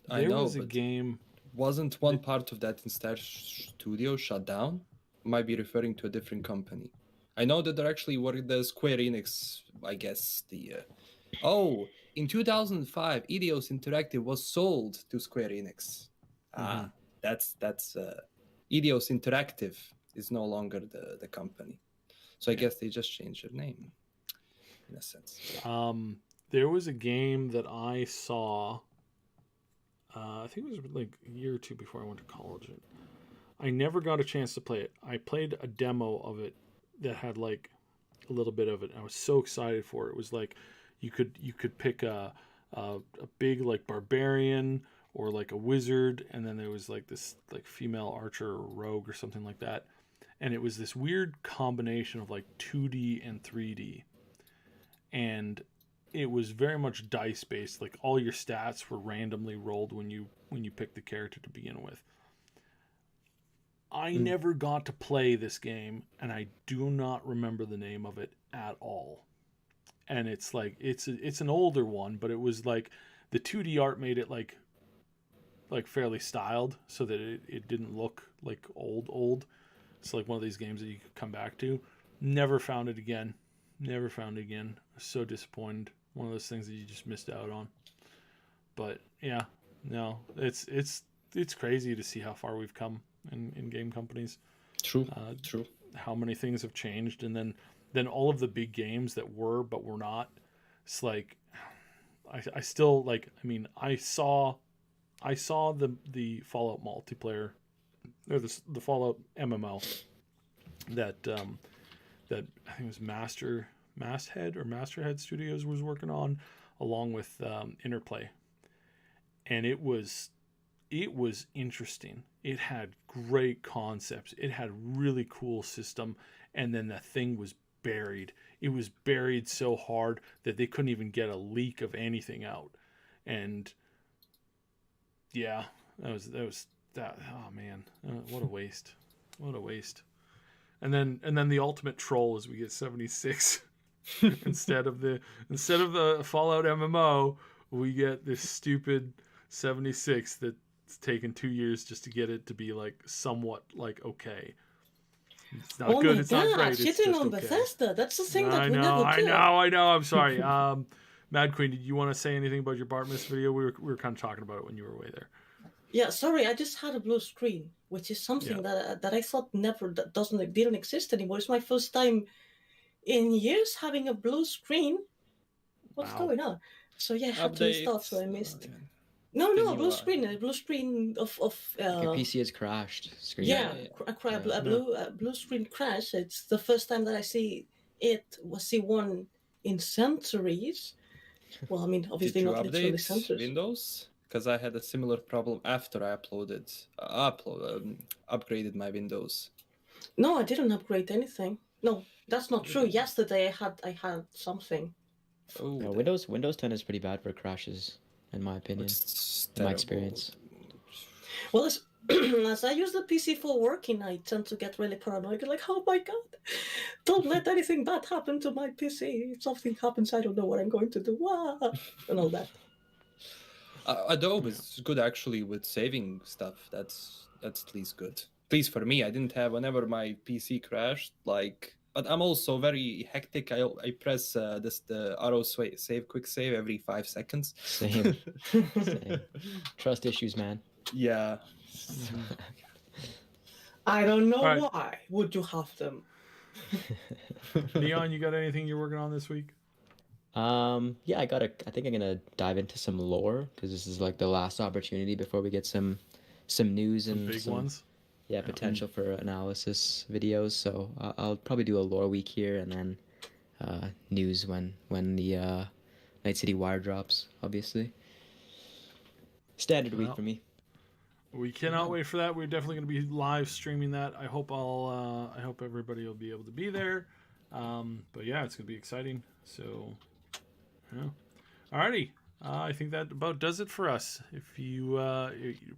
Speaker 3: I know,
Speaker 4: there was a game.
Speaker 3: Wasn't one part of that entire studio shut down? Might be referring to a different company. I know that there actually were the Square Enix, I guess, in 2005, Eidos Interactive was sold to Square Enix. That's Eidos Interactive is no longer the company. So I guess they just changed their name, in a sense.
Speaker 4: There was a game that I saw, I think it was like a year or two before I went to college. I never got a chance to play it. I played a demo of it that had like a little bit of it. I was so excited for it. It was like you could pick a big like barbarian or like a wizard, and then there was like this like female archer or rogue or something like that. And it was this weird combination of like 2D and 3D. And it was very much dice based. Like all your stats were randomly rolled when you picked the character to begin with. I never got to play this game, and I do not remember the name of it at all. And it's like it's an older one, but it was like the 2D art made it like fairly styled so that it didn't look like old. It's like one of these games that you could come back to. Never found it again. I was so disappointed. One of those things that you just missed out on. But yeah, no, it's crazy to see how far we've come in game companies.
Speaker 3: True.
Speaker 4: How many things have changed, and then all of the big games that were but were not. It's like I still like. I mean, I saw the Fallout multiplayer, or the Fallout MMO that I think it was Masthead Studios was working on, along with Interplay, and it was interesting. It had great concepts. It had really cool system, and then the thing was buried. It was buried so hard that they couldn't even get a leak of anything out. And yeah, that was that. Oh man, what a waste! What a waste. And then the ultimate troll is we get 76 instead of the Fallout MMO, we get this stupid 76 that's taken 2 years just to get it to be like somewhat like okay. It's not good. It's not great. It's
Speaker 1: shitting
Speaker 4: just
Speaker 1: on
Speaker 4: okay.
Speaker 1: Bethesda. That's the thing that we never do.
Speaker 4: I know. I'm sorry. Madqueen, did you want to say anything about your Bartmas video? We were kind of talking about it when you were away there.
Speaker 1: Yeah, sorry, I just had a blue screen, which is something that I thought didn't exist anymore. It's my first time in years having a blue screen. What's going on? So yeah, I had to install, so I missed. No, blue screen of
Speaker 2: Your PC has crashed. Screen.
Speaker 1: Yeah, a blue screen crash. It's the first time that I see one in centuries. Well, I mean, obviously
Speaker 3: Did you
Speaker 1: not literally
Speaker 3: update
Speaker 1: centuries.
Speaker 3: Windows? Because I had a similar problem after I upgraded my Windows.
Speaker 1: No, I didn't upgrade anything. No, that's not true. Yesterday I had something.
Speaker 2: Oh, yeah, Windows 10 is pretty bad for crashes, in my opinion. In my experience.
Speaker 1: Well, as I use the PC for working, I tend to get really paranoid. Like, oh my god, don't let anything bad happen to my PC. If something happens, I don't know what I'm going to do. And all that.
Speaker 3: Adobe is good actually with saving stuff. That's at least good. At least for me, I didn't have whenever my PC crashed. But I'm also very hectic. I press the arrow save quick save every 5 seconds.
Speaker 2: Same. Trust issues, man.
Speaker 3: Yeah.
Speaker 1: I don't know why would you have them.
Speaker 4: Neon, you got anything you're working on this week?
Speaker 2: Yeah, I think I'm gonna dive into some lore because this is like the last opportunity before we get some news and
Speaker 4: big ones.
Speaker 2: Yeah, potential for analysis videos. So I'll probably do a lore week here and then news when the Night City Wire drops. Obviously, standard week for me.
Speaker 4: We cannot wait for that. We're definitely going to be live streaming that. I hope everybody will be able to be there. But yeah, it's going to be exciting. So, yeah. Alrighty. I think that about does it for us. If you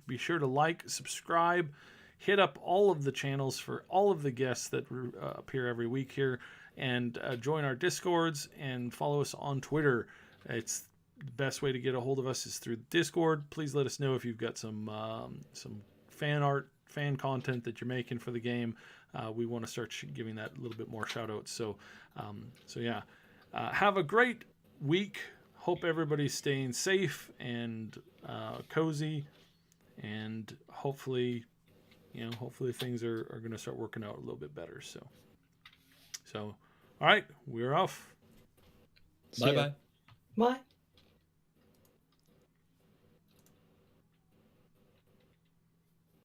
Speaker 4: be sure to like, subscribe, hit up all of the channels for all of the guests that appear every week here, and join our Discords and follow us on Twitter. It's the best way to get a hold of us is through Discord. Please let us know if you've got some fan art, fan content that you're making for the game. We want to start giving that a little bit more shout outs. So yeah, have a great week. Hope everybody's staying safe and cozy, and hopefully things are going to start working out a little bit better. So all right, we're off.
Speaker 3: Bye.
Speaker 1: Bye.